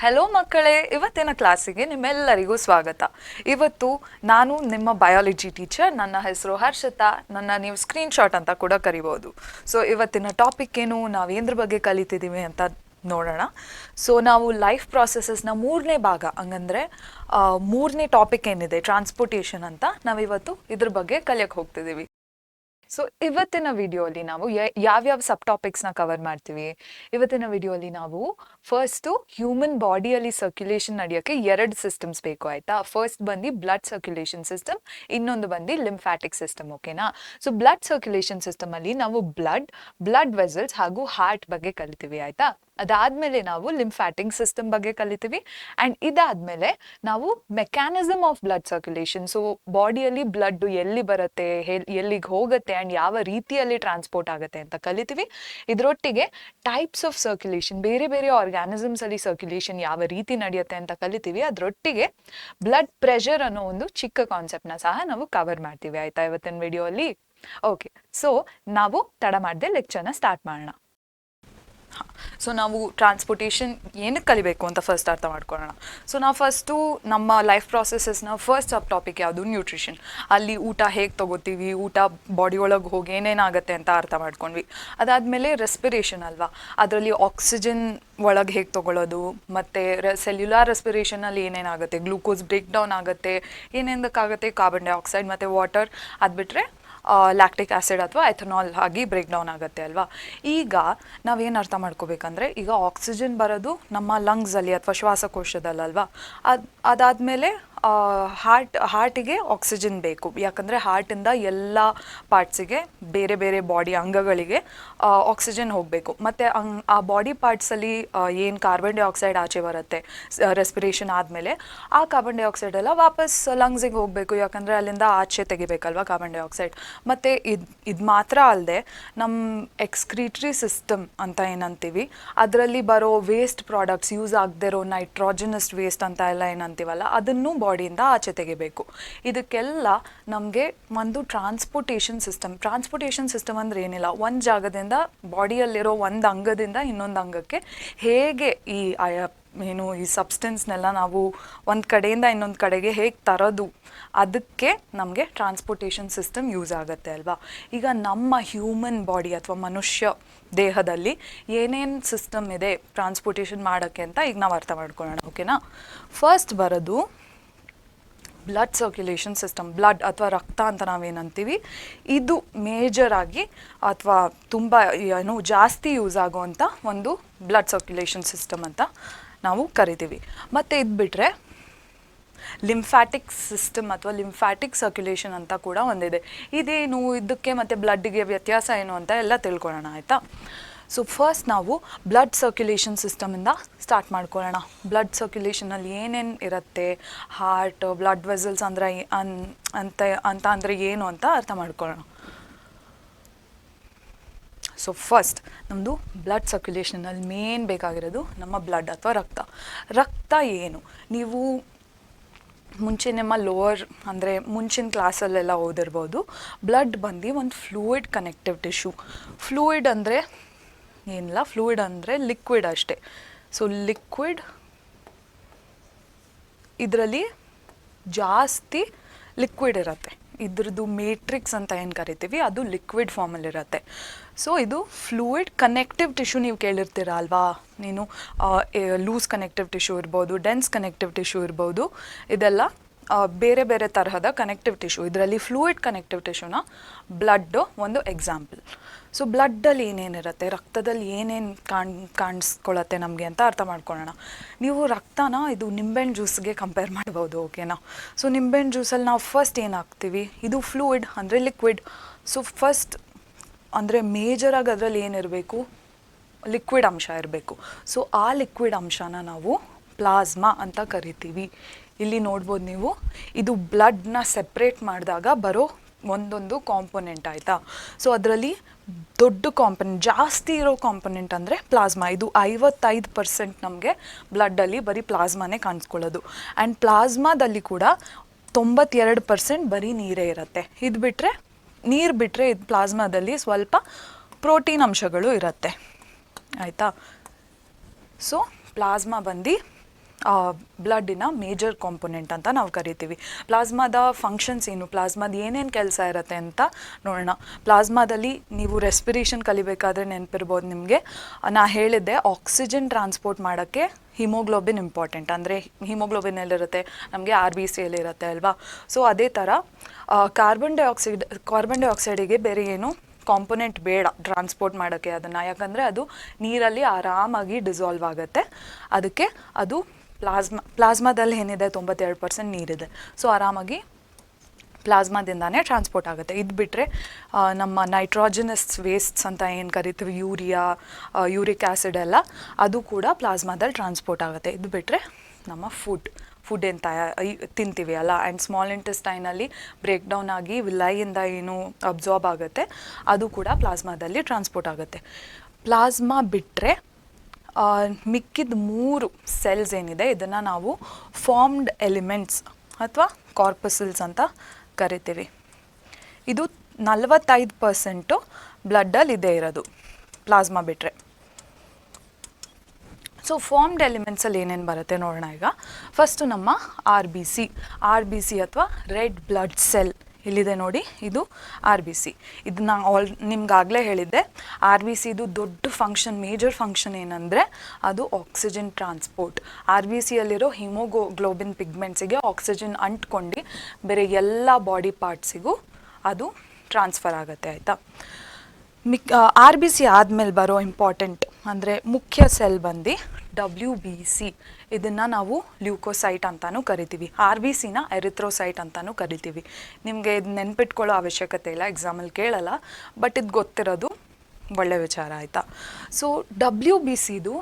Hello ಮಕ್ಕಳೇ, ಇವತ್ತಿನ ಕ್ಲಾಸಿಗೆ ನಿಮ್ಮೆಲ್ಲರಿಗೂ ಸ್ವಾಗತ. ಇವತ್ತು ನಾನು ನಿಮ್ಮ ಬಯಾಲಜಿ ಟೀಚರ್. ನನ್ನ ಹೆಸರು ಹರ್ಷಿತಾ. ನೀವು ಸ್ಕ್ರೀನ್ಶಾಟ್ ಅಂತ ಕೂಡ ಕರಿಬೋದು. ಸೊ ಇವತ್ತಿನ ಟಾಪಿಕ್ ಏನು, ನಾವೇಂದ್ರ ಬಗ್ಗೆ ಕಲಿತಿದ್ದೀವಿ ಅಂತ ನೋಡೋಣ. ಸೊ ನಾವು ಲೈಫ್ ಪ್ರಾಸೆಸಸ್ನ ಮೂರನೇ ಭಾಗ, ಹಂಗಂದರೆ ಮೂರನೇ ಟಾಪಿಕ್ ಏನಿದೆ ಟ್ರಾನ್ಸ್ಪೋರ್ಟೇಷನ್ ಅಂತ, ನಾವಿವತ್ತು ಇದ್ರ ಬಗ್ಗೆ ಕಲಿಯಕ್ಕೆ ಹೋಗ್ತಿದ್ದೀವಿ. ಸೊ ಇವತ್ತಿನ ವಿಡಿಯೋಲಿ ನಾವು ಯಾವ್ಯಾವ ಸಬ್ ಟಾಪಿಕ್ಸ್ನ ಕವರ್ ಮಾಡ್ತೀವಿ. ಇವತ್ತಿನ ವಿಡಿಯೋಲಿ ನಾವು ಫಸ್ಟು ಹ್ಯೂಮನ್ ಬಾಡಿಯಲ್ಲಿ ಸರ್ಕ್ಯುಲೇಷನ್ ನಡೆಯೋಕ್ಕೆ 2 ಸಿಸ್ಟಮ್ಸ್ ಬೇಕು, ಆಯಿತಾ. ಫಸ್ಟ್ ಬಂದು ಬ್ಲಡ್ ಸರ್ಕ್ಯುಲೇಷನ್ ಸಿಸ್ಟಮ್, ಇನ್ನೊಂದು ಬಂದು ಲಿಂಫ್ಯಾಟಿಕ್ ಸಿಸ್ಟಮ್, ಓಕೆನಾ. ಸೊ ಬ್ಲಡ್ ಸರ್ಕ್ಯುಲೇಷನ್ ಸಿಸ್ಟಮಲ್ಲಿ ನಾವು ಬ್ಲಡ್ ವೆಸಲ್ಸ್ ಹಾಗೂ ಹಾರ್ಟ್ ಬಗ್ಗೆ ಕಲಿತೀವಿ, ಆಯಿತಾ. ಅದಾದಮೇಲೆ ನಾವು ಲಿಂಫ್ಯಾಟಿಕ್ ಸಿಸ್ಟಮ್ ಬಗ್ಗೆ ಕಲಿತೀವಿ. ಆ್ಯಂಡ್ ಇದಾದಮೇಲೆ ನಾವು mechanism of blood circulation, so ಬಾಡಿಯಲ್ಲಿ ಬ್ಲಡ್ ಎಲ್ಲಿ ಬರುತ್ತೆ, ಎಲ್ಲಿಗೆ ಹೋಗುತ್ತೆ ಆ್ಯಂಡ್ ಯಾವ ರೀತಿಯಲ್ಲಿ ಟ್ರಾನ್ಸ್ಪೋರ್ಟ್ ಆಗುತ್ತೆ ಅಂತ ಕಲಿತೀವಿ. ಇದರೊಟ್ಟಿಗೆ ಟೈಪ್ಸ್ ಆಫ್ ಸರ್ಕ್ಯುಲೇಷನ್, ಬೇರೆ ಬೇರೆ ಆರ್ಗ್ಯಾನಿಸಮ್ಸಲ್ಲಿ ಸರ್ಕ್ಯುಲೇಷನ್ ಯಾವ ರೀತಿ ನಡೆಯುತ್ತೆ ಅಂತ ಕಲಿತೀವಿ. ಅದರೊಟ್ಟಿಗೆ ಬ್ಲಡ್ ಪ್ರೆಷರ್ ಅನ್ನೋ ಒಂದು ಚಿಕ್ಕ ಕಾನ್ಸೆಪ್ಟ್ನ ಸಹ ನಾವು ಕವರ್ ಮಾಡ್ತೀವಿ, ಆಯಿತಾ, ಇವತ್ತಿನ ವಿಡಿಯೋಲ್ಲಿ. ಓಕೆ, ಸೊ ನಾವು ತಡ ಮಾಡದೆ ಲೆಕ್ಚರ್ನ ಸ್ಟಾರ್ಟ್ ಮಾಡೋಣ. ಸೊ ನಾವು ಟ್ರಾನ್ಸ್ಪೋರ್ಟೇಷನ್ ಏನಕ್ಕೆ ಕಲಿಬೇಕು ಅಂತ ಫಸ್ಟ್ ಅರ್ಥ ಮಾಡ್ಕೊಳ್ಳೋಣ. ಸೊ ನಾವು ಫಸ್ಟು ನಮ್ಮ ಲೈಫ್ ಪ್ರಾಸೆಸಸ್ನ ಫಸ್ಟ್ ಸಬ್ ಟಾಪಿಕ್ ಯಾವುದು, ನ್ಯೂಟ್ರಿಷನ್. ಅಲ್ಲಿ ಊಟ ಹೇಗೆ ತೊಗೋತೀವಿ, ಊಟ ಬಾಡಿ ಒಳಗೆ ಹೋಗಿ ಏನೇನಾಗುತ್ತೆ ಅಂತ ಅರ್ಥ ಮಾಡ್ಕೊಂಡ್ವಿ. ಅದಾದಮೇಲೆ ರೆಸ್ಪಿರೇಷನ್ ಅಲ್ವಾ, ಅದರಲ್ಲಿ ಆಕ್ಸಿಜನ್ ಒಳಗೆ ಹೇಗೆ ತೊಗೊಳ್ಳೋದು, ಮತ್ತು ಸೆಲ್ಯುಲಾರ್ ರೆಸ್ಪಿರೇಷನಲ್ಲಿ ಏನೇನಾಗುತ್ತೆ, ಗ್ಲೂಕೋಸ್ ಬ್ರೇಕ್ ಡೌನ್ ಆಗುತ್ತೆ, ಏನೇನಕ್ಕಾಗುತ್ತೆ, ಕಾರ್ಬನ್ ಡೈಆಕ್ಸೈಡ್ ಮತ್ತು ವಾಟರ್, ಅದು ಬಿಟ್ಟರೆ ಲ್ಯಾಕ್ಟಿಕ್ ಆ್ಯಸಿಡ್ ಅಥವಾ ಎಥನಾಲ್ ಆಗಿ ಬ್ರೇಕ್ ಡೌನ್ ಆಗುತ್ತೆ ಅಲ್ವಾ. ಈಗ ನಾವೇನು ಅರ್ಥ ಮಾಡ್ಕೋಬೇಕಂದ್ರೆ, ಈಗ ಆಕ್ಸಿಜನ್ ಬರೋದು ನಮ್ಮ ಲಂಗ್ಸಲ್ಲಿ ಅಥವಾ ಶ್ವಾಸಕೋಶದಲ್ಲಲ್ವಾ. ಅದಾದಮೇಲೆ ಹಾರ್ಟಿಗೆ ಆಕ್ಸಿಜನ್ ಬೇಕು, ಯಾಕಂದರೆ ಹಾರ್ಟಿಂದ ಎಲ್ಲ ಪಾರ್ಟ್ಸಿಗೆ, ಬೇರೆ ಬೇರೆ ಬಾಡಿ ಅಂಗಗಳಿಗೆ ಆಕ್ಸಿಜನ್ ಹೋಗಬೇಕು. ಮತ್ತು ಆ ಬಾಡಿ ಪಾರ್ಟ್ಸಲ್ಲಿ ಏನು ಕಾರ್ಬನ್ ಡೈಆಕ್ಸೈಡ್ ಆಚೆ ಬರುತ್ತೆ ರೆಸ್ಪಿರೇಷನ್ ಆದಮೇಲೆ, ಆ ಕಾರ್ಬನ್ ಡೈಆಕ್ಸೈಡ್ ಎಲ್ಲ ವಾಪಸ್ ಲಂಗ್ಸಿಗೆ ಹೋಗಬೇಕು, ಯಾಕಂದರೆ ಅಲ್ಲಿಂದ ಆಚೆ ತೆಗಿಬೇಕಲ್ವ ಕಾರ್ಬನ್ ಡೈಆಕ್ಸೈಡ್. ಮತ್ತು ಇದು ಮಾತ್ರ ಅಲ್ಲದೆ ನಮ್ಮ ಎಕ್ಸ್ಕ್ರೀಟ್ರಿ ಸಿಸ್ಟಮ್ ಅಂತ ಏನಂತೀವಿ, ಅದರಲ್ಲಿ ಬರೋ ವೇಸ್ಟ್ ಪ್ರಾಡಕ್ಟ್ಸ್, ಯೂಸ್ ಆಗದೆ ಇರೋ ನೈಟ್ರೋಜನಸ್ ವೇಸ್ಟ್ ಅಂತ ಎಲ್ಲ ಏನಂತೀವಲ್ಲ, ಅದನ್ನು ಬಾಡಿಯಿಂದ ಆಚೆ ತೆಗಿಬೇಕು. ಇದಕ್ಕೆಲ್ಲ ನಮಗೆ ಒಂದು ಟ್ರಾನ್ಸ್ಪೋರ್ಟೇಷನ್ ಸಿಸ್ಟಮ್ ಅಂದರೆ ಏನಿಲ್ಲ, ಒಂದು ಜಾಗದಿಂದ ಬಾಡಿಯಲ್ಲಿರೋ ಒಂದು ಅಂಗದಿಂದ ಇನ್ನೊಂದು ಅಂಗಕ್ಕೆ ಹೇಗೆ ಈ ಸಬ್ಸ್ಟೆನ್ಸ್ನೆಲ್ಲ ನಾವು ಒಂದು ಕಡೆಯಿಂದ ಇನ್ನೊಂದು ಕಡೆಗೆ ಹೇಗೆ ತರೋದು, ಅದಕ್ಕೆ ನಮಗೆ ಟ್ರಾನ್ಸ್ಪೋರ್ಟೇಷನ್ ಸಿಸ್ಟಮ್ ಯೂಸ್ ಆಗುತ್ತೆ ಅಲ್ವಾ. ಈಗ ನಮ್ಮ ಹ್ಯೂಮನ್ ಬಾಡಿ ಅಥವಾ ಮನುಷ್ಯ ದೇಹದಲ್ಲಿ ಏನೇನು ಸಿಸ್ಟಮ್ ಇದೆ ಟ್ರಾನ್ಸ್ಪೋರ್ಟೇಷನ್ ಮಾಡೋಕ್ಕೆ ಅಂತ ಈಗ ನಾವು ಅರ್ಥ ಮಾಡ್ಕೊಳ್ಳೋಣ, ಓಕೆನಾ. ಫಸ್ಟ್ ಬರೋದು ಬ್ಲಡ್ ಸರ್ಕ್ಯುಲೇಷನ್ ಸಿಸ್ಟಮ್. ಬ್ಲಡ್ ಅಥವಾ ರಕ್ತ ಅಂತ ನಾವೇನಂತೀವಿ, ಇದು ಮೇಜರಾಗಿ ಅಥವಾ ತುಂಬ ಜಾಸ್ತಿ ಯೂಸ್ ಆಗುವಂಥ ಒಂದು ಬ್ಲಡ್ ಸರ್ಕ್ಯುಲೇಷನ್ ಸಿಸ್ಟಮ್ ಅಂತ ನಾವು ಕರಿತೀವಿ. ಮತ್ತು ಇದು ಬಿಟ್ಟರೆ ಲಿಂಫ್ಯಾಟಿಕ್ ಸಿಸ್ಟಮ್ ಅಥವಾ ಲಿಂಫ್ಯಾಟಿಕ್ ಸರ್ಕ್ಯುಲೇಷನ್ ಅಂತ ಕೂಡ ಒಂದಿದೆ. ಇದೇನು, ಇದಕ್ಕೆ ಮತ್ತು ಬ್ಲಡ್ಡಿಗೆ ವ್ಯತ್ಯಾಸ ಏನು ಅಂತ ಎಲ್ಲ ತಿಳ್ಕೊಳ್ಳೋಣ, ಆಯಿತಾ. ಸೊ ಫಸ್ಟ್ ನಾವು ಬ್ಲಡ್ ಸರ್ಕ್ಯುಲೇಷನ್ ಸಿಸ್ಟಮಿಂದ ಸ್ಟಾರ್ಟ್ ಮಾಡ್ಕೊಳ್ಳೋಣ. ಬ್ಲಡ್ ಸರ್ಕ್ಯುಲೇಷನಲ್ಲಿ ಏನೇನು ಇರುತ್ತೆ, ಹಾರ್ಟ್, ಬ್ಲಡ್ ವೆಸಲ್ಸ್ ಅಂದರೆ ಅಂತ ಅಂದರೆ ಏನು ಅಂತ ಅರ್ಥ ಮಾಡ್ಕೊಳ್ಳೋಣ. ಸೊ ಫಸ್ಟ್ ನಮ್ಮದು ಬ್ಲಡ್ ಸರ್ಕ್ಯುಲೇಷನಲ್ಲಿ ಮೇನ್ ಬೇಕಾಗಿರೋದು ನಮ್ಮ ಬ್ಲಡ್ ಅಥವಾ ರಕ್ತ ಏನು, ನೀವು ಮುಂಚೆ ನಿಮ್ಮ ಅಂದರೆ ಮುಂಚಿನ ಕ್ಲಾಸಲ್ಲೆಲ್ಲ ಓದಿರ್ಬೋದು. ಬ್ಲಡ್ ಬಂದು ಒಂದು ಫ್ಲೂಯಿಡ್ ಕನೆಕ್ಟಿವ್ ಟಿಶ್ಯೂ. ಫ್ಲೂಯಿಡ್ ಅಂದರೆ ಏನಿಲ್ಲ, ಫ್ಲೂಯಿಡ್ ಅಂದರೆ ಲಿಕ್ವಿಡ್ ಅಷ್ಟೇ. ಸೊ ಲಿಕ್ವಿಡ್, ಇದರಲ್ಲಿ ಜಾಸ್ತಿ ಲಿಕ್ವಿಡ್ ಇರುತ್ತೆ. ಇದ್ರದ್ದು ಮೇಟ್ರಿಕ್ಸ್ ಅಂತ ಏನು ಕರಿತೀವಿ, ಅದು ಲಿಕ್ವಿಡ್ ಫಾರ್ಮಲ್ಲಿರುತ್ತೆ. ಸೊ ಇದು ಫ್ಲೂಯಿಡ್ ಕನೆಕ್ಟಿವ್ ಟಿಶ್ಯೂ. ನೀವು ಕೇಳಿರ್ತೀರ ಅಲ್ವಾ, ನೀನು ಲೂಸ್ ಕನೆಕ್ಟಿವ್ ಟಿಶ್ಯೂ ಇರ್ಬೋದು, ಡೆನ್ಸ್ ಕನೆಕ್ಟಿವ್ ಟಿಶ್ಯೂ ಇರ್ಬೋದು, ಇದೆಲ್ಲ ಬೇರೆ ಬೇರೆ ತರಹದ ಕನೆಕ್ಟಿವ್ ಟಿಶ್ಯೂ. ಇದರಲ್ಲಿ ಫ್ಲೂಯಿಡ್ ಕನೆಕ್ಟಿವ್ ಟಿಶ್ಯೂನ ಬ್ಲಡ್ಡು ಒಂದು ಎಕ್ಸಾಂಪಲ್. ಸೊ ಬ್ಲಡ್ಡಲ್ಲಿ ಏನೇನಿರುತ್ತೆ, ರಕ್ತದಲ್ಲಿ ಏನೇನು ಕಾಣಿಸ್ಕೊಳ್ಳುತ್ತೆ ನಮಗೆ ಅಂತ ಅರ್ಥ ಮಾಡ್ಕೊಳ್ಳೋಣ. ನೀವು ರಕ್ತನ ಇದು ನಿಂಬೆಹಣ್ಣು ಜ್ಯೂಸ್ಗೆ ಕಂಪೇರ್ ಮಾಡ್ಬೋದು, ಓಕೆನಾ. ಸೊ ನಿಂಬೆಹಣ್ಣು ಜ್ಯೂಸಲ್ಲಿ ನಾವು ಫಸ್ಟ್ ಏನು ಹಾಕ್ತೀವಿ, ಇದು ಫ್ಲೂಯಿಡ್ ಅಂದರೆ ಲಿಕ್ವಿಡ್. ಸೊ ಫಸ್ಟ್ ಅಂದರೆ ಮೇಜರಾಗಿ ಅದರಲ್ಲಿ ಏನಿರಬೇಕು, ಲಿಕ್ವಿಡ್ ಅಂಶ ಇರಬೇಕು. ಸೊ ಆ ಲಿಕ್ವಿಡ್ ಅಂಶನ ನಾವು ಪ್ಲಾಸ್ಮಾ ಅಂತ ಕರಿತೀವಿ. ಇಲ್ಲಿ ನೋಡ್ಬೋದು ನೀವು, ಇದು ಬ್ಲಡ್ನ ಸೆಪ್ರೇಟ್ ಮಾಡಿದಾಗ ಬರೋ ಒಂದೊಂದು ಕಾಂಪೊನೆಂಟ್, ಆಯಿತಾ. ಸೊ ಅದರಲ್ಲಿ ದೊಡ್ಡ ಕಾಂಪೊನೆಂಟ್, ಜಾಸ್ತಿ ಇರೋ ಕಾಂಪೊನೆಂಟ್ ಅಂದರೆ ಪ್ಲಾಸ್ಮಾ. ಇದು 55% ನಮಗೆ ಬ್ಲಡ್ಡಲ್ಲಿ ಬರೀ ಪ್ಲಾಸ್ಮಾನೇ ಕಾಣಿಸ್ಕೊಳ್ಳೋದು. ಆ್ಯಂಡ್ ಪ್ಲಾಸ್ಮಾದಲ್ಲಿ ಕೂಡ 92% ಬರೀ ನೀರೇ ಇರುತ್ತೆ. ಇದು ಬಿಟ್ಟರೆ ಇದು ಪ್ಲಾಸ್ಮಾದಲ್ಲಿ ಸ್ವಲ್ಪ ಪ್ರೋಟೀನ್ ಅಂಶಗಳು ಇರುತ್ತೆ, ಆಯಿತಾ. ಸೊ ಪ್ಲಾಸ್ಮಾ ಬಂದು ಬ್ಲಡ್ಡಿನ ಮೇಜರ್ ಕಾಂಪೊನೆಂಟ್ ಅಂತ ನಾವು ಕರಿತೀವಿ. ಪ್ಲಾಸ್ಮಾದ ಫಂಕ್ಷನ್ಸ್ ಏನು, ಪ್ಲಾಸ್ಮಾದ ಏನೇನು ಕೆಲಸ ಇರುತ್ತೆ ಅಂತ ನೋಡೋಣ. ಪ್ಲಾಸ್ಮಾದಲ್ಲಿ ನೀವು ರೆಸ್ಪಿರೇಷನ್ ಕಲಿಬೇಕಾದ್ರೆ ನೆನಪಿರ್ಬೋದು ನಿಮಗೆ, ನಾ ಹೇಳಿದ್ದೆ ಆಕ್ಸಿಜನ್ ಟ್ರಾನ್ಸ್ಪೋರ್ಟ್ ಮಾಡೋಕ್ಕೆ ಹಿಮೋಗ್ಲೋಬಿನ್ ಇಂಪಾರ್ಟೆಂಟ್. ಅಂದರೆ ಹಿಮೋಗ್ಲೋಬಿನ್ ಎಲ್ಲಿರುತ್ತೆ, ನಮಗೆ RBCಯಲ್ಲಿರುತ್ತೆ ಅಲ್ವಾ. ಸೊ ಅದೇ ಥರ ಕಾರ್ಬನ್ ಡೈಆಕ್ಸೈಡಿಗೆ ಬೇರೆ ಏನು ಕಾಂಪೊನೆಂಟ್ ಬೇಡ ಟ್ರಾನ್ಸ್ಪೋರ್ಟ್ ಮಾಡೋಕ್ಕೆ ಅದನ್ನು, ಯಾಕಂದರೆ ಅದು ನೀರಲ್ಲಿ ಆರಾಮಾಗಿ ಡಿಸಾಲ್ವ್ ಆಗುತ್ತೆ. ಅದಕ್ಕೆ ಅದು ಪ್ಲಾಸ್ಮಾದಲ್ಲಿ ಏನಿದೆ 92% ನೀರಿದೆ. ಸೊ ಆರಾಮಾಗಿ ಪ್ಲಾಸ್ಮಾದಿಂದಾನೇ ಟ್ರಾನ್ಸ್ಪೋರ್ಟ್ ಆಗುತ್ತೆ. ಇದು ಬಿಟ್ಟರೆ ನಮ್ಮ ನೈಟ್ರೋಜನಸ್ ವೇಸ್ಟ್ಸ್ ಅಂತ ಏನು ಕರಿತೀವಿ, ಯೂರಿಕ್ ಆ್ಯಸಿಡ್ ಎಲ್ಲ, ಅದು ಕೂಡ ಪ್ಲಾಸ್ಮಾದಲ್ಲಿ ಟ್ರಾನ್ಸ್ಪೋರ್ಟ್ ಆಗುತ್ತೆ. ಇದು ಬಿಟ್ಟರೆ ನಮ್ಮ ಫುಡ್ ಏನು ತಿಂತೀವಿ ಅಲ್ಲ, ಆ್ಯಂಡ್ ಸ್ಮಾಲ್ ಇಂಟೆಸ್ಟೈನಲ್ಲಿ ಬ್ರೇಕ್ ಡೌನ್ ಆಗಿ ವಿಲೈಯಿಂದ ಏನು ಅಬ್ಸಾರ್ಬ್ ಆಗುತ್ತೆ ಅದು ಕೂಡ ಪ್ಲಾಸ್ಮಾದಲ್ಲಿ ಟ್ರಾನ್ಸ್ಪೋರ್ಟ್ ಆಗುತ್ತೆ. ಪ್ಲಾಸ್ಮಾ ಬಿಟ್ಟರೆ ಮಿಕ್ಕಿದ 3 ಸೆಲ್ಸ್ ಏನಿದೆ ಇದನ್ನು ನಾವು ಫಾರ್ಮ್ಡ್ ಎಲಿಮೆಂಟ್ಸ್ ಅಥವಾ ಕಾರ್ಪಸಲ್ಸ್ ಅಂತ ಕರಿತೀವಿ. ಇದು 45% ಬ್ಲಡ್ಡಲ್ಲಿ ಇದೆ ಇರೋದು ಪ್ಲಾಸ್ಮಾ ಬಿಟ್ಟರೆ. ಸೊ ಫಾರ್ಮ್ಡ್ ಎಲಿಮೆಂಟ್ಸಲ್ಲಿ ಏನೇನು ಬರುತ್ತೆ ನೋಡೋಣ. ಈಗ ಫಸ್ಟು ನಮ್ಮ ಆರ್ ಬಿ ಸಿ ಅಥವಾ ರೆಡ್ ಬ್ಲಡ್ ಸೆಲ್ ಇಲ್ಲಿದೆ ನೋಡಿ, ಇದು RBC. ಇದನ್ನ ನಿಮ್ಗಾಗಲೇ ಹೇಳಿದ್ದೆ, RBCದು ದೊಡ್ಡ ಫಂಕ್ಷನ್, ಮೇಜರ್ ಫಂಕ್ಷನ್ ಏನಂದರೆ ಅದು ಆಕ್ಸಿಜನ್ ಟ್ರಾನ್ಸ್ಪೋರ್ಟ್. RBCಯಲ್ಲಿರೋ ಹಿಮೋಗ್ಲೋಬಿನ್ ಪಿಗ್ಮೆಂಟ್ಸಿಗೆ ಆಕ್ಸಿಜನ್ ಅಂಟ್ಕೊಂಡು ಬೇರೆ ಎಲ್ಲ ಬಾಡಿ ಪಾರ್ಟ್ಸಿಗೂ ಅದು ಟ್ರಾನ್ಸ್ಫರ್ ಆಗುತ್ತೆ, ಆಯಿತಾ. RBC ಆದಮೇಲೆ ಬರೋ ಇಂಪಾರ್ಟೆಂಟ್ ಅಂದರೆ ಮುಖ್ಯ ಸೆಲ್ ಬಂದು WBC. ಇದನ್ನು ನಾವು ಲ್ಯೂಕೋಸೈಟ್ ಅಂತಲೂ ಕರಿತೀವಿ. RBCನ ಎರಿಥ್ರೋಸೈಟ್ ಅಂತಲೂ ಕರಿತೀವಿ. ನಿಮಗೆ ಇದು ನೆನ್ಪಿಟ್ಕೊಳ್ಳೋ ಅವಶ್ಯಕತೆ ಇಲ್ಲ, ಎಕ್ಸಾಮಲ್ಲಿ ಕೇಳಲ್ಲ, ಬಟ್ ಇದು ಗೊತ್ತಿರೋದು ಒಳ್ಳೆ ವಿಚಾರ, ಆಯಿತಾ. ಸೊ WBCದು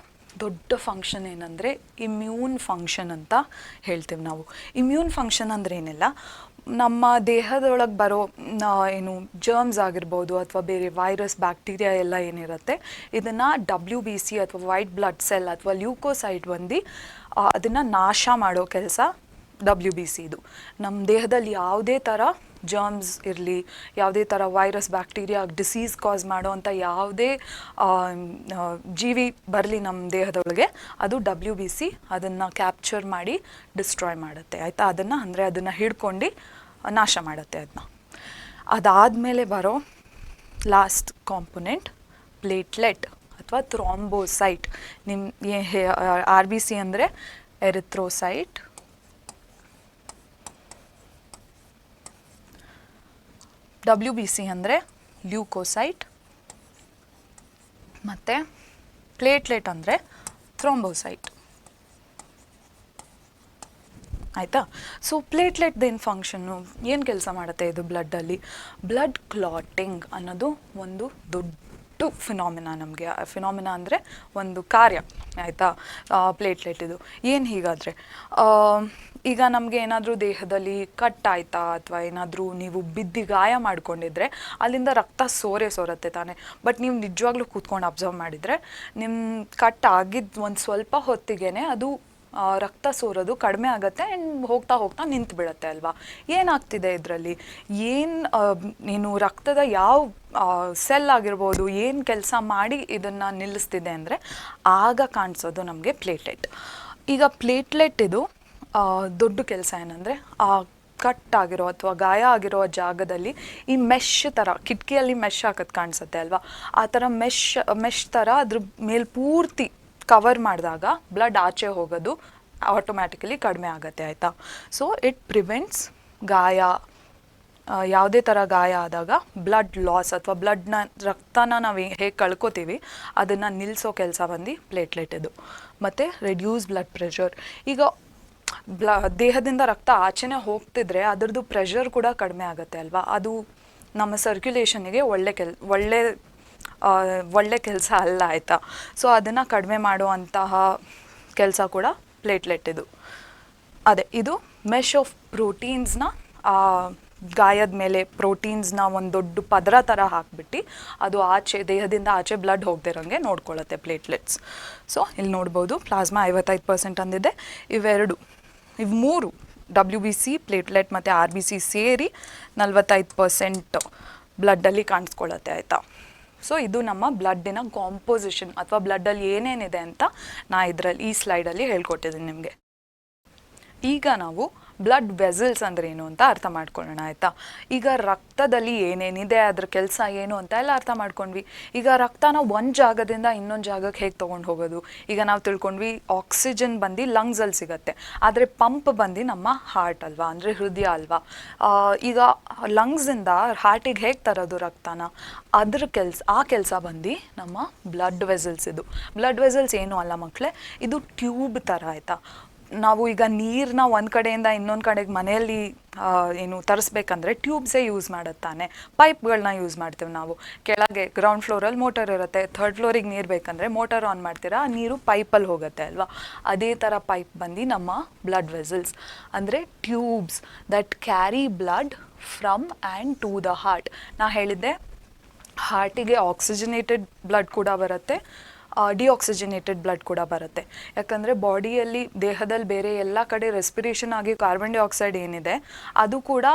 ದೊಡ್ಡ ಫಂಕ್ಷನ್ ಏನಂದರೆ ಇಮ್ಯೂನ್ ಫಂಕ್ಷನ್ ಅಂತ ಹೇಳ್ತೀವಿ ನಾವು. ಇಮ್ಯೂನ್ ಫಂಕ್ಷನ್ ಅಂದರೆ ಏನಿಲ್ಲ, ನಮ್ಮ ದೇಹದೊಳಗೆ ಬರೋ ಏನು ಜರ್ಮ್ಸ್ ಆಗಿರ್ಬೋದು ಅಥವಾ ಬೇರೆ ವೈರಸ್ ಬ್ಯಾಕ್ಟೀರಿಯಾ ಎಲ್ಲ ಏನಿರುತ್ತೆ ಇದನ್ನು WBC ಅಥವಾ ವೈಟ್ ಬ್ಲಡ್ ಸೆಲ್ ಅಥವಾ ಲ್ಯೂಕೋಸೈಟ್ ಬಂದು ಅದನ್ನು ನಾಶ ಮಾಡೋ ಕೆಲಸ WBCದು. ನಮ್ಮ ದೇಹದಲ್ಲಿ ಯಾವುದೇ ಥರ ಜರ್ಮ್ಸ್ ಇರಲಿ, ಯಾವುದೇ ಥರ ವೈರಸ್ ಬ್ಯಾಕ್ಟೀರಿಯಾ ಡಿಸೀಸ್ ಕಾಸ್ ಮಾಡೋ ಅಂಥ ಯಾವುದೇ ಜೀವಿ ಬರಲಿ ನಮ್ಮ ದೇಹದೊಳಗೆ, ಅದು WBC ಅದನ್ನು ಕ್ಯಾಪ್ಚರ್ ಮಾಡಿ ಡಿಸ್ಟ್ರಾಯ್ ಮಾಡುತ್ತೆ, ಆಯಿತಾ. ಅದನ್ನು ಹಿಡ್ಕೊಂಡು ನಾಶ ಮಾಡುತ್ತೆ ಅದನ್ನ. ಅದಾದಮೇಲೆ ಬರೋ ಲಾಸ್ಟ್ ಕಾಂಪೊನೆಂಟ್ ಪ್ಲೇಟ್ಲೆಟ್ ಅಥವಾ ಥ್ರಾಂಬೋಸೈಟ್. RBC ಅಂದರೆ ಎರಿಥ್ರೋಸೈಟ್, WBC ಅಂದರೆ ಲ್ಯೂಕೋಸೈಟ್, ಮತ್ತು ಪ್ಲೇಟ್ಲೆಟ್ ಅಂದರೆ ಥ್ರಾಂಬೋಸೈಟ್, ಆಯಿತಾ. ಸೊ ಪ್ಲೇಟ್ಲೆಟ್ದೇನು ಫಂಕ್ಷನ್ನು, ಏನು ಕೆಲಸ ಮಾಡುತ್ತೆ ಇದು ಬ್ಲಡ್ಡಲ್ಲಿ? ಬ್ಲಡ್ ಕ್ಲಾಟಿಂಗ್ ಅನ್ನೋದು ಒಂದು ದೊಡ್ಡ ಫಿನಾಮಿನಾ. ನಮಗೆ ಫಿನಾಮಿನಾ ಅಂದರೆ ಒಂದು ಕಾರ್ಯ, ಆಯಿತಾ. ಪ್ಲೇಟ್ಲೆಟ್ ಇದು ಏನು ಹೀಗಾದರೆ, ಈಗ ನಮಗೆ ಏನಾದರೂ ದೇಹದಲ್ಲಿ ಕಟ್ ಆಯಿತಾ ಅಥವಾ ಏನಾದರೂ ನೀವು ಬಿದ್ದು ಗಾಯ ಮಾಡ್ಕೊಂಡಿದ್ರೆ ಅಲ್ಲಿಂದ ರಕ್ತ ಸೋರುತ್ತೆ ತಾನೆ. ಬಟ್ ನೀವು ನಿಜವಾಗ್ಲೂ ಕೂತ್ಕೊಂಡು ಅಬ್ಸರ್ವ್ ಮಾಡಿದರೆ ನಿಮ್ಮ ಕಟ್ ಆಗಿದ್ದು ಒಂದು ಸ್ವಲ್ಪ ಹೊತ್ತಿಗೆ ಅದು ರಕ್ತ ಸೋರೋದು ಕಡಿಮೆ ಆಗುತ್ತೆ ಆ್ಯಂಡ್ ಹೋಗ್ತಾ ನಿಂತು ಬಿಡುತ್ತೆ ಅಲ್ವಾ. ಏನಾಗ್ತಿದೆ ಇದರಲ್ಲಿ, ಏನು ರಕ್ತದ ಯಾವ ಸೆಲ್ ಆಗಿರ್ಬೋದು ಏನು ಕೆಲಸ ಮಾಡಿ ಇದನ್ನು ನಿಲ್ಲಿಸ್ತಿದೆ ಅಂದರೆ ಆಗ ಕಾಣಿಸೋದು ನಮಗೆ ಪ್ಲೇಟ್ಲೆಟ್. ಈಗ ಪ್ಲೇಟ್ಲೆಟ್ ಇದು ದೊಡ್ಡ ಕೆಲಸ ಏನಂದರೆ ಆ ಕಟ್ ಆಗಿರೋ ಅಥವಾ ಗಾಯ ಆಗಿರೋ ಜಾಗದಲ್ಲಿ ಈ ಮೆಶ್ ಥರ, ಕಿಟಕಿಯಲ್ಲಿ ಮೆಶ್ ಹಾಕೋದು ಕಾಣಿಸುತ್ತೆ ಅಲ್ವಾ, ಆ ಥರ ಮೆಶ್ ಥರ ಅದ್ರ ಮೇಲೆ ಪೂರ್ತಿ ಕವರ್ ಮಾಡಿದಾಗ ಬ್ಲಡ್ ಆಚೆ ಹೋಗೋದು ಆಟೋಮ್ಯಾಟಿಕಲಿ ಕಡಿಮೆ ಆಗುತ್ತೆ, ಆಯಿತಾ. ಸೊ ಇಟ್ ಪ್ರಿವೆಂಟ್ಸ್ ಗಾಯ, ಯಾವುದೇ ಥರ ಗಾಯ ಆದಾಗ ಬ್ಲಡ್ ಲಾಸ್ ಅಥವಾ ರಕ್ತನ ನಾವು ಹೇಗೆ ಕಳ್ಕೊತೀವಿ ಅದನ್ನು ನಿಲ್ಲಿಸೋ ಕೆಲಸ ಬಂದು ಪ್ಲೇಟ್ಲೆಟ್ ಇದು. ಮತ್ತು ರೆಡ್ಯೂಸ್ ಬ್ಲಡ್ ಪ್ರೆಷರ್. ಈಗ ದೇಹದಿಂದ ರಕ್ತ ಆಚೆನೇ ಹೋಗ್ತಿದ್ರೆ ಅದರದ್ದು ಪ್ರೆಷರ್ ಕೂಡ ಕಡಿಮೆ ಆಗುತ್ತೆ ಅಲ್ವಾ. ಅದು ನಮ್ಮ ಸರ್ಕ್ಯುಲೇಷನ್ನಿಗೆ ಒಳ್ಳೆ ಕೆಲಸ ಅಲ್ಲ, ಆಯಿತಾ. ಸೊ ಅದನ್ನು ಕಡಿಮೆ ಮಾಡುವಂತಹ ಕೆಲಸ ಕೂಡ ಪ್ಲೇಟ್ಲೆಟ್ ಇದು. ಇದು ಮೆಶ್ ಆಫ್ ಪ್ರೋಟೀನ್ಸ್ನ ಗಾಯದ ಮೇಲೆ ಪ್ರೋಟೀನ್ಸ್ನ ಒಂದು ದೊಡ್ಡ ಪದರ ಥರ ಹಾಕ್ಬಿಟ್ಟು ಅದು ದೇಹದಿಂದ ಆಚೆ ಬ್ಲಡ್ ಹೋಗ್ದಿರೋಂಗೆ ನೋಡ್ಕೊಳ್ಳುತ್ತೆ ಪ್ಲೇಟ್ಲೆಟ್ಸ್. ಸೊ ಇಲ್ಲಿ ನೋಡ್ಬೋದು ಪ್ಲಾಸ್ಮಾ 55% ಅಂದಿದೆ. ಇವು ಮೂರು WBC, ಪ್ಲೇಟ್ಲೆಟ್ ಮತ್ತು RBC ಸೇರಿ 45% ಬ್ಲಡ್ಡಲ್ಲಿ ಕಾಣಿಸ್ಕೊಳ್ಳುತ್ತೆ, ಆಯಿತಾ. ಸೊ ಇದು ನಮ್ಮ ಬ್ಲಡ್ಡಿನ ಕಾಂಪೋಸಿಷನ್ ಅಥವಾ ಬ್ಲಡ್ಡಲ್ಲಿ ಏನೇನಿದೆ ಅಂತ ಈ ಸ್ಲೈಡಲ್ಲಿ ಹೇಳ್ಕೊಟ್ಟಿದ್ದೀನಿ ನಿಮಗೆ. ಈಗ ನಾವು ಬ್ಲಡ್ ವೆಸಲ್ಸ್ ಅಂದ್ರೆ ಏನು ಅಂತ ಅರ್ಥ ಮಾಡ್ಕೊಳ್ಳೋಣ ಆಯಿತಾ. ಈಗ ರಕ್ತದಲ್ಲಿ ಏನೇನಿದೆ, ಅದ್ರ ಕೆಲಸ ಏನು ಅಂತ ಎಲ್ಲ ಅರ್ಥ ಮಾಡ್ಕೊಂಡ್ವಿ. ಈಗ ರಕ್ತನ ಒಂದು ಜಾಗದಿಂದ ಇನ್ನೊಂದು ಜಾಗಕ್ಕೆ ಹೇಗೆ ತೊಗೊಂಡು ಹೋಗೋದು, ಈಗ ನಾವು ತಿಳ್ಕೊಂಡ್ವಿ ಆಕ್ಸಿಜನ್ ಬಂದು ಲಂಗ್ಸಲ್ಲಿ ಸಿಗತ್ತೆ, ಆದರೆ ಪಂಪ್ ಬಂದು ನಮ್ಮ ಹಾರ್ಟ್ ಅಲ್ವಾ, ಅಂದರೆ ಹೃದಯ ಅಲ್ವಾ. ಈಗ ಲಂಗ್ಸಿಂದ ಹಾರ್ಟಿಗೆ ಹೇಗೆ ತರೋದು ರಕ್ತನ, ಆ ಕೆಲಸ ಬಂದು ನಮ್ಮ ಬ್ಲಡ್ ವೆಸಲ್ಸ್. ಇದು ಬ್ಲಡ್ ವೆಸಲ್ಸ್ ಏನು ಅಲ್ಲ ಮಕ್ಕಳೇ, ಇದು ಟ್ಯೂಬ್ ಥರ ಆಯಿತಾ. ನಾವು ಈಗ ನೀರನ್ನ ಒಂದು ಕಡೆಯಿಂದ ಇನ್ನೊಂದು ಕಡೆಗೆ ಮನೆಯಲ್ಲಿ ಏನು ತರಿಸ್ಬೇಕಂದ್ರೆ ಟ್ಯೂಬ್ಸೇ ಯೂಸ್ ಮಾಡುತ್ತಾನೆ, ಪೈಪ್ಗಳನ್ನ ಯೂಸ್ ಮಾಡ್ತೀವಿ ನಾವು. ಕೆಳಗೆ ಗ್ರೌಂಡ್ ಫ್ಲೋರಲ್ಲಿ ಮೋಟರ್ ಇರುತ್ತೆ, ಥರ್ಡ್ ಫ್ಲೋರಿಗೆ ನೀರು ಬೇಕಂದರೆ ಮೋಟರ್ ಆನ್ ಮಾಡ್ತೀರಾ, ನೀರು ಪೈಪಲ್ಲಿ ಹೋಗುತ್ತೆ ಅಲ್ವಾ. ಅದೇ ಥರ ಪೈಪ್ ಬಂದು ನಮ್ಮ ಬ್ಲಡ್ ವೆಸಲ್ಸ್, ಅಂದರೆ tubes that carry blood from and to the heart. ನಾ ಹೇಳಿದ್ದೆ ಹಾರ್ಟಿಗೆ ಆಕ್ಸಿಜನೇಟೆಡ್ ಬ್ಲಡ್ ಕೂಡ ಬರುತ್ತೆ, ಡಿಆಕ್ಸಿಜನೇಟೆಡ್ ಬ್ಲಡ್ ಕೂಡ ಬರುತ್ತೆ. ಯಾಕಂದರೆ ಬಾಡಿಯಲ್ಲಿ ದೇಹದಲ್ಲಿ ಬೇರೆ ಎಲ್ಲ ಕಡೆ ರೆಸ್ಪಿರೇಷನ್ ಆಗಿ ಕಾರ್ಬನ್ ಡೈಆಕ್ಸೈಡ್ ಏನಿದೆ ಅದು ಕೂಡ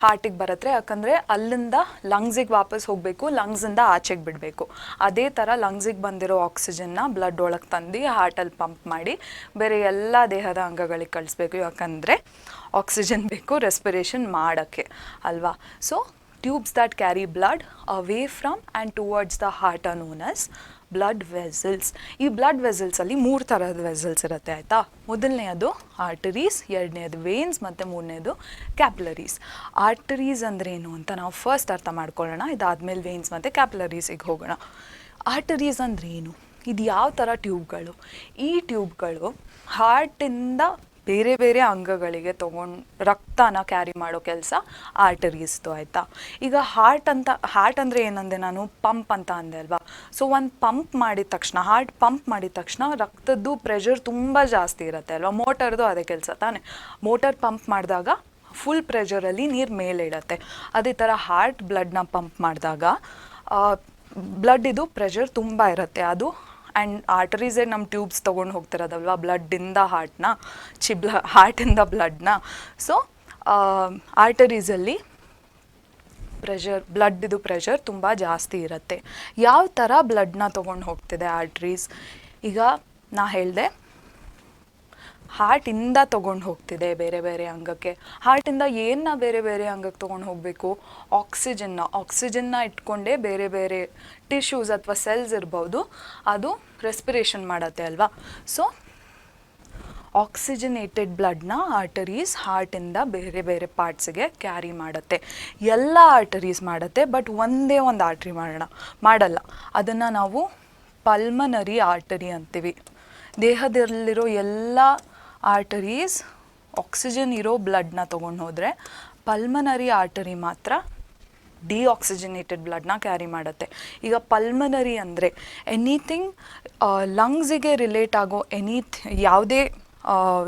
ಹಾರ್ಟಿಗೆ ಬರುತ್ತೆ. ಯಾಕಂದರೆ ಅಲ್ಲಿಂದ ಲಂಗ್ಸಿಗೆ ವಾಪಸ್ ಹೋಗಬೇಕು, ಲಂಗ್ಸಿಂದ ಆಚೆಗೆ ಬಿಡಬೇಕು. ಅದೇ ಥರ ಲಂಗ್ಸಿಗೆ ಬಂದಿರೋ ಆಕ್ಸಿಜನ್ನ ಬ್ಲಡ್ ಒಳಗೆ ತಂದು ಹಾರ್ಟಲ್ಲಿ ಪಂಪ್ ಮಾಡಿ ಬೇರೆ ಎಲ್ಲ ದೇಹದ ಅಂಗಗಳಿಗೆ ಕಳಿಸ್ಬೇಕು. ಯಾಕಂದರೆ ಆಕ್ಸಿಜನ್ ಬೇಕು ರೆಸ್ಪಿರೇಷನ್ ಮಾಡೋಕ್ಕೆ ಅಲ್ವಾ. So tubes that carry blood away from and towards the heart R known as blood vessels. ಈ ಬ್ಲಡ್ ವೆಸಲ್ಸಲ್ಲಿ 3 ಥರದ ವೆಸಲ್ಸ್ ಇರುತ್ತೆ ಆಯಿತಾ. ಮೊದಲನೇದು ಆರ್ಟರೀಸ್, ಎರಡನೇದು ವೇನ್ಸ್ ಮತ್ತು ಮೂರನೇದು ಕ್ಯಾಪಿಲರೀಸ್. ಆರ್ಟರೀಸ್ ಅಂದರೆ ಏನು ಅಂತ ನಾವು ಫಸ್ಟ್ ಅರ್ಥ ಮಾಡ್ಕೊಳ್ಳೋಣ, ಇದಾದಮೇಲೆ ವೇನ್ಸ್ ಮತ್ತು ಕ್ಯಾಪಿಲರೀಸಿಗೆ ಹೋಗೋಣ. ಆರ್ಟರೀಸ್ ಅಂದರೆ ಏನು, ಇದು ಯಾವ ಥರ ಟ್ಯೂಬ್ಗಳು. ಈ ಟ್ಯೂಬ್ಗಳು ಹಾರ್ಟಿಂದ ಬೇರೆ ಬೇರೆ ಅಂಗಗಳಿಗೆ ರಕ್ತನ ಕ್ಯಾರಿ ಮಾಡೋ ಕೆಲಸ ಆರ್ಟರೀಸ್ದು ಆಯಿತಾ. ಈಗ ಹಾರ್ಟ್ ಅಂದರೆ ಏನಂದೆ ನಾನು, ಪಂಪ್ ಅಂತ ಅಂದೆ ಅಲ್ವಾ. ಸೊ ಒಂದು ಪಂಪ್ ಮಾಡಿದ ತಕ್ಷಣ, ಹಾರ್ಟ್ ಪಂಪ್ ಮಾಡಿದ ತಕ್ಷಣ ರಕ್ತದ್ದು ಪ್ರೆಷರ್ ತುಂಬ ಜಾಸ್ತಿ ಇರುತ್ತೆ ಅಲ್ವಾ. ಮೋಟರ್ದು ಅದೇ ಕೆಲಸ ತಾನೆ. ಮೋಟರ್ ಪಂಪ್ ಮಾಡಿದಾಗ ಫುಲ್ ಪ್ರೆಷರಲ್ಲಿ ನೀರು ಮೇಲೆ ಇಡತ್ತೆ. ಅದೇ ಥರ ಹಾರ್ಟ್ ಬ್ಲಡ್ನ ಪಂಪ್ ಮಾಡಿದಾಗ ಬ್ಲಡ್ ಇದು ಪ್ರೆಷರ್ ತುಂಬ ಇರುತ್ತೆ ಅದು. ಆ್ಯಂಡ್ ಆರ್ಟರೀಸೇ ನಮ್ಮ ಟ್ಯೂಬ್ಸ್ ತೊಗೊಂಡು ಹೋಗ್ತಿರೋದಲ್ವ ಬ್ಲಡ್ಡಿಂದ ಹಾರ್ಟ್ನ, ಹಾರ್ಟಿಂದ ಬ್ಲಡ್ನ. ಸೊ ಆರ್ಟರೀಸಲ್ಲಿ ಬ್ಲಡ್ಡಿದು ಪ್ರೆಷರ್ ತುಂಬ ಜಾಸ್ತಿ ಇರುತ್ತೆ. ಯಾವ ಥರ ಬ್ಲಡ್ನ ತೊಗೊಂಡು ಹೋಗ್ತಿದೆ ಆರ್ಟರೀಸ್, ಈಗ ನಾ ಹೇಳಿದೆ ಹಾರ್ಟಿಂದ ತೊಗೊಂಡು ಹೋಗ್ತಿದೆ ಬೇರೆ ಬೇರೆ ಅಂಗಕ್ಕೆ. ಹಾರ್ಟಿಂದ ಏನನ್ನ ಬೇರೆ ಬೇರೆ ಅಂಗಕ್ಕೆ ತೊಗೊಂಡು ಹೋಗಬೇಕು, ಆಕ್ಸಿಜನ್ನ ಇಟ್ಕೊಂಡೇ ಬೇರೆ ಬೇರೆ ಟಿಶ್ಯೂಸ್ ಅಥವಾ ಸೆಲ್ಸ್ ಇರ್ಬೋದು, ಅದು ರೆಸ್ಪಿರೇಷನ್ ಮಾಡುತ್ತೆ ಅಲ್ವಾ. ಸೊ ಆಕ್ಸಿಜನೇಟೆಡ್ ಬ್ಲಡ್ನ ಆರ್ಟರೀಸ್ ಹಾರ್ಟಿಂದ ಬೇರೆ ಬೇರೆ ಪಾರ್ಟ್ಸಿಗೆ ಕ್ಯಾರಿ ಮಾಡುತ್ತೆ. ಎಲ್ಲ ಆರ್ಟರೀಸ್ ಮಾಡುತ್ತೆ, ಬಟ್ ಒಂದೇ ಒಂದು ಆರ್ಟ್ರಿ ಮಾಡಲ್ಲ. ಅದನ್ನು ನಾವು ಪಲ್ಮನರಿ ಆರ್ಟರಿ ಅಂತೀವಿ. ದೇಹದಲ್ಲಿರೋ ಎಲ್ಲ ಆರ್ಟರೀಸ್ ಆಕ್ಸಿಜನ್ ಇರೋ ಬ್ಲಡ್ನ ತೊಗೊಂಡು ಹೋದರೆ ಪಲ್ಮನರಿ ಆರ್ಟರಿ ಮಾತ್ರ ಡಿಆಕ್ಸಿಜನೇಟೆಡ್ ಬ್ಲಡ್ನ ಕ್ಯಾರಿ ಮಾಡುತ್ತೆ. ಈಗ ಪಲ್ಮನರಿ ಅಂದರೆ ಎನಿಥಿಂಗ್ ಲಂಗ್ಸಿಗೆ ರಿಲೇಟ್ ಆಗೋ ಯಾವುದೇ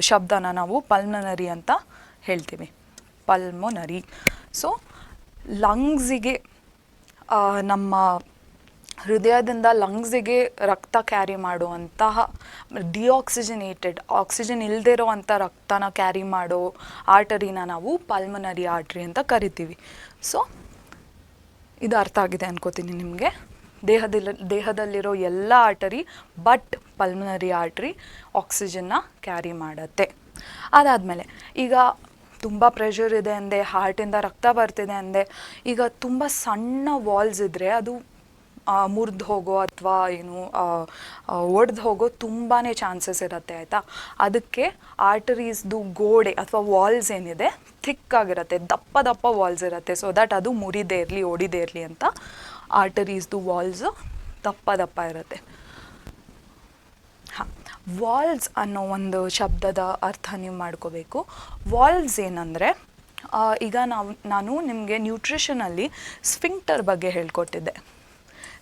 ಶಬ್ದನ ನಾವು ಪಲ್ಮನರಿ ಅಂತ ಹೇಳ್ತೀವಿ, ಪಲ್ಮೊನರಿ. ಸೊ ಲಂಗ್ಸಿಗೆ ನಮ್ಮ ಹೃದಯದಿಂದ ಲಂಗ್ಸಿಗೆ ರಕ್ತ ಕ್ಯಾರಿ ಮಾಡುವಂತಹ ಡಿಆಕ್ಸಿಜನೇಟೆಡ್, ಆಕ್ಸಿಜನ್ ಇಲ್ಲದೇ ಇರೋವಂಥ ರಕ್ತನ ಕ್ಯಾರಿ ಮಾಡೋ ಆರ್ಟರಿನ ನಾವು ಪಲ್ಮನರಿ ಆರ್ಟ್ರಿ ಅಂತ ಕರಿತೀವಿ. ಸೊ ಇದು ಅರ್ಥ ಆಗಿದೆ ಅನ್ಕೋತೀನಿ ನಿಮಗೆ. ದೇಹದಲ್ಲಿರೋ ಎಲ್ಲ ಆರ್ಟರಿ ಬಟ್ ಪಲ್ಮನರಿ ಆರ್ಟ್ರಿ ಆಕ್ಸಿಜನ್ನ ಕ್ಯಾರಿ ಮಾಡುತ್ತೆ. ಅದಾದಮೇಲೆ ಈಗ ತುಂಬ ಪ್ರೆಷರ್ ಇದೆ ಅಂದೆ, ಹಾರ್ಟಿಂದ ರಕ್ತ ಬರ್ತಿದೆ ಅಂದೆ. ಈಗ ತುಂಬ ಸಣ್ಣ ವಾಲ್ಸ್ ಇದ್ದರೆ ಅದು ಮುರಿದು ಹೋಗೋ ಅಥವಾ ಒಡೆದು ಹೋಗೋ ತುಂಬಾ ಚಾನ್ಸಸ್ ಇರುತ್ತೆ ಆಯಿತಾ. ಅದಕ್ಕೆ ಆರ್ಟರೀಸ್ದು ಗೋಡೆ ಅಥವಾ ವಾಲ್ಸ್ ಏನಿದೆ ಥಿಕ್ಕಾಗಿರುತ್ತೆ, ದಪ್ಪ ದಪ್ಪ ವಾಲ್ಸ್ ಇರುತ್ತೆ. ಸೊ ದಟ್ ಅದು ಮುರಿದೇ ಇರಲಿ ಒಡಿದೇ ಇರಲಿ ಅಂತ ಆರ್ಟರೀಸ್ದು ವಾಲ್ಸು ದಪ್ಪ ದಪ್ಪ ಇರುತ್ತೆ. ಹಾಂ, ವಾಲ್ಸ್ ಅನ್ನೋ ಒಂದು ಶಬ್ದದ ಅರ್ಥ ನೀವು ಮಾಡ್ಕೋಬೇಕು. ವಾಲ್ಸ್ ಏನಂದರೆ, ಈಗ ನಾನು ನಿಮಗೆ ನ್ಯೂಟ್ರಿಷನಲ್ಲಿ ಸ್ಫಿಂಕ್ಟರ್ ಬಗ್ಗೆ ಹೇಳ್ಕೊಟ್ಟಿದ್ದೆ.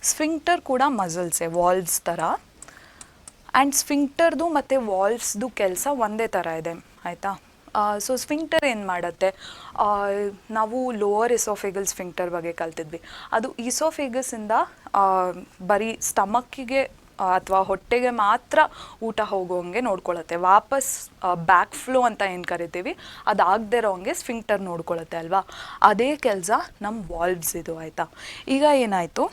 ಸ್ಫಿಂಕ್ಟರ್ ಕೂಡ ಮಸಲ್ಸೇ ವಾಲ್ಸ್ ಥರ. ಆ್ಯಂಡ್ ಸ್ಫಿಂಕ್ಟರ್ದು ಮತ್ತು ವಾಲ್ಸ್ದು ಕೆಲಸ ಒಂದೇ ಥರ ಇದೆ ಆಯಿತಾ. ಸೊ ಸ್ಫಿಂಕ್ಟರ್ ಏನು ಮಾಡುತ್ತೆ, ನಾವು ಲೋವರ್ ಇಸೋಫೇಗಲ್ ಸ್ಫಿಂಕ್ಟರ್ ಬಗ್ಗೆ ಕಲ್ತಿದ್ವಿ. ಅದು ಇಸೋಫೇಗಸಿಂದ ಬರೀ ಸ್ಟಮಕ್ಕಿಗೆ ಅಥವಾ ಹೊಟ್ಟೆಗೆ ಮಾತ್ರ ಊಟ ಹೋಗೋಂಗೆ ನೋಡ್ಕೊಳ್ಳುತ್ತೆ. ವಾಪಸ್ ಬ್ಯಾಕ್ ಫ್ಲೋ ಅಂತ ಏನು ಕರಿತೀವಿ ಅದಾಗದೇ ಇರೋಂಗೆ ಸ್ಫಿಂಕ್ಟರ್ ನೋಡ್ಕೊಳ್ಳುತ್ತೆ ಅಲ್ವಾ. ಅದೇ ಕೆಲಸ ನಮ್ಮ ವಾಲ್ವ್ಸ್ ಇದು ಆಯಿತಾ. ಈಗ ಏನಾಯಿತು,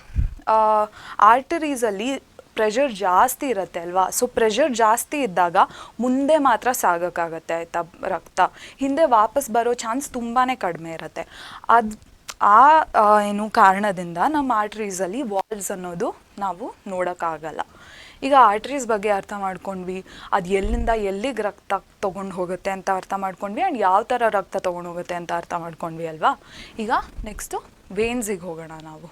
ಆರ್ಟರೀಸಲ್ಲಿ ಪ್ರೆಷರ್ ಜಾಸ್ತಿ ಇರುತ್ತೆ ಅಲ್ವಾ. ಸೊ ಪ್ರೆಷರ್ ಜಾಸ್ತಿ ಇದ್ದಾಗ ಮುಂದೆ ಮಾತ್ರ ಸಾಗೋಕ್ಕಾಗತ್ತೆ ಆಯಿತಾ ರಕ್ತ, ಹಿಂದೆ ವಾಪಸ್ ಬರೋ ಚಾನ್ಸ್ ತುಂಬಾ ಕಡಿಮೆ ಇರುತ್ತೆ. ಅದು ಏನು ಕಾರಣದಿಂದ ನಮ್ಮ ಆರ್ಟ್ರೀಸಲ್ಲಿ ವಾಲ್ಸ್ ಅನ್ನೋದು ನಾವು ನೋಡೋಕ್ಕಾಗಲ್ಲ. ಈಗ ಆರ್ಟ್ರೀಸ್ ಬಗ್ಗೆ ಅರ್ಥ ಮಾಡ್ಕೊಂಡ್ವಿ, ಅದು ಎಲ್ಲಿಂದ ಎಲ್ಲಿಗೆ ರಕ್ತ ತೊಗೊಂಡು ಹೋಗುತ್ತೆ ಅಂತ ಅರ್ಥ ಮಾಡ್ಕೊಂಡ್ವಿ, ಆ್ಯಂಡ್ ಯಾವ ಥರ ರಕ್ತ ತೊಗೊಂಡು ಹೋಗುತ್ತೆ ಅಂತ ಅರ್ಥ ಮಾಡ್ಕೊಂಡ್ವಿ ಅಲ್ವಾ. ಈಗ ನೆಕ್ಸ್ಟು ವೇನ್ಸಿಗೆ ಹೋಗೋಣ ನಾವು.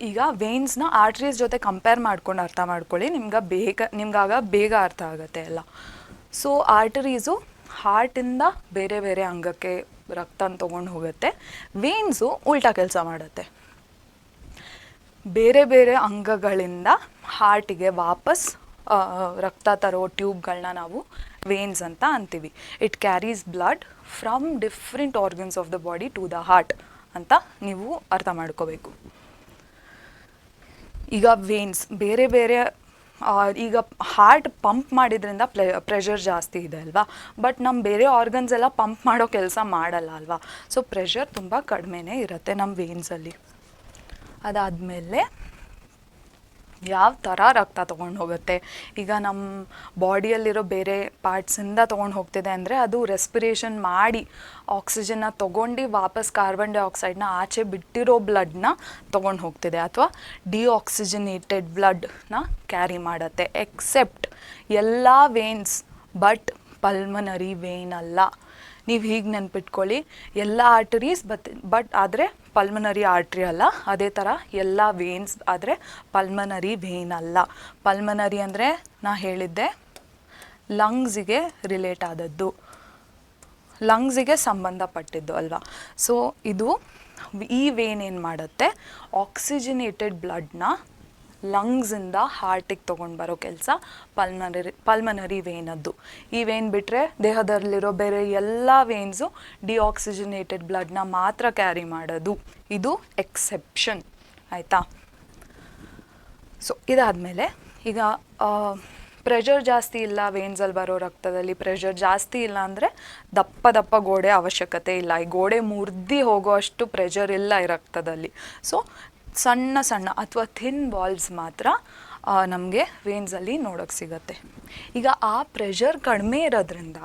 ಈಗ ವೇನ್ಸ್ನ ಆರ್ಟ್ರೀಸ್ ಜೊತೆ ಕಂಪೇರ್ ಮಾಡ್ಕೊಂಡು ಅರ್ಥ ಮಾಡ್ಕೊಳ್ಳಿ, ನಿಮ್ಗಾಗ ಬೇಗ ಅರ್ಥ ಆಗುತ್ತೆ ಎಲ್ಲ. ಸೊ ಆರ್ಟರೀಸು ಹಾರ್ಟಿಂದ ಬೇರೆ ಬೇರೆ ಅಂಗಕ್ಕೆ ರಕ್ತನ ತೊಗೊಂಡು ಹೋಗುತ್ತೆ. ವೇನ್ಸು ಉಲ್ಟಾ ಕೆಲಸ ಮಾಡುತ್ತೆ, ಬೇರೆ ಬೇರೆ ಅಂಗಗಳಿಂದ ಹಾರ್ಟಿಗೆ ವಾಪಸ್ ರಕ್ತ ತರೋ ಟ್ಯೂಬ್ಗಳನ್ನ ನಾವು ವೇನ್ಸ್ ಅಂತ ಅಂತೀವಿ. It carries blood from different organs of the body to the heart ಅಂತ ನೀವು ಅರ್ಥ ಮಾಡ್ಕೋಬೇಕು. ಈಗ ವೇನ್ಸ್ ಬೇರೆ ಬೇರೆ, ಈಗ ಹಾರ್ಟ್ ಪಂಪ್ ಮಾಡಿದ್ರಿಂದ ಪ್ರೆಷರ್ ಜಾಸ್ತಿ ಇದೆ ಅಲ್ವಾ, ಬಟ್ ನಮ್ಮ ಬೇರೆ ಆರ್ಗನ್ಸ್ ಎಲ್ಲ ಪಂಪ್ ಮಾಡೋ ಕೆಲಸ ಮಾಡಲ್ಲ ಅಲ್ವಾ. ಸೊ ಪ್ರೆಷರ್ ತುಂಬ ಕಡಿಮೆನೇ ಇರುತ್ತೆ ನಮ್ಮ ವೇನ್ಸಲ್ಲಿ. ಅದಾದಮೇಲೆ ಯಾವ ಥರ ರಕ್ತ ತೊಗೊಂಡು ಹೋಗುತ್ತೆ, ಈಗ ನಮ್ಮ ಬಾಡಿಯಲ್ಲಿರೋ ಬೇರೆ ಪಾರ್ಟ್ಸಿಂದ ತೊಗೊಂಡು ಹೋಗ್ತಿದೆ ಅಂದರೆ ಅದು ರೆಸ್ಪಿರೇಷನ್ ಮಾಡಿ ಆಕ್ಸಿಜನ್ನ ತೊಗೊಂಡು ವಾಪಸ್ ಕಾರ್ಬನ್ ಡೈಆಕ್ಸೈಡ್ನ ಆಚೆ ಬಿಟ್ಟಿರೋ ಬ್ಲಡ್ನ ತೊಗೊಂಡು ಹೋಗ್ತಿದೆ, ಅಥವಾ ಡಿಆಕ್ಸಿಜನೇಟೆಡ್ ಬ್ಲಡ್ನ ಕ್ಯಾರಿ ಮಾಡುತ್ತೆ. ಎಕ್ಸೆಪ್ಟ್ ಎಲ್ಲ ವೇನ್ಸ್ ಬಟ್ ಪಲ್ಮನರಿ ವೇನ್ ಅಲ್ಲ. ನೀವು ಹೀಗೆ ನೆನ್ಪಿಟ್ಕೊಳ್ಳಿ, ಎಲ್ಲ ಆರ್ಟರೀಸ್ ಬಟ್ ಆದರೆ ಪಲ್ಮನರಿ ಆರ್ಟ್ರಿ ಅಲ್ಲ. ಅದೇ ಥರ ಎಲ್ಲ ವೇನ್ಸ್ ಆದರೆ ಪಲ್ಮನರಿ ವೇನ್ ಅಲ್ಲ. ಪಲ್ಮನರಿ ಅಂದರೆ ನಾ ಹೇಳಿದ್ದೆ ಲಂಗ್ಸಿಗೆ ರಿಲೇಟ್ ಆದದ್ದು, ಲಂಗ್ಸಿಗೆ ಸಂಬಂಧಪಟ್ಟಿದ್ದು ಅಲ್ವಾ. ಸೊ ಈ ವೇನ್ ಏನು ಮಾಡುತ್ತೆ, ಆಕ್ಸಿಜನೇಟೆಡ್ ಬ್ಲಡ್ನ ಲಂಗ್ಸಿಂದ ಹಾರ್ಟಿಗೆ ತೊಗೊಂಡು ಬರೋ ಕೆಲಸ ಪಲ್ಮನರಿ ವೇನದ್ದು. ಈ ವೇನ್ ಬಿಟ್ಟರೆ ದೇಹದಲ್ಲಿರೋ ಬೇರೆ ಎಲ್ಲ ವೇನ್ಸು ಡಿಆಕ್ಸಿಜನೇಟೆಡ್ ಬ್ಲಡ್ನ ಮಾತ್ರ ಕ್ಯಾರಿ ಮಾಡೋದು. ಇದು ಎಕ್ಸೆಪ್ಷನ್ ಆಯಿತಾ. ಸೊ ಇದಾದಮೇಲೆ ಈಗ ಪ್ರೆಷರ್ ಜಾಸ್ತಿ ಇಲ್ಲ ವೇನ್ಸಲ್ಲಿ ಬರೋ ರಕ್ತದಲ್ಲಿ, ಪ್ರೆಷರ್ ಜಾಸ್ತಿ ಇಲ್ಲ ಅಂದರೆ ದಪ್ಪ ದಪ್ಪ ಗೋಡೆ ಅವಶ್ಯಕತೆ ಇಲ್ಲ. ಈ ಗೋಡೆ ಮುರಿದು ಹೋಗೋ ಅಷ್ಟು ಪ್ರೆಷರ್ ಇಲ್ಲ ಈ ರಕ್ತದಲ್ಲಿ. ಸೊ ಸಣ್ಣ ಸಣ್ಣ ಅಥವಾ ಥಿನ್ ಬಾಲ್ಸ್ ಮಾತ್ರ ನಮಗೆ ವೇನ್ಸಲ್ಲಿ ನೋಡೋಕ್ಕೆ ಸಿಗುತ್ತೆ. ಈಗ ಆ ಪ್ರೆಷರ್ ಕಡಿಮೆ ಇರೋದ್ರಿಂದ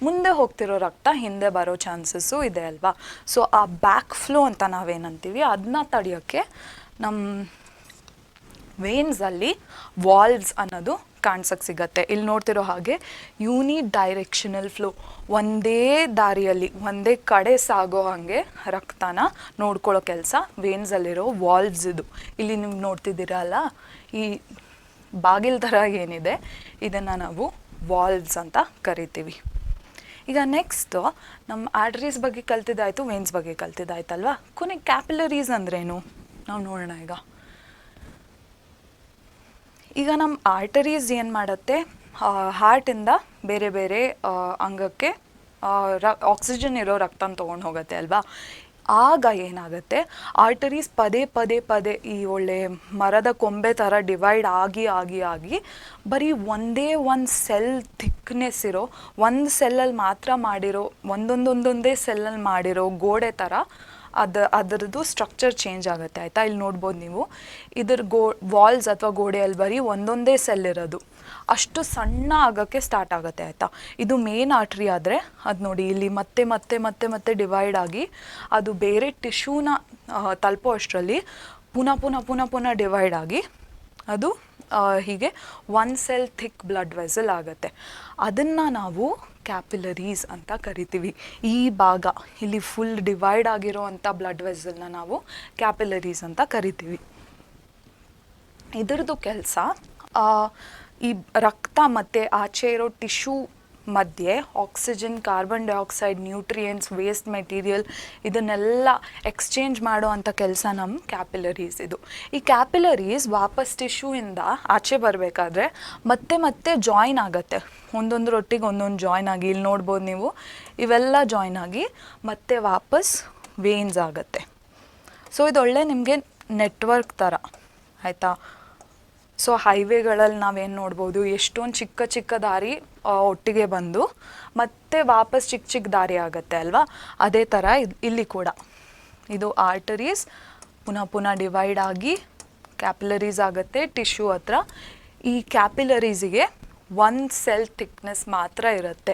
ಮುಂದೆ ಹೋಗ್ತಿರೋ ರಕ್ತ ಹಿಂದೆ ಬರೋ ಚಾನ್ಸಸ್ಸು ಇದೆ ಅಲ್ವಾ. ಸೊ ಆ ಬ್ಯಾಕ್ ಫ್ಲೋ ಅಂತ ನಾವೇನಂತೀವಿ ಅದನ್ನ ತಡೆಯೋಕ್ಕೆ ನಮ್ಮ ವೇನ್ಸಲ್ಲಿ ವಾಲ್ವ್ಸ್ ಅನ್ನೋದು ಕಾಣ್ಸಕ್ಕೆ ಸಿಗತ್ತೆ. ಇಲ್ಲಿ ನೋಡ್ತಿರೋ ಹಾಗೆ ಯೂನಿ ಡೈರೆಕ್ಷನಲ್ ಫ್ಲೋ, ಒಂದೇ ದಾರಿಯಲ್ಲಿ ಒಂದೇ ಕಡೆ ಸಾಗೋ ಹಾಗೆ ರಕ್ತನ ನೋಡ್ಕೊಳ್ಳೋ ಕೆಲಸ ವೇನ್ಸಲ್ಲಿರೋ ವಾಲ್ವ್ಸ್ ಇದು. ಇಲ್ಲಿ ನೀವು ನೋಡ್ತಿದ್ದೀರಲ್ಲ ಈ ಬಾಗಿಲ್ ಥರ ಏನಿದೆ, ಇದನ್ನು ನಾವು ವಾಲ್ವ್ಸ್ ಅಂತ ಕರಿತೀವಿ. ಈಗ ನೆಕ್ಸ್ಟ್ ನಮ್ಮ ಆರ್ಟರೀಸ್ ಬಗ್ಗೆ ಕಲ್ತಿದ್ದಾಯಿತು, ವೇನ್ಸ್ ಬಗ್ಗೆ ಕಲ್ತಿದ್ದಾಯ್ತಲ್ವಾ. ಕೊನೆಗೆ ಕ್ಯಾಪಿಲರೀಸ್ ಅಂದ್ರೇನು ನಾವು ನೋಡೋಣ. ಈಗ ನಮ್ಮ ಆರ್ಟರೀಸ್ ಏನು ಮಾಡುತ್ತೆ, ಹಾರ್ಟಿಂದ ಬೇರೆ ಬೇರೆ ಅಂಗಕ್ಕೆ ಆಕ್ಸಿಜನ್ ಇರೋ ರಕ್ತನ ತೊಗೊಂಡು ಹೋಗುತ್ತೆ ಅಲ್ವಾ. ಆಗ ಏನಾಗುತ್ತೆ, ಆರ್ಟರೀಸ್ ಪದೇ ಪದೇ ಪದೇ ಈ ಒಳ್ಳೆ ಮರದ ಕೊಂಬೆ ಥರ ಡಿವೈಡ್ ಆಗಿ ಆಗಿ ಆಗಿ ಬರೀ ಒಂದು ಸೆಲ್ ಥಿಕ್ನೆಸ್ ಇರೋ, ಒಂದು ಸೆಲ್ಲಲ್ಲಿ ಮಾತ್ರ ಮಾಡಿರೋ, ಒಂದೊಂದೇ ಸೆಲ್ಲಲ್ಲಿ ಮಾಡಿರೋ ಗೋಡೆ ಥರ ಅದರದ್ದು ಸ್ಟ್ರಕ್ಚರ್ ಚೇಂಜ್ ಆಗುತ್ತೆ ಆಯಿತಾ. ಇಲ್ಲಿ ನೋಡ್ಬೋದು ನೀವು, ಇದ್ರ ವಾಲ್ಸ್ ಅಥವಾ ಗೋಡೆಯಲ್ಲಿ ಬರೀ ಒಂದೊಂದೇ ಸೆಲ್ ಇರೋದು, ಅಷ್ಟು ಸಣ್ಣ ಆಗೋಕ್ಕೆ ಸ್ಟಾರ್ಟ್ ಆಗುತ್ತೆ ಆಯಿತಾ. ಇದು ಮೇನ್ ಆರ್ಟ್ರಿ ಆದರೆ ಅದು ನೋಡಿ ಇಲ್ಲಿ ಮತ್ತೆ ಮತ್ತೆ ಮತ್ತೆ ಮತ್ತೆ ಡಿವೈಡ್ ಆಗಿ ಅದು ಬೇರೆ ಟಿಶ್ಯೂನ ತಲುಪೋ ಅಷ್ಟರಲ್ಲಿ ಪುನಃ ಪುನಃ ಪುನಃ ಪುನಃ ಡಿವೈಡ್ ಆಗಿ ಅದು ಹೀಗೆ one cell thick blood vessel ಆಗುತ್ತೆ. ಅದನ್ನು ನಾವು ಕ್ಯಾಪಿಲರೀಸ್ ಅಂತ ಕರಿತೀವಿ. ಈ ಭಾಗ ಇಲ್ಲಿ ಫುಲ್ ಡಿವೈಡ್ ಆಗಿರೋ ಅಂಥ ಬ್ಲಡ್ ವೆಸಲ್ನ ನಾವು ಕ್ಯಾಪಿಲರೀಸ್ ಅಂತ ಕರಿತೀವಿ. ಇದರದ್ದು ಕೆಲಸ ಈ ರಕ್ತ ಮತ್ತು ಆಚೆ ಇರೋ ಟಿಶ್ಯೂ ಮಧ್ಯೆ oxygen, carbon dioxide, nutrients, waste material ಇದನ್ನೆಲ್ಲ ಎಕ್ಸ್ಚೇಂಜ್ ಮಾಡೋ ಅಂಥ ಕೆಲಸ ನಮ್ಮ ಕ್ಯಾಪಿಲರೀಸ್ ಇದು. ಈ ಕ್ಯಾಪಿಲರೀಸ್ ವಾಪಸ್ ಟಿಶ್ಯೂಯಿಂದ ಆಚೆ ಬರಬೇಕಾದ್ರೆ ಮತ್ತೆ ಮತ್ತೆ ಜಾಯಿನ್ ಆಗುತ್ತೆ, ಒಂದೊಂದರೊಟ್ಟಿಗೆ ಒಂದೊಂದು ಜಾಯಿನ್ ಆಗಿ ಇಲ್ಲಿ ನೋಡ್ಬೋದು ನೀವು, ಇವೆಲ್ಲ ಜಾಯಿನ್ ಆಗಿ ಮತ್ತೆ ವಾಪಸ್ ವೇನ್ಸ್ ಆಗುತ್ತೆ. ಸೊ ಇದು ಒಳ್ಳೆ ನಿಮಗೆ ನೆಟ್ವರ್ಕ್ ಥರ ಆಯಿತಾ. ಸೊ ಹೈವೇಗಳಲ್ಲಿ ನಾವೇನು ನೋಡ್ಬೋದು, ಎಷ್ಟೊಂದು ಚಿಕ್ಕ ಚಿಕ್ಕ ದಾರಿ ಒಟ್ಟಿಗೆ ಬಂದು ಮತ್ತೆ ವಾಪಸ್ ಚಿಕ್ಕ ಚಿಕ್ಕ ದಾರಿ ಆಗುತ್ತೆ ಅಲ್ವಾ. ಅದೇ ಥರ ಇಲ್ಲಿ ಕೂಡ ಇದು ಆರ್ಟರೀಸ್ ಪುನಃ ಪುನಃ ಡಿವೈಡ್ ಆಗಿ ಕ್ಯಾಪಿಲರೀಸ್ ಆಗುತ್ತೆ ಟಿಶ್ಯೂ ಹತ್ರ. ಈ ಕ್ಯಾಪಿಲರೀಸಿಗೆ 1 ಸೆಲ್ ಥಿಕ್ನೆಸ್ ಮಾತ್ರ ಇರುತ್ತೆ.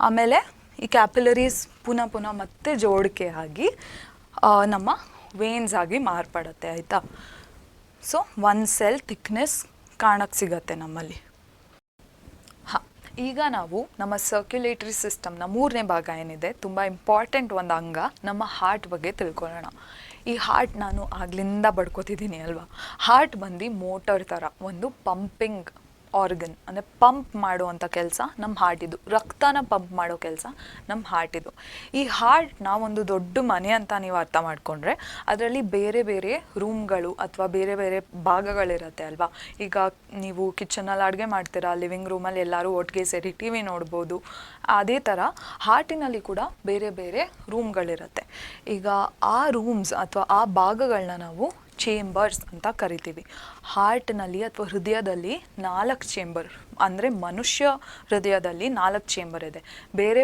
ಆಮೇಲೆ ಈ ಕ್ಯಾಪಿಲರೀಸ್ ಪುನಃ ಮತ್ತೆ ಜೋಡಿಕೆ ಆಗಿ ನಮ್ಮ ವೇನ್ಸ್ ಆಗಿ ಮಾರ್ಪಡುತ್ತೆ ಆಯಿತಾ. ಸೊ 1 ಸೆಲ್ ಥಿಕ್ನೆಸ್ ಕಾಣಕ್ಕೆ ಸಿಗತ್ತೆ ನಮ್ಮಲ್ಲಿ. ಹಾಂ, ಈಗ ನಾವು ನಮ್ಮ ಸರ್ಕ್ಯುಲೇಟರಿ ಸಿಸ್ಟಮ್ನ 3ನೇ ಭಾಗ ಏನಿದೆ, ತುಂಬ ಇಂಪಾರ್ಟೆಂಟ್ ಒಂದು ಅಂಗ, ನಮ್ಮ ಹಾರ್ಟ್ ಬಗ್ಗೆ ತಿಳ್ಕೊಳ್ಳೋಣ. ಈ ಹಾರ್ಟ್ ನಾನು ಆಗ್ಲಿಂದ ಬಡ್ಕೋತಿದ್ದೀನಿ ಅಲ್ವಾ. ಹಾರ್ಟ್ ಬಂದು ಮೋಟರ್ ಥರ ಒಂದು ಪಂಪಿಂಗ್ ಆರ್ಗನ್, ಅಂದರೆ ಪಂಪ್ ಮಾಡುವಂಥ ಕೆಲಸ ನಮ್ಮ ಹಾರ್ಟಿದು. ರಕ್ತನ ಪಂಪ್ ಮಾಡೋ ಕೆಲಸ ನಮ್ಮ ಹಾರ್ಟಿದು. ಈ ಹಾರ್ಟ್ನ ಒಂದು ದೊಡ್ಡ ಮನೆ ಅಂತ ನೀವು ಅರ್ಥ ಮಾಡಿಕೊಂಡ್ರೆ ಅದರಲ್ಲಿ ಬೇರೆ ಬೇರೆ ರೂಮ್ಗಳು ಅಥವಾ ಬೇರೆ ಬೇರೆ ಭಾಗಗಳಿರುತ್ತೆ ಅಲ್ವಾ. ಈಗ ನೀವು ಕಿಚನಲ್ಲಿ ಅಡುಗೆ ಮಾಡ್ತೀರಾ, ಲಿವಿಂಗ್ ರೂಮಲ್ಲಿ ಎಲ್ಲರೂ ಒಟ್ಟಿಗೆ ಸೇರಿ ಟಿ ವಿ ನೋಡ್ಬೋದು. ಅದೇ ಥರ ಹಾರ್ಟಿನಲ್ಲಿ ಕೂಡ ಬೇರೆ ಬೇರೆ ರೂಮ್ಗಳಿರುತ್ತೆ. ಈಗ ಆ ರೂಮ್ಸ್ ಅಥವಾ ಆ ಭಾಗಗಳನ್ನ ನಾವು ಚೇಂಬರ್ಸ್ ಅಂತ ಕರಿತೀವಿ. ಹಾರ್ಟ್ನಲ್ಲಿ ಅಥವಾ ಹೃದಯದಲ್ಲಿ 4 ಚೇಂಬರ್, ಅಂದರೆ ಮನುಷ್ಯ ಹೃದಯದಲ್ಲಿ 4 ಚೇಂಬರ್ ಇದೆ. ಬೇರೆ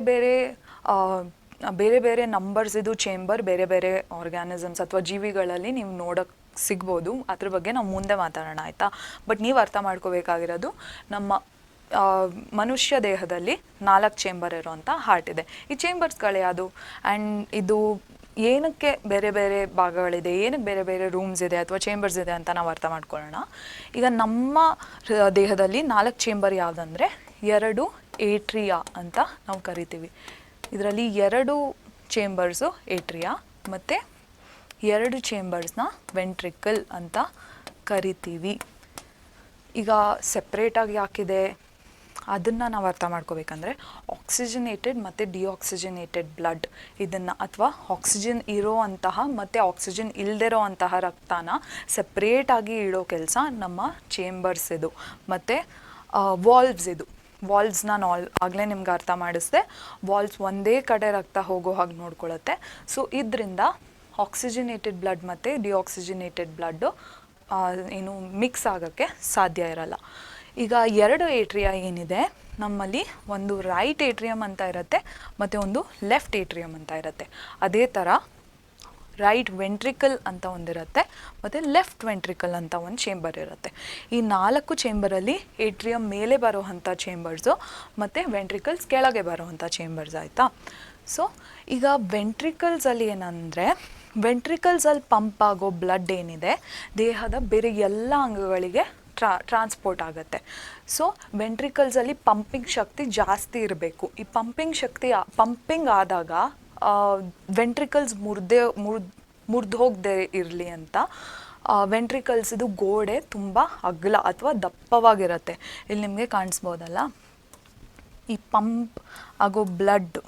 ಬೇರೆ ನಂಬರ್ಸ್ ಇದು ಚೇಂಬರ್ ಬೇರೆ ಬೇರೆ ಆರ್ಗ್ಯಾನಿಸಮ್ಸ್ ಅಥವಾ ಜೀವಿಗಳಲ್ಲಿ ನೀವು ನೋಡೋಕ್ಕೆ ಸಿಗ್ಬೋದು. ಅದ್ರ ಬಗ್ಗೆ ನಾವು ಮುಂದೆ ಮಾತಾಡೋಣ ಆಯಿತಾ. ಬಟ್ ನೀವು ಅರ್ಥ ಮಾಡ್ಕೋಬೇಕಾಗಿರೋದು, ನಮ್ಮ ಮನುಷ್ಯ ದೇಹದಲ್ಲಿ 4 ಚೇಂಬರ್ ಇರೋವಂಥ ಹಾರ್ಟ್ ಇದೆ. ಈ ಚೇಂಬರ್ಸ್ಗಳು ಯಾವುದು ಆ್ಯಂಡ್ ಇದು ಏನಕ್ಕೆ ಬೇರೆ ಬೇರೆ ಭಾಗಗಳಿದೆ, ಏನಕ್ಕೆ ಬೇರೆ ಬೇರೆ ರೂಮ್ಸ್ ಇದೆ ಅಥವಾ ಚೇಂಬರ್ಸ್ ಇದೆ ಅಂತ ನಾವು ಅರ್ಥ ಮಾಡ್ಕೊಳ್ಳೋಣ. ಈಗ ನಮ್ಮ ದೇಹದಲ್ಲಿ 4 ಚೇಂಬರ್ ಯಾವುದಂದರೆ 2 ಏಟ್ರಿಯಾ ಅಂತ ನಾವು ಕರಿತೀವಿ. ಇದರಲ್ಲಿ 2 ಚೇಂಬರ್ಸು ಏಟ್ರಿಯಾ ಮತ್ತು 2 ಚೇಂಬರ್ಸ್ನ ವೆಂಟ್ರಿಕಲ್ ಅಂತ ಕರಿತೀವಿ. ಈಗ ಸೆಪ್ರೇಟಾಗಿ ಯಾಕಿದೆ ಅದನ್ನು ನಾವು ಅರ್ಥ ಮಾಡ್ಕೋಬೇಕಂದ್ರೆ, ಆಕ್ಸಿಜನೇಟೆಡ್ ಮತ್ತು ಡಿಆಕ್ಸಿಜನೇಟೆಡ್ ಬ್ಲಡ್ ಇದನ್ನು, ಅಥವಾ ಆಕ್ಸಿಜನ್ ಇರೋ ಅಂತಹ ಮತ್ತು ಆಕ್ಸಿಜನ್ ಇಲ್ಲದಿರೋ ಅಂತಹ ರಕ್ತನ ಸೆಪ್ರೇಟಾಗಿ ಇಡೋ ಕೆಲಸ ನಮ್ಮ ಚೇಂಬರ್ಸ್ ಇದು. ಮತ್ತು ವಾಲ್ವ್ಸ್ ಇದು. ವಾಲ್ವ್ಸ್ನ ನಾನು ಆಗಲೇ ನಿಮ್ಗೆ ಅರ್ಥ ಮಾಡಿಸ್ದೆ. ವಾಲ್ವ್ಸ್ ಒಂದೇ ಕಡೆ ರಕ್ತ ಹೋಗೋ ಹಾಗೆ ನೋಡ್ಕೊಳ್ಳುತ್ತೆ. ಸೊ ಇದರಿಂದ ಆಕ್ಸಿಜನೇಟೆಡ್ ಬ್ಲಡ್ ಮತ್ತು ಡಿಆಕ್ಸಿಜನೇಟೆಡ್ ಬ್ಲಡ್ಡು ಏನು ಮಿಕ್ಸ್ ಆಗೋಕ್ಕೆ ಸಾಧ್ಯ ಇರಲ್ಲ. ಈಗ 2 ಏಟ್ರಿಯಾ ಏನಿದೆ ನಮ್ಮಲ್ಲಿ, ಒಂದು ರೈಟ್ ಏಟ್ರಿಯಮ್ ಅಂತ ಇರುತ್ತೆ ಮತ್ತು ಒಂದು ಲೆಫ್ಟ್ ಏಟ್ರಿಯಮ್ ಅಂತ ಇರುತ್ತೆ. ಅದೇ ಥರ ರೈಟ್ ವೆಂಟ್ರಿಕಲ್ ಅಂತ ಒಂದಿರುತ್ತೆ ಮತ್ತು ಲೆಫ್ಟ್ ವೆಂಟ್ರಿಕಲ್ ಅಂತ ಒಂದು ಚೇಂಬರ್ ಇರುತ್ತೆ. ಈ 4 ಚೇಂಬರಲ್ಲಿ ಏಟ್ರಿಯಮ್ ಮೇಲೆ ಬರೋವಂಥ ಚೇಂಬರ್ಸು ಮತ್ತು ವೆಂಟ್ರಿಕಲ್ಸ್ ಕೆಳಗೆ ಬರೋವಂಥ ಚೇಂಬರ್ಸ್ ಆಯಿತಾ. ಸೊ ಈಗ ವೆಂಟ್ರಿಕಲ್ಸಲ್ಲಿ ಏನಂದರೆ, ವೆಂಟ್ರಿಕಲ್ಸಲ್ಲಿ ಪಂಪ್ ಆಗೋ ಬ್ಲಡ್ ಏನಿದೆ ದೇಹದ ಬೇರೆ ಎಲ್ಲ ಅಂಗಗಳಿಗೆ ಟ್ರಾನ್ಸ್ಪೋರ್ಟ್ ಆಗುತ್ತೆ. ಸೊ ವೆಂಟ್ರಿಕಲ್ಸಲ್ಲಿ ಪಂಪಿಂಗ್ ಶಕ್ತಿ ಜಾಸ್ತಿ ಇರಬೇಕು. ಈ ಪಂಪಿಂಗ್ ಆದಾಗ ವೆಂಟ್ರಿಕಲ್ಸ್ ಮುರಿದು ಹೋಗದೆ ಇರಲಿ ಅಂತ ವೆಂಟ್ರಿಕಲ್ಸಿದು ಗೋಡೆ ತುಂಬ ಅಗಲ ಅಥವಾ ದಪ್ಪವಾಗಿರುತ್ತೆ. ಇಲ್ಲಿ ನಿಮಗೆ ಕಾಣಿಸ್ಬೋದಲ್ಲ, ಈ ಪಂಪ್ ಆಗೋ ಬ್ಲಡ್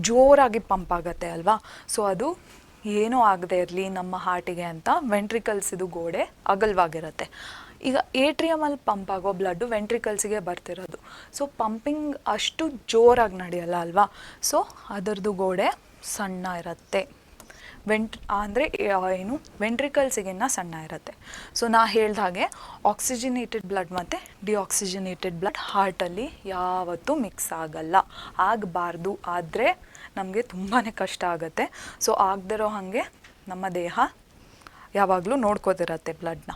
ಜೋರಾಗಿ ಪಂಪ್ ಆಗುತ್ತೆ ಅಲ್ವಾ. ಸೊ ಅದು ಏನೂ ಆಗದೆ ಇರಲಿ ನಮ್ಮ ಹಾರ್ಟಿಗೆ ಅಂತ ವೆಂಟ್ರಿಕಲ್ಸಿದು ಗೋಡೆ ಅಗಲವಾಗಿರುತ್ತೆ. ಈಗ ಏಟ್ರಿಯಮಲ್ಲಿ ಪಂಪ್ ಆಗೋ ಬ್ಲಡ್ಡು ವೆಂಟ್ರಿಕಲ್ಸಿಗೆ ಬರ್ತಿರೋದು. ಸೊ ಪಂಪಿಂಗ್ ಅಷ್ಟು ಜೋರಾಗಿ ನಡೆಯಲ್ಲ ಅಲ್ವಾ. ಸೊ ಅದರದ್ದು ಗೋಡೆ ಸಣ್ಣ ಇರುತ್ತೆ. ಅಂದರೆ ಏನು, ವೆಂಟ್ರಿಕಲ್ಸಿಗಿನ್ನ ಸಣ್ಣ ಇರುತ್ತೆ. ಸೊ ನಾ ಹೇಳ್ದ ಹಾಗೆ ಆಕ್ಸಿಜನೇಟೆಡ್ ಬ್ಲಡ್ ಮತ್ತು ಡಿಆಕ್ಸಿಜನೇಟೆಡ್ ಬ್ಲಡ್ ಹಾರ್ಟಲ್ಲಿ ಯಾವತ್ತೂ ಮಿಕ್ಸ್ ಆಗಲ್ಲ. ಆಗಬಾರ್ದು, ಆದರೆ ನಮಗೆ ತುಂಬಾ ಕಷ್ಟ ಆಗುತ್ತೆ. ಸೊ ಆಗದಿರೋ ಹಾಗೆ ನಮ್ಮ ದೇಹ ಯಾವಾಗಲೂ ನೋಡ್ಕೋತಿರತ್ತೆ ಬ್ಲಡ್ನ.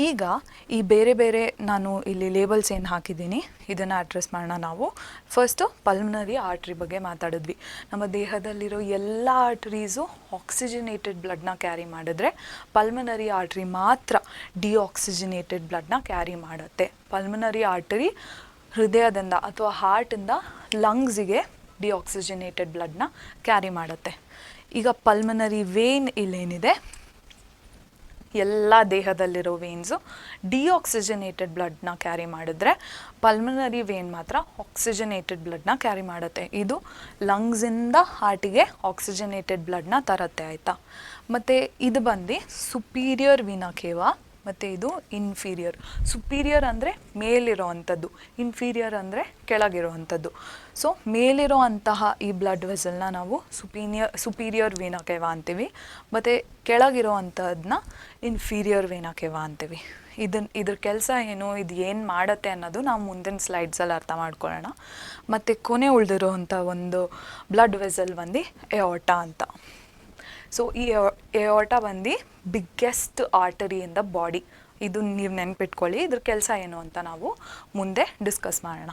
ಈಗ ಈ ಬೇರೆ ಬೇರೆ ನಾನು ಇಲ್ಲಿ ಲೇಬಲ್ಸ್ ಏನು ಹಾಕಿದ್ದೀನಿ ಇದನ್ನು ಅಡ್ರೆಸ್ ಮಾಡೋಣ ನಾವು. ಫಸ್ಟು ಪಲ್ಮನರಿ ಆರ್ಟ್ರಿ ಬಗ್ಗೆ ಮಾತಾಡಿದ್ವಿ. ನಮ್ಮ ದೇಹದಲ್ಲಿರೋ ಎಲ್ಲ ಆರ್ಟ್ರೀಸು ಆಕ್ಸಿಜನೇಟೆಡ್ ಬ್ಲಡ್ನ ಕ್ಯಾರಿ ಮಾಡಿದ್ರೆ ಪಲ್ಮನರಿ ಆರ್ಟ್ರಿ ಮಾತ್ರ ಡಿಆಕ್ಸಿಜನೇಟೆಡ್ ಬ್ಲಡ್ನ ಕ್ಯಾರಿ ಮಾಡುತ್ತೆ. ಪಲ್ಮನರಿ ಆರ್ಟರಿ ಹೃದಯದಿಂದ ಅಥವಾ ಹಾರ್ಟಿಂದ ಲಂಗ್ಸಿಗೆ ಡಿಆಕ್ಸಿಜನೇಟೆಡ್ ಬ್ಲಡ್ನ ಕ್ಯಾರಿ ಮಾಡುತ್ತೆ. ಈಗ ಪಲ್ಮನರಿ ವೇನ್ ಇಲ್ಲೇನಿದೆ, ಎಲ್ಲ ದೇಹದಲ್ಲಿರೋ ವೇನ್ಸು ಡಿಆಕ್ಸಿಜನೇಟೆಡ್ ಬ್ಲಡ್ನ ಕ್ಯಾರಿ ಮಾಡಿದ್ರೆ ಪಲ್ಮನರಿ ವೇನ್ ಮಾತ್ರ ಆಕ್ಸಿಜನೇಟೆಡ್ ಬ್ಲಡ್ನ ಕ್ಯಾರಿ ಮಾಡುತ್ತೆ. ಇದು ಲಂಗ್ಸಿಂದ ಹಾರ್ಟಿಗೆ ಆಕ್ಸಿಜನೇಟೆಡ್ ಬ್ಲಡ್ನ ತರುತ್ತೆ ಆಯಿತಾ. ಮತ್ತು ಇದು ಬಂದು ಸುಪೀರಿಯರ್ ವೀನಾ ಕೇವಾ ಮತ್ತು ಇದು ಇನ್ಫೀರಿಯರ್. ಸುಪೀರಿಯರ್ ಅಂದರೆ ಮೇಲಿರೋ ಅಂಥದ್ದು, ಇನ್ಫೀರಿಯರ್ ಅಂದರೆ ಕೆಳಗಿರೋ ಅಂಥದ್ದು. ಸೊ ಮೇಲಿರೋ ಅಂತಹ ಈ ಬ್ಲಡ್ ವೆಸಲ್ನ ನಾವು ಸುಪೀರಿಯರ್ ವೀನಾ ಕೇವಾ ಅಂತೀವಿ, ಮತ್ತು ಕೆಳಗಿರೋ ಅಂಥದ್ದನ್ನ ಇನ್ಫೀರಿಯರ್ ವೀನಾ ಕೇವಾ ಅಂತೀವಿ. ಇದ್ರ ಕೆಲಸ ಏನು, ಇದು ಏನು ಮಾಡುತ್ತೆ ಅನ್ನೋದು ನಾವು ಮುಂದಿನ ಸ್ಲೈಡ್ಸಲ್ಲಿ ಅರ್ಥ ಮಾಡ್ಕೊಳ್ಳೋಣ. ಮತ್ತು ಕೊನೆ ಉಳಿದಿರೋ ಅಂಥ ಒಂದು ಬ್ಲಡ್ ವೆಸಲ್ ಬಂದು ಎಯೋರ್ಟಾ ಅಂತ. ಸೊ ಈ ಎಯೋರ್ಟಾ ಬಂದು biggest artery in the body. ಇದು ನೀವು ನೆನ್ಪಿಟ್ಕೊಳ್ಳಿ. ಇದ್ರ ಕೆಲಸ ಏನು ಅಂತ ನಾವು ಮುಂದೆ ಡಿಸ್ಕಸ್ ಮಾಡೋಣ.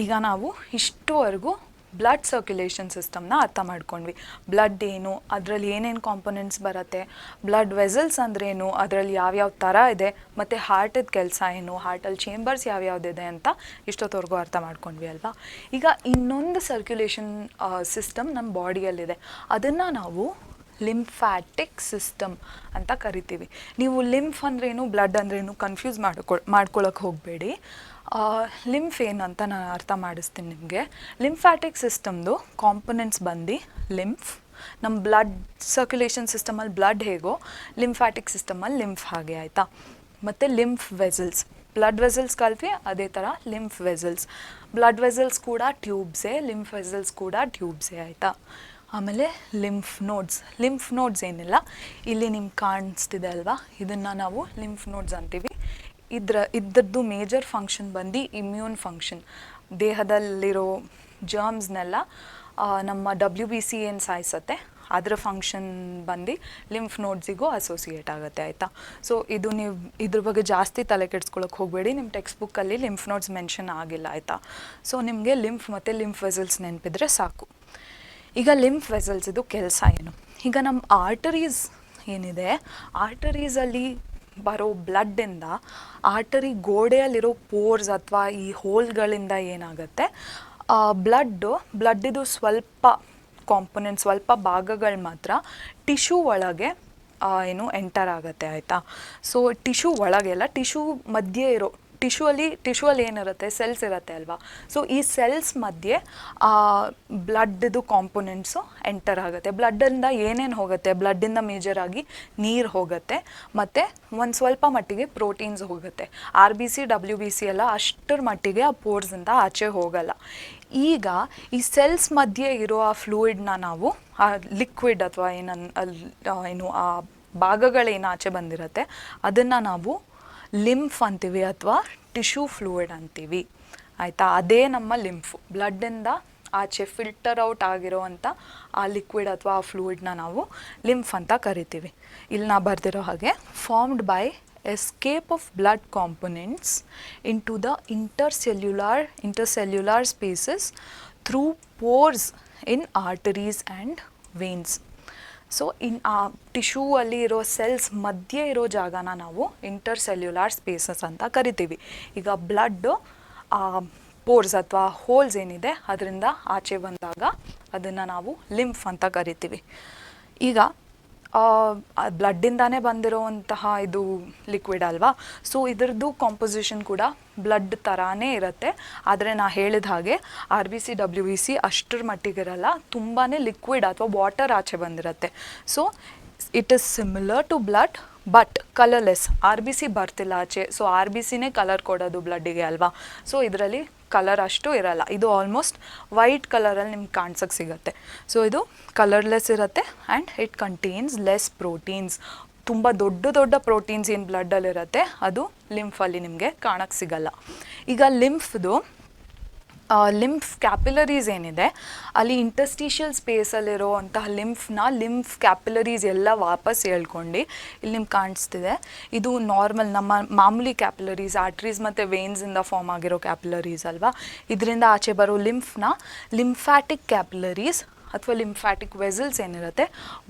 ಈಗ ನಾವು ಇಷ್ಟುವರೆಗೂ ಬ್ಲಡ್ ಸರ್ಕ್ಯುಲೇಷನ್ ಸಿಸ್ಟಮ್ನ ಅರ್ಥ ಮಾಡ್ಕೊಂಡ್ವಿ. ಬ್ಲಡ್ ಏನು, ಅದರಲ್ಲಿ ಏನೇನು ಕಾಂಪೊನೆಂಟ್ಸ್ ಬರುತ್ತೆ, ಬ್ಲಡ್ ವೆಸಲ್ಸ್ ಅಂದ್ರೇನು, ಅದರಲ್ಲಿ ಯಾವ್ಯಾವ ಥರ ಇದೆ, ಮತ್ತು ಹಾರ್ಟದ ಕೆಲಸ ಏನು, ಹಾರ್ಟಲ್ಲಿ ಚೇಂಬರ್ಸ್ ಯಾವ್ಯಾವುದಿದೆ ಅಂತ ಇಷ್ಟೊತ್ತವರೆಗೂ ಅರ್ಥ ಮಾಡ್ಕೊಂಡ್ವಿ ಅಲ್ವಾ. ಈಗ ಇನ್ನೊಂದು ಸರ್ಕ್ಯುಲೇಷನ್ ಸಿಸ್ಟಮ್ ನಮ್ಮ ಬಾಡಿಯಲ್ಲಿದೆ. ಅದನ್ನು ನಾವು ಲಿಂಫ್ಯಾಟಿಕ್ ಸಿಸ್ಟಮ್ ಅಂತ ಕರಿತೀವಿ. ನೀವು ಲಿಂಫ್ ಅಂದ್ರೇನು, ಬ್ಲಡ್ ಅಂದ್ರೇನು ಕನ್ಫ್ಯೂಸ್ ಮಾಡ್ಕೊಳ್ಳೋಕೆ ಹೋಗಬೇಡಿ. ಲಿಂಫ್ ಏನಂತ ನಾನು ಅರ್ಥ ಮಾಡಿಸ್ತೀನಿ ನಿಮಗೆ. ಲಿಂಫ್ಯಾಟಿಕ್ ಸಿಸ್ಟಮ್ದು ಕಾಂಪೊನೆಂಟ್ಸ್ ಬಂದು ಲಿಂಫ್. ನಮ್ಮ ಬ್ಲಡ್ ಸರ್ಕ್ಯುಲೇಷನ್ ಸಿಸ್ಟಮಲ್ಲಿ ಬ್ಲಡ್ ಹೇಗೋ ಲಿಂಫ್ಯಾಟಿಕ್ ಸಿಸ್ಟಮಲ್ಲಿ ಲಿಂಫ್ ಹಾಗೆ, ಆಯಿತಾ. ಮತ್ತು ಲಿಂಫ್ ವೆಸಲ್ಸ್, ಬ್ಲಡ್ ವೆಸಲ್ಸ್ ಕಲ್ತ್ವಿ, ಅದೇ ಥರ ಲಿಂಫ್ ವೆಸಲ್ಸ್. ಬ್ಲಡ್ ವೆಸಲ್ಸ್ ಕೂಡ ಟ್ಯೂಬ್ಸೇ, ಲಿಂಫ್ ವೆಸಲ್ಸ್ ಕೂಡ ಟ್ಯೂಬ್ಸೇ, ಆಯಿತಾ. ಆಮೇಲೆ ಲಿಂಫ್ ನೋಡ್ಸ್ ಏನಿಲ್ಲ, ಇಲ್ಲಿ ನಿಮ್ಗೆ ಕಾಣಿಸ್ತಿದೆ ಅಲ್ವಾ, ಇದನ್ನು ನಾವು ಲಿಂಫ್ ನೋಡ್ಸ್ ಅಂತೀವಿ. ಇದ್ರದ್ದು ಮೇಜರ್ ಫಂಕ್ಷನ್ ಬಂದು ಇಮ್ಯೂನ್ ಫಂಕ್ಷನ್. ದೇಹದಲ್ಲಿರೋ ಜರ್ಮ್ಸ್ನೆಲ್ಲ ನಮ್ಮ WBC ಏನು ಸಾಯಿಸುತ್ತೆ, ಅದರ ಫಂಕ್ಷನ್ ಬಂದು ಲಿಂಫ್ ನೋಡ್ಸಿಗೂ ಅಸೋಸಿಯೇಟ್ ಆಗುತ್ತೆ, ಆಯಿತಾ. ಸೊ ಇದು ನೀವು ಇದ್ರ ಬಗ್ಗೆ ಜಾಸ್ತಿ ತಲೆ ಕೆಡ್ಸ್ಕೊಳಕ್ಕೆ ಹೋಗಬೇಡಿ. ನಿಮ್ಮ ಟೆಕ್ಸ್ಟ್ ಬುಕ್ಕಲ್ಲಿ ಲಿಂಫ್ ನೋಡ್ಸ್ ಮೆನ್ಷನ್ ಆಗಿಲ್ಲ, ಆಯಿತಾ. ಸೊ ನಿಮಗೆ ಲಿಂಫ್ ಮತ್ತು ಲಿಂಫ್ ವೆಸಲ್ಸ್ ನೆನಪಿದ್ರೆ ಸಾಕು. ಈಗ ಲಿಂಫ್ ವೆಸಲ್ಸ್ ಇದು ಕೆಲಸ ಏನು. ಈಗ ನಮ್ಮ ಆರ್ಟರೀಸ್ ಏನಿದೆ, ಆರ್ಟರೀಸಲ್ಲಿ ಬರೋ ಬ್ಲಡ್ಡಿಂದ ಆರ್ಟರಿ ಗೋಡೆಯಲ್ಲಿರೋ ಪೋರ್ಸ್ ಅಥವಾ ಈ ಹೋಲ್ಗಳಿಂದ ಏನಾಗುತ್ತೆ, ಬ್ಲಡ್ಡಿದು ಸ್ವಲ್ಪ ಕಾಂಪೊನೆಂಟ್, ಸ್ವಲ್ಪ ಭಾಗಗಳು ಮಾತ್ರ ಟಿಶ್ಯೂ ಒಳಗೆ ಏನು ಎಂಟರ್ ಆಗುತ್ತೆ, ಆಯಿತಾ. ಸೊ ಟಿಶ್ಯೂ ಒಳಗೆಲ್ಲ, ಟಿಶ್ಯೂ ಮಧ್ಯೆ ಇರೋ ಟಿಶ್ಯೂಲ್ಲಿ ಏನಿರುತ್ತೆ, ಸೆಲ್ಸ್ ಇರುತ್ತೆ ಅಲ್ವಾ. ಸೊ ಈ ಸೆಲ್ಸ್ ಮಧ್ಯೆ ಬ್ಲಡ್ದು ಕಾಂಪೊನೆಂಟ್ಸು ಎಂಟರ್ ಆಗುತ್ತೆ. ಬ್ಲಡ್ಡಿಂದ ಏನೇನು ಹೋಗುತ್ತೆ, ಬ್ಲಡ್ಡಿಂದ ಮೇಜರಾಗಿ ನೀರು ಹೋಗುತ್ತೆ, ಮತ್ತು ಒಂದು ಸ್ವಲ್ಪ ಮಟ್ಟಿಗೆ ಪ್ರೋಟೀನ್ಸ್ ಹೋಗುತ್ತೆ. RBC WBC ಎಲ್ಲ ಅಷ್ಟರ ಮಟ್ಟಿಗೆ ಆ ಪೋರ್ಸಿಂದ ಆಚೆ ಹೋಗಲ್ಲ. ಈಗ ಈ ಸೆಲ್ಸ್ ಮಧ್ಯೆ ಇರೋ ಆ ಫ್ಲೂಯಿಡ್ನ ನಾವು, ಆ ಲಿಕ್ವಿಡ್ ಅಥವಾ ಏನು ಆ ಭಾಗಗಳೇನು ಆಚೆ ಬಂದಿರುತ್ತೆ, ಅದನ್ನು ನಾವು ಲಿಂಫ್ ಅಂತೀವಿ ಅಥವಾ ಟಿಶ್ಯೂ ಫ್ಲೂಯಿಡ್ ಅಂತೀವಿ, ಆಯಿತಾ. ಅದೇ ನಮ್ಮ ಲಿಂಫು. ಬ್ಲಡ್ಡಿಂದ ಆಚೆ ಫಿಲ್ಟರ್ ಔಟ್ ಆಗಿರೋವಂಥ ಆ ಲಿಕ್ವಿಡ್ ಅಥವಾ ಆ ಫ್ಲೂಯಿಡ್ನ ನಾವು ಲಿಂಫ್ ಅಂತ ಕರಿತೀವಿ. ಇಲ್ಲಿ ನಾ ಬರ್ದಿರೋ ಹಾಗೆ, formed by escape of blood components into the intercellular spaces through pores in arteries and veins. So ಆ ಟಿಶ್ಯೂ ಅಲ್ಲಿ ಇರೋ ಸೆಲ್ಸ್ ಮಧ್ಯೆ ಇರೋ ಜಾಗನ ನಾವು ಇಂಟರ್ಸೆಲ್ಯುಲಾರ್ ಸ್ಪೇಸಸ್ ಅಂತ ಕರಿತೀವಿ. ಈಗ ಬ್ಲಡ್ಡು ಪೋರ್ಸ್ ಅಥವಾ ಹೋಲ್ಸ್ ಏನಿದೆ ಅದರಿಂದ ಆಚೆ ಬಂದಾಗ ಅದನ್ನು ನಾವು ಲಿಂಫ್ ಅಂತ ಕರಿತೀವಿ. ಈಗ ಬ್ಲಡ್ಡಿಂದಾನೇ ಬಂದಿರೋವಂತಹ ಇದು ಲಿಕ್ವಿಡ್ ಅಲ್ವಾ. ಸೊ ಇದರದ್ದು ಕಾಂಪೊಸಿಷನ್ ಕೂಡ ಬ್ಲಡ್ ಥರಾನೇ ಇರುತ್ತೆ. ಆದರೆ ನಾ ಹೇಳಿದ ಹಾಗೆ RBC WBC ಅಷ್ಟರ ಮಟ್ಟಿಗಿರಲ್ಲ, ತುಂಬಾ ಲಿಕ್ವಿಡ್ ಅಥವಾ ವಾಟರ್ ಆಚೆ ಬಂದಿರುತ್ತೆ. So it is similar to blood but colourless. RBC ಬರ್ತಿಲ್ಲ ಆಚೆ, ಸೊ RBCನೇ ಕಲರ್ ಕೊಡೋದು ಬ್ಲಡ್ಡಿಗೆ ಅಲ್ವಾ. ಸೊ ಇದರಲ್ಲಿ ಕಲರ್ ಅಷ್ಟು ಇರಲ್ಲ. ಇದು ಆಲ್ಮೋಸ್ಟ್ ವೈಟ್ ಕಲರಲ್ಲಿ ನಿಮ್ಗೆ ಕಾಣಿಸೋಕ್ಕೆ ಸಿಗುತ್ತೆ. ಸೊ ಇದು ಕಲರ್ಲೆಸ್ ಇರುತ್ತೆ and it contains less proteins. ತುಂಬ ದೊಡ್ಡ ಪ್ರೋಟೀನ್ಸ್ ಏನು ಬ್ಲಡ್ಡಲ್ಲಿರುತ್ತೆ ಅದು ಲಿಂಫಲ್ಲಿ ನಿಮಗೆ ಕಾಣಕ್ಕೆ ಸಿಗಲ್ಲ. ಈಗ ಲಿಂಫ್ ಕ್ಯಾಪಿಲರೀಸ್ ಏನಿದೆ, ಅಲ್ಲಿ ಇಂಟರ್ಸ್ಟಿಷಿಯಲ್ ಸ್ಪೇಸಲ್ಲಿರೋ ಅಂತಹ ಲಿಂಫ್ ಕ್ಯಾಪಿಲರೀಸ್ ಎಲ್ಲ ವಾಪಸ್ ಹೇಳ್ಕೊಂಡು ಇಲ್ಲಿ ನಿಮ್ಗೆ ಕಾಣಿಸ್ತಿದೆ. ಇದು ನಾರ್ಮಲ್ ನಮ್ಮ ಮಾಮೂಲಿ ಕ್ಯಾಪಿಲರೀಸ್, ಆರ್ಟ್ರೀಸ್ ಮತ್ತು ವೇನ್ಸಿಂದ ಫಾರ್ಮ್ ಆಗಿರೋ ಕ್ಯಾಪಿಲರೀಸ್ ಅಲ್ವಾ. ಇದರಿಂದ ಆಚೆ ಬರೋ ಲಿಂಫ್ಯಾಟಿಕ್ ಕ್ಯಾಪಿಲರೀಸ್ ಅಥವಾ ಲಿಂಫ್ಯಾಟಿಕ್ ವೆಸಲ್ಸ್ ಏನಿರುತ್ತೆ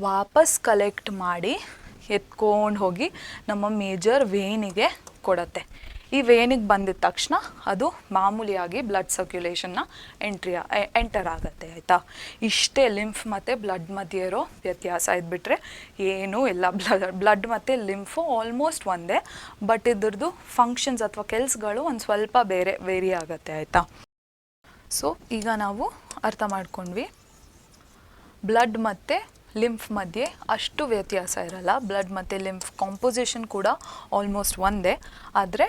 ವಾಪಸ್ ಕಲೆಕ್ಟ್ ಮಾಡಿ ಎತ್ಕೊಂಡು ಹೋಗಿ ನಮ್ಮ ಮೇಜರ್ ವೇನಿಗೆ ಕೊಡುತ್ತೆ. ಈ ವೇನಿಗೆ ಬಂದಿದ ತಕ್ಷಣ ಅದು ಮಾಮೂಲಿಯಾಗಿ ಬ್ಲಡ್ ಸರ್ಕ್ಯುಲೇಷನ್ನ ಎಂಟರ್ ಆಗುತ್ತೆ, ಆಯಿತಾ. ಇಷ್ಟೇ ಲಿಂಫ್ ಮತ್ತು ಬ್ಲಡ್ ಮಧ್ಯೆ ಇರೋ ವ್ಯತ್ಯಾಸ. ಇದ್ಬಿಟ್ರೆ ಏನೂ ಇಲ್ಲ. ಬ್ಲಡ್ ಮತ್ತು ಲಿಂಫು ಆಲ್ಮೋಸ್ಟ್ ಒಂದೇ, ಬಟ್ ಇದ್ರದ್ದು ಫಂಕ್ಷನ್ಸ್ ಅಥವಾ ಕೆಲಸಗಳು ಒಂದು ಸ್ವಲ್ಪ ವೇರಿ ಆಗುತ್ತೆ, ಆಯಿತಾ. ಸೊ ಈಗ ನಾವು ಅರ್ಥ ಮಾಡ್ಕೊಂಡ್ವಿ, ಬ್ಲಡ್ ಮತ್ತು ಲಿಂಫ್ ಮಧ್ಯೆ ಅಷ್ಟು ವ್ಯತ್ಯಾಸ ಇರಲ್ಲ. ಬ್ಲಡ್ ಮತ್ತು ಲಿಂಫ್ ಕಾಂಪೊಸಿಷನ್ ಕೂಡ ಆಲ್ಮೋಸ್ಟ್ ಒಂದೇ, ಆದರೆ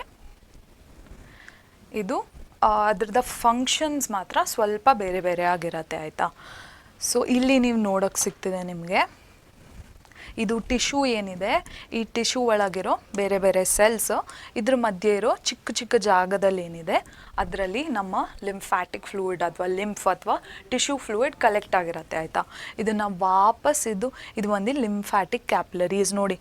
ಇದು ಅದ್ರದ್ದು ಫಂಕ್ಷನ್ಸ್ ಮಾತ್ರ ಸ್ವಲ್ಪ ಬೇರೆ ಆಗಿರುತ್ತೆ, ಆಯಿತಾ. ಸೊ ಇಲ್ಲಿ ನೀವು ನೋಡೋಕ್ಕೆ ಸಿಗ್ತಿದೆ ನಿಮಗೆ, ಇದು ಟಿಶ್ಯೂ ಏನಿದೆ, ಈ ಟಿಶ್ಯೂ ಒಳಗಿರೋ ಬೇರೆ ಬೇರೆ ಸೆಲ್ಸ್, ಇದ್ರ ಮಧ್ಯೆ ಇರೋ ಚಿಕ್ಕ ಚಿಕ್ಕ ಜಾಗದಲ್ಲಿ ಏನಿದೆ ಅದರಲ್ಲಿ ನಮ್ಮ ಲಿಂಫ್ಯಾಟಿಕ್ ಫ್ಲೂಯಿಡ್ ಅಥವಾ ಲಿಂಫ್ ಅಥವಾ ಟಿಶ್ಯೂ ಫ್ಲೂಯಿಡ್ ಕಲೆಕ್ಟ್ ಆಗಿರುತ್ತೆ ಆಯಿತಾ. ಇದನ್ನು ವಾಪಸ್ ಇದು ಒಂದು ಲಿಂಫ್ಯಾಟಿಕ್ ಕ್ಯಾಪಿಲರೀಸ್. ನೋಡಿ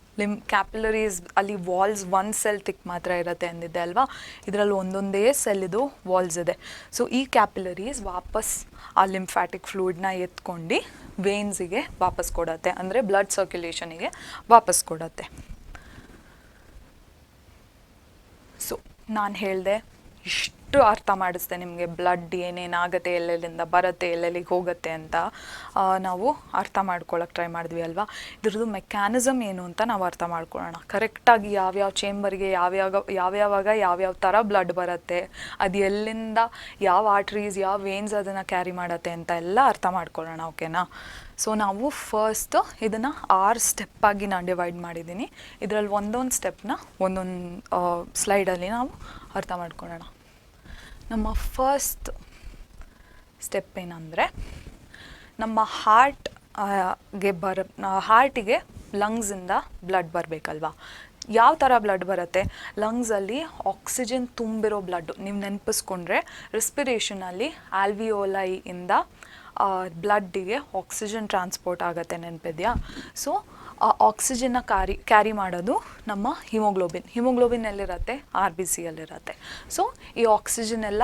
ಕ್ಯಾಪಿಲರೀಸ್ ಅಲ್ಲಿ ವಾಲ್ಸ್ ಒಂದು ಸೆಲ್ ತಿಕ್ ಮಾತ್ರ ಇರುತ್ತೆ ಅಂದಿದ್ದೆ ಅಲ್ವಾ, ಇದರಲ್ಲಿ ಒಂದೊಂದೇ ಸೆಲ್ ಇದು ವಾಲ್ಸ್ ಇದೆ. ಸೊ ಈ ಕ್ಯಾಪಿಲರೀಸ್ ವಾಪಸ್ ಆ ಲಿಂಫ್ಯಾಟಿಕ್ ಫ್ಲೂಯಿಡ್ನ ಎತ್ಕೊಂಡು ವೇನ್ಸಿಗೆ ವಾಪಸ್ ಕೊಡತ್ತೆ, ಅಂದರೆ ಬ್ಲಡ್ ಸರ್ಕ್ಯುಲೇಷನಿಗೆ ವಾಪಸ್ ಕೊಡತ್ತೆ. ಸೊ ನಾನು ಹೇಳಿದೆ, ಇಷ್ಟು ಅರ್ಥ ಮಾಡಿಸ್ದೆ ನಿಮಗೆ, ಬ್ಲಡ್ ಏನೇನಾಗುತ್ತೆ, ಎಲ್ಲೆಲ್ಲಿಂದ ಬರುತ್ತೆ, ಎಲ್ಲೆಲ್ಲಿಗೆ ಹೋಗುತ್ತೆ ಅಂತ ನಾವು ಅರ್ಥ ಮಾಡ್ಕೊಳ್ಳೋಕೆ ಟ್ರೈ ಮಾಡಿದ್ವಿ ಅಲ್ವಾ. ಇದ್ರದ್ದು ಮೆಕ್ಯಾನಿಸಮ್ ಏನು ಅಂತ ನಾವು ಅರ್ಥ ಮಾಡ್ಕೊಳ್ಳೋಣ. ಕರೆಕ್ಟಾಗಿ ಯಾವ್ಯಾವ ಚೇಂಬರ್ಗೆ ಯಾವ್ಯಾವಾಗ ಯಾವ್ಯಾವ ಥರ ಬ್ಲಡ್ ಬರುತ್ತೆ, ಅದು ಎಲ್ಲಿಂದ ಯಾವ ಆರ್ಟ್ರೀಸ್ ಯಾವ ವೇನ್ಸ್ ಅದನ್ನು ಕ್ಯಾರಿ ಮಾಡುತ್ತೆ ಅಂತ ಎಲ್ಲ ಅರ್ಥ ಮಾಡ್ಕೊಳ್ಳೋಣ, ಓಕೆನಾ. ಸೊ ನಾವು ಫಸ್ಟ್ ಇದನ್ನು 6 ಸ್ಟೆಪ್ಪಾಗಿ ನಾನು ಡಿವೈಡ್ ಮಾಡಿದ್ದೀನಿ. ಇದರಲ್ಲಿ ಒಂದೊಂದು ಸ್ಟೆಪ್ನ ಒಂದೊಂದು ಸ್ಲೈಡಲ್ಲಿ ನಾವು ಅರ್ಥ ಮಾಡ್ಕೊಳ್ಳೋಣ. ನಮ್ಮ ಫಸ್ಟ್ ಸ್ಟೆಪ್ ಏನಂದರೆ, ನಮ್ಮ ಹಾರ್ಟಿಗೆ ಲಂಗ್ಸಿಂದ ಬ್ಲಡ್ ಬರಬೇಕಲ್ವಾ. ಯಾವ ಥರ ಬ್ಲಡ್ ಬರುತ್ತೆ? ಲಂಗ್ಸಲ್ಲಿ ಆಕ್ಸಿಜನ್ ತುಂಬಿರೋ ಬ್ಲಡ್ಡು. ನೀವು ನೆನಪಿಸ್ಕೊಂಡ್ರೆ ರೆಸ್ಪಿರೇಷನಲ್ಲಿ ಆಲ್ವಿಯೋಲೈಯಿಂದ ಬ್ಲಡ್ಡಿಗೆ ಆಕ್ಸಿಜನ್ ಟ್ರಾನ್ಸ್ಪೋರ್ಟ್ ಆಗುತ್ತೆ, ನೆನಪಿದೆಯಾ. ಸೊ ಆ ಆಕ್ಸಿಜನ್ನ ಕ್ಯಾರಿ ಮಾಡೋದು ನಮ್ಮ ಹಿಮೋಗ್ಲೋಬಿನ್ ಎಲ್ಲಿರುತ್ತೆ? RBC ಯಲ್ಲಿರುತ್ತೆ. ಸೊ ಈ ಆಕ್ಸಿಜನ್ ಎಲ್ಲ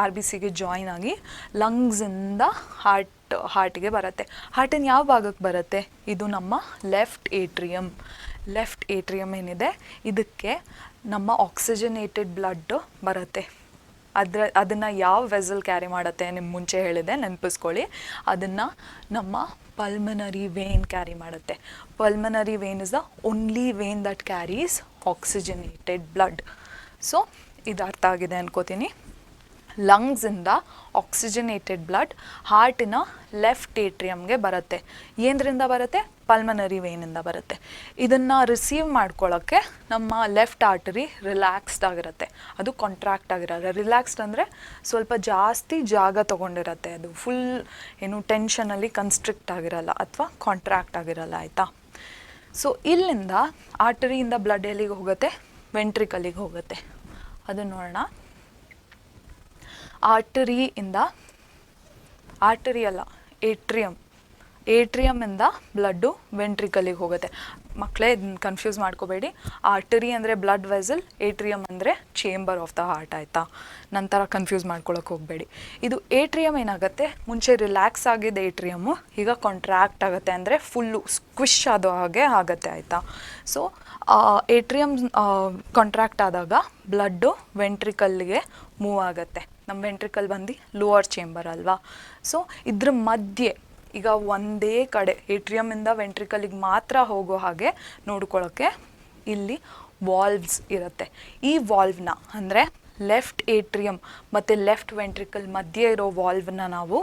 RBCಗೆ ಜಾಯಿನ್ ಆಗಿ ಲಂಗ್ಸಿಂದ ಹಾರ್ಟಿಗೆ ಬರುತ್ತೆ. ಹಾರ್ಟಿನ ಯಾವ ಭಾಗಕ್ಕೆ ಬರುತ್ತೆ? ಇದು ನಮ್ಮ ಲೆಫ್ಟ್ ಏಟ್ರಿಯಮ್ ಏನಿದೆ, ಇದಕ್ಕೆ ನಮ್ಮ ಆಕ್ಸಿಜನೇಟೆಡ್ ಬ್ಲಡ್ ಬರುತ್ತೆ. ಅದನ್ನು ಯಾವ ವೆಸಲ್ ಕ್ಯಾರಿ ಮಾಡುತ್ತೆ? ನಿಮ್ಮ ಮುಂಚೆ ಹೇಳಿದೆ, ನೆನಪಿಸ್ಕೊಳ್ಳಿ. ಅದನ್ನು ನಮ್ಮ ಪಲ್ಮನರಿ ವೇನ್ ಕ್ಯಾರಿ ಮಾಡುತ್ತೆ. Pulmonary vein is the only vein that carries oxygenated blood. So ಇದು ಅರ್ಥ ಆಗಿದೆ ಅನ್ಕೋತೀನಿ. ಲಂಗ್ಸಿಂದ ಆಕ್ಸಿಜನೇಟೆಡ್ ಬ್ಲಡ್ ಹಾರ್ಟಿನ ಲೆಫ್ಟ್ ಏಟ್ರಿಯಮ್ಗೆ ಬರುತ್ತೆ. ಏನರಿಂದ ಬರುತ್ತೆ? ಪಲ್ಮನರಿ ವೇನಿಂದ ಬರುತ್ತೆ. ಇದನ್ನು ರಿಸೀವ್ ಮಾಡ್ಕೊಳ್ಳೋಕ್ಕೆ ನಮ್ಮ ಲೆಫ್ಟ್ ಆರ್ಟರಿ ರಿಲ್ಯಾಕ್ಸ್ಡ್ ಆಗಿರುತ್ತೆ, ಅದು ಕಾಂಟ್ರಾಕ್ಟ್ ಆಗಿರಲ್ಲ. ರಿಲ್ಯಾಕ್ಸ್ಡ್ ಅಂದರೆ ಸ್ವಲ್ಪ ಜಾಸ್ತಿ ಜಾಗ ತೊಗೊಂಡಿರುತ್ತೆ, ಅದು ಫುಲ್ ಏನು ಟೆನ್ಷನಲ್ಲಿ ಕನ್ಸ್ಟ್ರಿಕ್ಟ್ ಆಗಿರಲ್ಲ ಅಥವಾ ಕಾಂಟ್ರಾಕ್ಟ್ ಆಗಿರಲ್ಲ, ಆಯಿತಾ. ಸೊ ಇಲ್ಲಿಂದ ಆರ್ಟರಿಯಿಂದ ಬ್ಲಡ್ ಎಲ್ಲಿಗೆ ಹೋಗುತ್ತೆ? ವೆಂಟ್ರಿಕಲ್ಲಿಗೆ ಹೋಗುತ್ತೆ. ಅದನ್ನು ನೋಡೋಣ. ಆರ್ಟರಿ ಅಲ್ಲ, ಏಟ್ರಿಯಮಿಂದ ಬ್ಲಡ್ಡು ವೆಂಟ್ರಿಕಲ್ಲಿಗೆ ಹೋಗುತ್ತೆ. ಮಕ್ಕಳೇ ಇದನ್ನ ಕನ್ಫ್ಯೂಸ್ ಮಾಡ್ಕೋಬೇಡಿ. ಆರ್ಟರಿ ಅಂದರೆ ಬ್ಲಡ್ ವೆಸಲ್, ಏಟ್ರಿಯಮ್ ಅಂದರೆ ಚೇಂಬರ್ ಆಫ್ ದ ಹಾರ್ಟ್, ಆಯಿತಾ. ನಂತರ ಕನ್ಫ್ಯೂಸ್ ಮಾಡ್ಕೊಳಕ್ಕೆ ಹೋಗಬೇಡಿ. ಇದು ಏಟ್ರಿಯಮ್ ಏನಾಗುತ್ತೆ? ಮುಂಚೆ ರಿಲ್ಯಾಕ್ಸ್ ಆಗಿದ್ದ ಏಟ್ರಿಯಮ್ಮು ಈಗ ಕಾಂಟ್ರಾಕ್ಟ್ ಆಗುತ್ತೆ, ಅಂದರೆ ಫುಲ್ಲು ಸ್ಕ್ವಿಶ್ ಆದೋ ಹಾಗೆ ಆಗುತ್ತೆ, ಆಯಿತಾ. ಸೊ ಏಟ್ರಿಯಮ್ ಕಾಂಟ್ರಾಕ್ಟ್ ಆದಾಗ ಬ್ಲಡ್ಡು ವೆಂಟ್ರಿಕಲ್ಗೆ ಮೂವ್ ಆಗುತ್ತೆ. ನಮ್ಮ ವೆಂಟ್ರಿಕಲ್ ಬಂದು ಲೋವರ್ ಚೇಂಬರ್ ಅಲ್ವಾ. ಸೊ ಇದ್ರ ಮಧ್ಯೆ ಈಗ ಒಂದೇ ಕಡೆ ಏಟ್ರಿಯಮಿಂದ ವೆಂಟ್ರಿಕಲಿಗೆ ಮಾತ್ರ ಹೋಗೋ ಹಾಗೆ ನೋಡ್ಕೊಳ್ಳೋಕ್ಕೆ ಇಲ್ಲಿ ವಾಲ್ವ್ಸ್ ಇರುತ್ತೆ. ಈ ವಾಲ್ವ್ನ ಅಂದರೆ ಲೆಫ್ಟ್ ಏಟ್ರಿಯಮ್ ಮತ್ತು ಲೆಫ್ಟ್ ವೆಂಟ್ರಿಕಲ್ ಮಧ್ಯೆ ಇರೋ ವಾಲ್ವ್ನ ನಾವು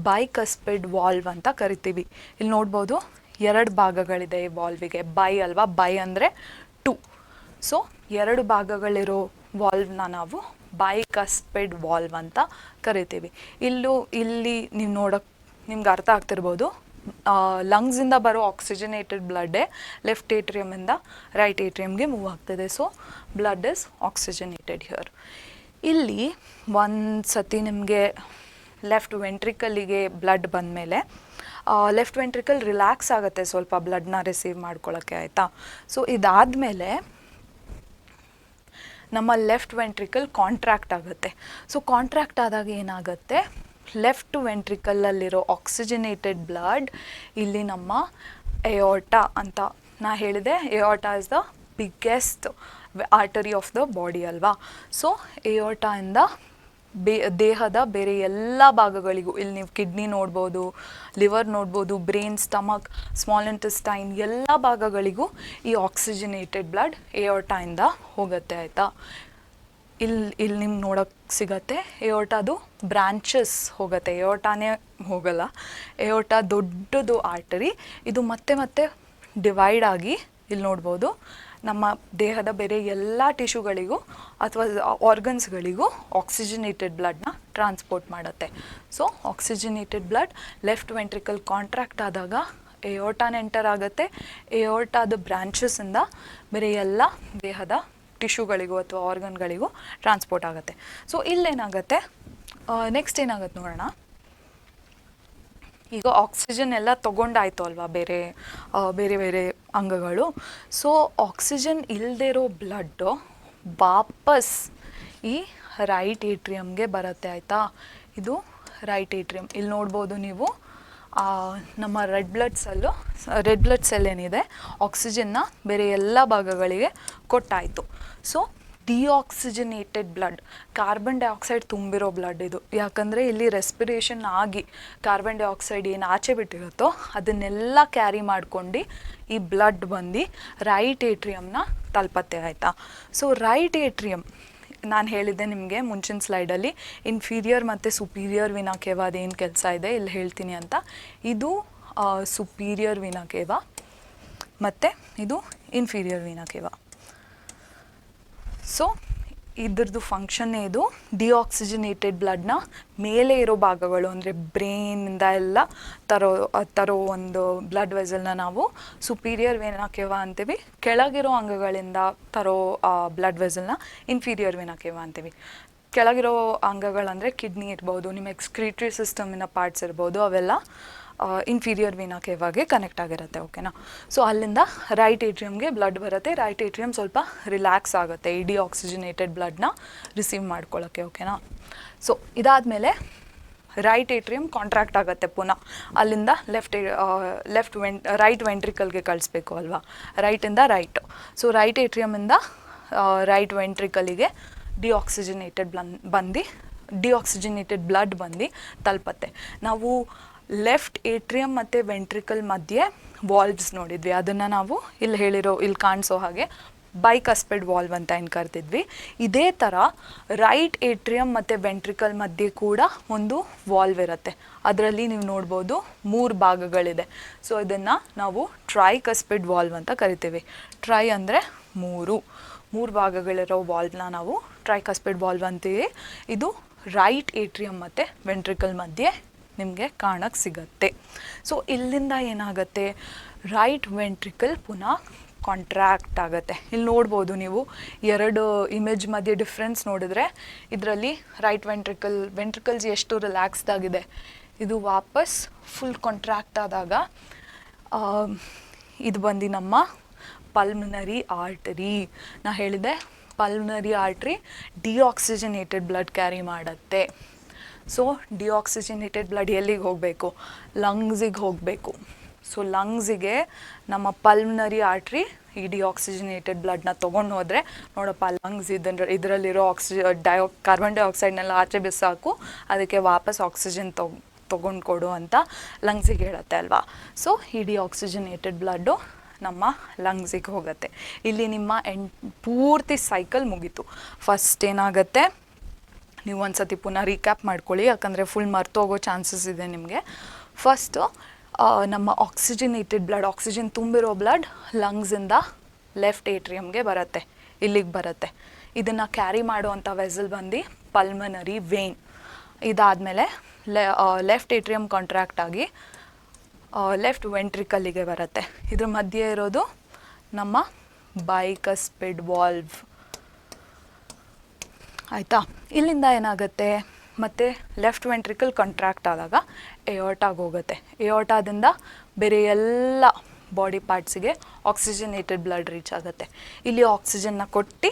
ಬೈಕಸ್ಪಿಡ್ ವಾಲ್ವ್ ಅಂತ ಕರಿತೀವಿ. ಇಲ್ಲಿ ನೋಡ್ಬೋದು 2 ಭಾಗಗಳಿದೆ ಈ ವಾಲ್ವಿಗೆ. ಬೈ ಅಂದರೆ 2. ಸೊ 2 ಭಾಗಗಳಿರೋ ವಾಲ್ವ್ನ ನಾವು ಬೈಕಸ್ಪಿಡ್ ವಾಲ್ವ್ ಅಂತ ಕರಿತೀವಿ. ಇಲ್ಲಿ ನೀವು ನಿಮ್ಗೆ ಅರ್ಥ ಆಗ್ತಿರ್ಬೋದು, ಲಂಗ್ಸಿಂದ ಬರೋ ಆಕ್ಸಿಜನೇಟೆಡ್ ಬ್ಲಡ್ಡೇ ಲೆಫ್ಟ್ ಏಟ್ರಿಯಮಿಂದ ರೈಟ್ ಏಟ್ರಿಯಮ್ಗೆ ಮೂವ್ ಆಗ್ತದೆ. So blood is oxygenated here. ಇಲ್ಲಿ ಒಂದು ಸತಿ ನಿಮಗೆ ಲೆಫ್ಟ್ ವೆಂಟ್ರಿಕಲ್ಲಿಗೆ ಬ್ಲಡ್ ಬಂದಮೇಲೆ ಲೆಫ್ಟ್ ವೆಂಟ್ರಿಕಲ್ ರಿಲ್ಯಾಕ್ಸ್ ಆಗುತ್ತೆ ಸ್ವಲ್ಪ ಬ್ಲಡ್ನ ರಿಸೀವ್ ಮಾಡ್ಕೊಳ್ಳೋಕ್ಕೆ, ಆಯಿತಾ. ಸೊ ಇದಾದಮೇಲೆ ನಮ್ಮ ಲೆಫ್ಟ್ ವೆಂಟ್ರಿಕಲ್ ಕಾಂಟ್ರಾಕ್ಟ್ ಆಗುತ್ತೆ. ಸೊ ಕಾಂಟ್ರಾಕ್ಟ್ ಆದಾಗ ಏನಾಗುತ್ತೆ? ಲೆಫ್ಟ್ ವೆಂಟ್ರಿಕಲ್ಲಲ್ಲಿರೋ ಆಕ್ಸಿಜನೇಟೆಡ್ ಬ್ಲಡ್ ಇಲ್ಲಿ ನಮ್ಮ ಎಯೋರ್ಟಾ ಅಂತ ನಾ ಹೇಳಿದೆ. Aorta is the biggest artery of the body ಅಲ್ವಾ. ಸೊ ಎಯೋರ್ಟಾಯಿಂದ ದೇಹದ ಬೇರೆ ಎಲ್ಲ ಭಾಗಗಳಿಗೂ, ಇಲ್ಲಿ ನೀವು ಕಿಡ್ನಿ ನೋಡ್ಬೋದು, ಲಿವರ್ ನೋಡ್ಬೋದು, ಬ್ರೈನ್, ಸ್ಟಮಕ್, ಸ್ಮಾಲ್ ಇಂಟೆಸ್ಟೈನ್ ಎಲ್ಲ ಭಾಗಗಳಿಗೂ ಈ ಆಕ್ಸಿಜನೇಟೆಡ್ ಬ್ಲಡ್ ಎಯೋರ್ಟಾಯಿಂದ ಹೋಗುತ್ತೆ, ಆಯಿತಾ. ಇಲ್ಲಿ ನಿಮ್ಗೆ ನೋಡೋಕ್ಕೆ ಸಿಗತ್ತೆ ಎಯೋರ್ಟಾದು ಬ್ರಾಂಚಸ್ ಹೋಗುತ್ತೆ, ಎಯೋರ್ಟಾನೇ ಹೋಗಲ್ಲ. ಎಯೋರ್ಟಾ ದೊಡ್ಡದು ಆರ್ಟರಿ, ಇದು ಮತ್ತೆ ಡಿವೈಡ್ ಆಗಿ ಇಲ್ಲಿ ನೋಡ್ಬೋದು ನಮ್ಮ ದೇಹದ ಬೇರೆ ಎಲ್ಲ ಟಿಶ್ಯೂಗಳಿಗೂ ಅಥವಾ ಆರ್ಗನ್ಸ್ಗಳಿಗೂ ಆಕ್ಸಿಜನೇಟೆಡ್ ಬ್ಲಡ್ನ ಟ್ರಾನ್ಸ್ಪೋರ್ಟ್ ಮಾಡುತ್ತೆ. So oxygenated blood left ventricle contract ಆದಾಗ ಎಯೋಟಾನ ಎಂಟರ್ ಆಗುತ್ತೆ. ಎಯೋಟಾದ ಬ್ರಾಂಚಸ್ಸಿಂದ ಬೇರೆ ಎಲ್ಲ ದೇಹದ ಟಿಶ್ಯೂಗಳಿಗೂ ಅಥವಾ ಆರ್ಗನ್ಗಳಿಗೂ ಟ್ರಾನ್ಸ್ಪೋರ್ಟ್ ಆಗುತ್ತೆ. ಸೊ ಇಲ್ಲೇನಾಗುತ್ತೆ, ನೆಕ್ಸ್ಟ್ ಏನಾಗುತ್ತೆ ನೋಡೋಣ. ಈಗ ಆಕ್ಸಿಜನ್ ಎಲ್ಲ ತೊಗೊಂಡಾಯ್ತು ಅಲ್ವಾ ಬೇರೆ ಬೇರೆ ಬೇರೆ ಅಂಗಗಳು. ಸೊ ಆಕ್ಸಿಜನ್ ಇಲ್ಲದೆ ಇರೋ ಬ್ಲಡ್ಡು ವಾಪಸ್ ಈ ರೈಟ್ ಏಟ್ರಿಯಮ್ಗೆ ಬರುತ್ತೆ ಆಯಿತಾ. ಇದು ರೈಟ್ ಏಟ್ರಿಯಮ್. ಇಲ್ಲಿ ನೋಡ್ಬೋದು ನೀವು ನಮ್ಮ ರೆಡ್ ಬ್ಲಡ್ ಸೆಲ್ ಏನಿದೆ ಆಕ್ಸಿಜನ್ನ ಬೇರೆ ಎಲ್ಲ ಭಾಗಗಳಿಗೆ ಕೊಟ್ಟಾಯಿತು. So deoxygenated blood, carbon dioxide ತುಂಬಿರೋ ಬ್ಲಡ್ ಇದು. ಯಾಕಂದರೆ ಇಲ್ಲಿ ರೆಸ್ಪಿರೇಷನ್ ಆಗಿ ಕಾರ್ಬನ್ ಡೈಆಕ್ಸೈಡ್ ಏನು ಆಚೆ ಬಿಟ್ಟಿರುತ್ತೋ ಅದನ್ನೆಲ್ಲ ಕ್ಯಾರಿ ಮಾಡ್ಕೊಂಡು ಈ ಬ್ಲಡ್ ಬಂದು ರೈಟ್ ಏಟ್ರಿಯಮ್ನ ತಲುಪತ್ತೆ ಆಯಿತಾ. ಸೊ ರೈಟ್ ಏಟ್ರಿಯಮ್ ನಾನು ಹೇಳಿದ್ದೆ ನಿಮಗೆ ಮುಂಚಿನ ಸ್ಲೈಡಲ್ಲಿ ಇನ್ಫೀರಿಯರ್ ಮತ್ತು ಸುಪೀರಿಯರ್ ವಿನಾ ಕೇವ ಅದೇನು ಕೆಲಸ ಇದೆ ಇಲ್ಲಿ ಹೇಳ್ತೀನಿ ಅಂತ. ಇದು ಸುಪೀರಿಯರ್ ವಿನಾ ಕೇವ ಮತ್ತು ಇದು ಇನ್ಫೀರಿಯರ್ ವಿನಾ ಕೇವ. ಸೊ ಇದ್ರದ್ದು ಫಂಕ್ಷನ್ನೇ ಇದು. ಡಿಆಕ್ಸಿಜನೇಟೆಡ್ ಬ್ಲಡ್ನ ಮೇಲೆ ಇರೋ ಭಾಗಗಳು ಅಂದರೆ ಬ್ರೈನಿಂದ ಎಲ್ಲ ತರೋ ಒಂದು ಬ್ಲಡ್ ವೆಸಲ್ನ ನಾವು ಸುಪೀರಿಯರ್ ವೇನಾ ಕೇವಾ ಅಂತೀವಿ. ಕೆಳಗಿರೋ ಅಂಗಗಳಿಂದ ತರೋ ಬ್ಲಡ್ ವೆಸಲ್ನ ಇನ್ಫೀರಿಯರ್ ವೇನಾ ಕೇವಾ ಅಂತೀವಿ. ಕೆಳಗಿರೋ ಅಂಗಗಳಂದರೆ ಕಿಡ್ನಿ ಇರ್ಬೋದು, ನಿಮ್ಮ ಎಕ್ಸ್ಕ್ರೀಟರಿ ಸಿಸ್ಟಮಿನ ಪಾರ್ಟ್ಸ್ ಇರ್ಬೋದು, ಅವೆಲ್ಲ ಇನ್ಫೀರಿಯರ್ ವೀನಾ ಕೇವಾಗೆ ಕನೆಕ್ಟ್ ಆಗಿರುತ್ತೆ. ಓಕೆನಾ. ಸೊ ಅಲ್ಲಿಂದ ರೈಟ್ ಏಟ್ರಿಯಮ್ಗೆ ಬ್ಲಡ್ ಬರುತ್ತೆ. ರೈಟ್ ಏಟ್ರಿಯಮ್ ಸ್ವಲ್ಪ ರಿಲ್ಯಾಕ್ಸ್ ಆಗುತ್ತೆ ಈ ಡಿಆಕ್ಸಿಜನೇಟೆಡ್ ಬ್ಲಡ್ನ ರಿಸೀವ್ ಮಾಡ್ಕೊಳ್ಳೋಕ್ಕೆ. ಓಕೆನಾ. ಸೊ ಇದಾದಮೇಲೆ ರೈಟ್ ಏಟ್ರಿಯಮ್ ಕಾಂಟ್ರಾಕ್ಟ್ ಆಗುತ್ತೆ ಪುನಃ. ಅಲ್ಲಿಂದ ರೈಟ್ ವೆಂಟ್ರಿಕಲ್ಗೆ ಕಳಿಸ್ಬೇಕು ಅಲ್ವಾ, ರೈಟಿಂದ ರೈಟ್. ಸೊ ರೈಟ್ ಏಟ್ರಿಯಮಿಂದ ರೈಟ್ ವೆಂಟ್ರಿಕಲಿಗೆ ಡಿಆಕ್ಸಿಜನೇಟೆಡ್ ಬ್ಲಡ್ ಬಂದು ತಲುಪತ್ತೆ. ನಾವು ಲೆಫ್ಟ್ ಏಟ್ರಿಯಮ್ ಮತ್ತು ವೆಂಟ್ರಿಕಲ್ ಮಧ್ಯೆ ವಾಲ್ವ್ಸ್ ನೋಡಿದ್ವಿ. ಅದನ್ನು ನಾವು ಇಲ್ಲಿ ಕಾಣಿಸೋ ಹಾಗೆ ಬೈಕಸ್ಪೆಡ್ ವಾಲ್ವ್ ಅಂತ ಏನು ಕರ್ತಿದ್ವಿ. ಇದೇ ಥರ ರೈಟ್ ಏಟ್ರಿಯಮ್ ಮತ್ತು ವೆಂಟ್ರಿಕಲ್ ಮಧ್ಯೆ ಕೂಡ ಒಂದು ವಾಲ್ವ್ ಇರುತ್ತೆ. ಅದರಲ್ಲಿ ನೀವು ನೋಡ್ಬೋದು 3 ಭಾಗಗಳಿದೆ. ಸೊ ಇದನ್ನು ನಾವು ಟ್ರೈಕಸ್ಪೆಡ್ ವಾಲ್ವ್ ಅಂತ ಕರಿತೀವಿ. ಟ್ರೈ ಅಂದರೆ 3 ಭಾಗಗಳಿರೋ ವಾಲ್ವ್ನ ನಾವು ಟ್ರೈಕಸ್ಪೆಡ್ ವಾಲ್ವ್ ಅಂತೀವಿ. ಇದು ರೈಟ್ ಏಟ್ರಿಯಮ್ ಮತ್ತು ವೆಂಟ್ರಿಕಲ್ ಮಧ್ಯೆ ನಿಮಗೆ ಕಾಣಕ್ಕೆ ಸಿಗತ್ತೆ. ಸೊ ಇಲ್ಲಿಂದ ಏನಾಗುತ್ತೆ, ರೈಟ್ ವೆಂಟ್ರಿಕಲ್ ಪುನಃ ಕಾಂಟ್ರಾಕ್ಟ್ ಆಗುತ್ತೆ. ಇಲ್ಲಿ ನೋಡ್ಬೋದು ನೀವು 2 ಇಮೇಜ್ ಮಧ್ಯೆ ಡಿಫ್ರೆನ್ಸ್ ನೋಡಿದ್ರೆ ಇದರಲ್ಲಿ ರೈಟ್ ವೆಂಟ್ರಿಕಲ್ಸ್ ಎಷ್ಟು ರಿಲ್ಯಾಕ್ಸ್ಡ್ ಆಗಿದೆ. ಇದು ವಾಪಸ್ ಫುಲ್ ಕಾಂಟ್ರಾಕ್ಟ್ ಆದಾಗ ಇದು ಬಂದು ನಮ್ಮ ಪಲ್ಮನರಿ ಆರ್ಟರಿ. ನಾ ಹೇಳಿದೆ pulmonary artery deoxygenated blood carry ಮಾಡುತ್ತೆ. ಸೊ ಡಿಆಕ್ಸಿಜನೇಟೆಡ್ ಬ್ಲಡ್ ಎಲ್ಲಿಗೆ ಹೋಗಬೇಕು, ಲಂಗ್ಸಿಗೆ ಹೋಗಬೇಕು. ಸೊ ಲಂಗ್ಸಿಗೆ ನಮ್ಮ ಪಲ್ಮನರಿ ಆರ್ಟ್ರಿ ಈ ಡಿಆಕ್ಸಿಜನೇಟೆಡ್ ಬ್ಲಡ್ನ ತೊಗೊಂಡು ಹೋದರೆ ನೋಡಪ್ಪ ಲಂಗ್ಸ್ ಇದರಲ್ಲಿರೋ ಕಾರ್ಬನ್ ಡೈಆಕ್ಸೈಡ್ನೆಲ್ಲ ಆಚೆ ಬಿಸಾಕು, ಅದಕ್ಕೆ ವಾಪಸ್ ಆಕ್ಸಿಜನ್ ತೊಗೊಂಡು ಕೊಡು ಅಂತ ಲಂಗ್ಸಿಗೆ ಹೇಳುತ್ತೆ ಅಲ್ವಾ. ಸೊ ಈ ಡಿಆಕ್ಸಿಜನೇಟೆಡ್ ಬ್ಲಡ್ಡು ನಮ್ಮ ಲಂಗ್ಸಿಗೆ ಹೋಗುತ್ತೆ. ಇಲ್ಲಿ ನಿಮ್ಮ ಪೂರ್ತಿ ಸೈಕಲ್ ಮುಗೀತು. ಫಸ್ಟ್ ಏನಾಗುತ್ತೆ, ನೀವು ಒಂದು ಸತಿ ಪುನಃ ರೀಕ್ಯಾಪ್ ಮಾಡ್ಕೊಳ್ಳಿ, ಯಾಕಂದರೆ ಫುಲ್ ಮರ್ತೋಗೋ ಚಾನ್ಸಸ್ ಇದೆ ನಿಮಗೆ. ಫಸ್ಟು ನಮ್ಮ ಆಕ್ಸಿಜನೇಟೆಡ್ ಬ್ಲಡ್, ಆಕ್ಸಿಜನ್ ತುಂಬಿರೋ ಬ್ಲಡ್ ಲಂಗ್ಸಿಂದ ಲೆಫ್ಟ್ ಏಟ್ರಿಯಮ್ಗೆ ಬರುತ್ತೆ, ಇಲ್ಲಿಗೆ ಬರುತ್ತೆ. ಇದನ್ನು ಕ್ಯಾರಿ ಮಾಡುವಂಥ ವೆಸಲ್ ಬಂದು ಪಲ್ಮನರಿ ವೇನ್. ಇದಾದಮೇಲೆ ಲೆಫ್ಟ್ ಏಟ್ರಿಯಮ್ ಕಾಂಟ್ರಾಕ್ಟ್ ಆಗಿ ಲೆಫ್ಟ್ ವೆಂಟ್ರಿಕಲ್ಲಿಗೆ ಬರುತ್ತೆ. ಇದ್ರ ಮಧ್ಯೆ ಇರೋದು ನಮ್ಮ ಬೈಕಸ್ಪೆಡ್ ವಾಲ್ವ್ ಆಯಿತಾ. ಇಲ್ಲಿಂದ ಏನಾಗುತ್ತೆ, ಮತ್ತು ಲೆಫ್ಟ್ ವೆಂಟ್ರಿಕಲ್ ಕಾಂಟ್ರಾಕ್ಟ್ ಆದಾಗ ಎಯೋಟಾಗೆ ಹೋಗುತ್ತೆ. ಎಯೋಟಾದಿಂದ ಬೇರೆ ಎಲ್ಲ ಬಾಡಿ ಪಾರ್ಟ್ಸಿಗೆ ಆಕ್ಸಿಜನೇಟೆಡ್ ಬ್ಲಡ್ ರೀಚ್ ಆಗುತ್ತೆ. ಇಲ್ಲಿ ಆಕ್ಸಿಜನ್ನ ಕೊಟ್ಟು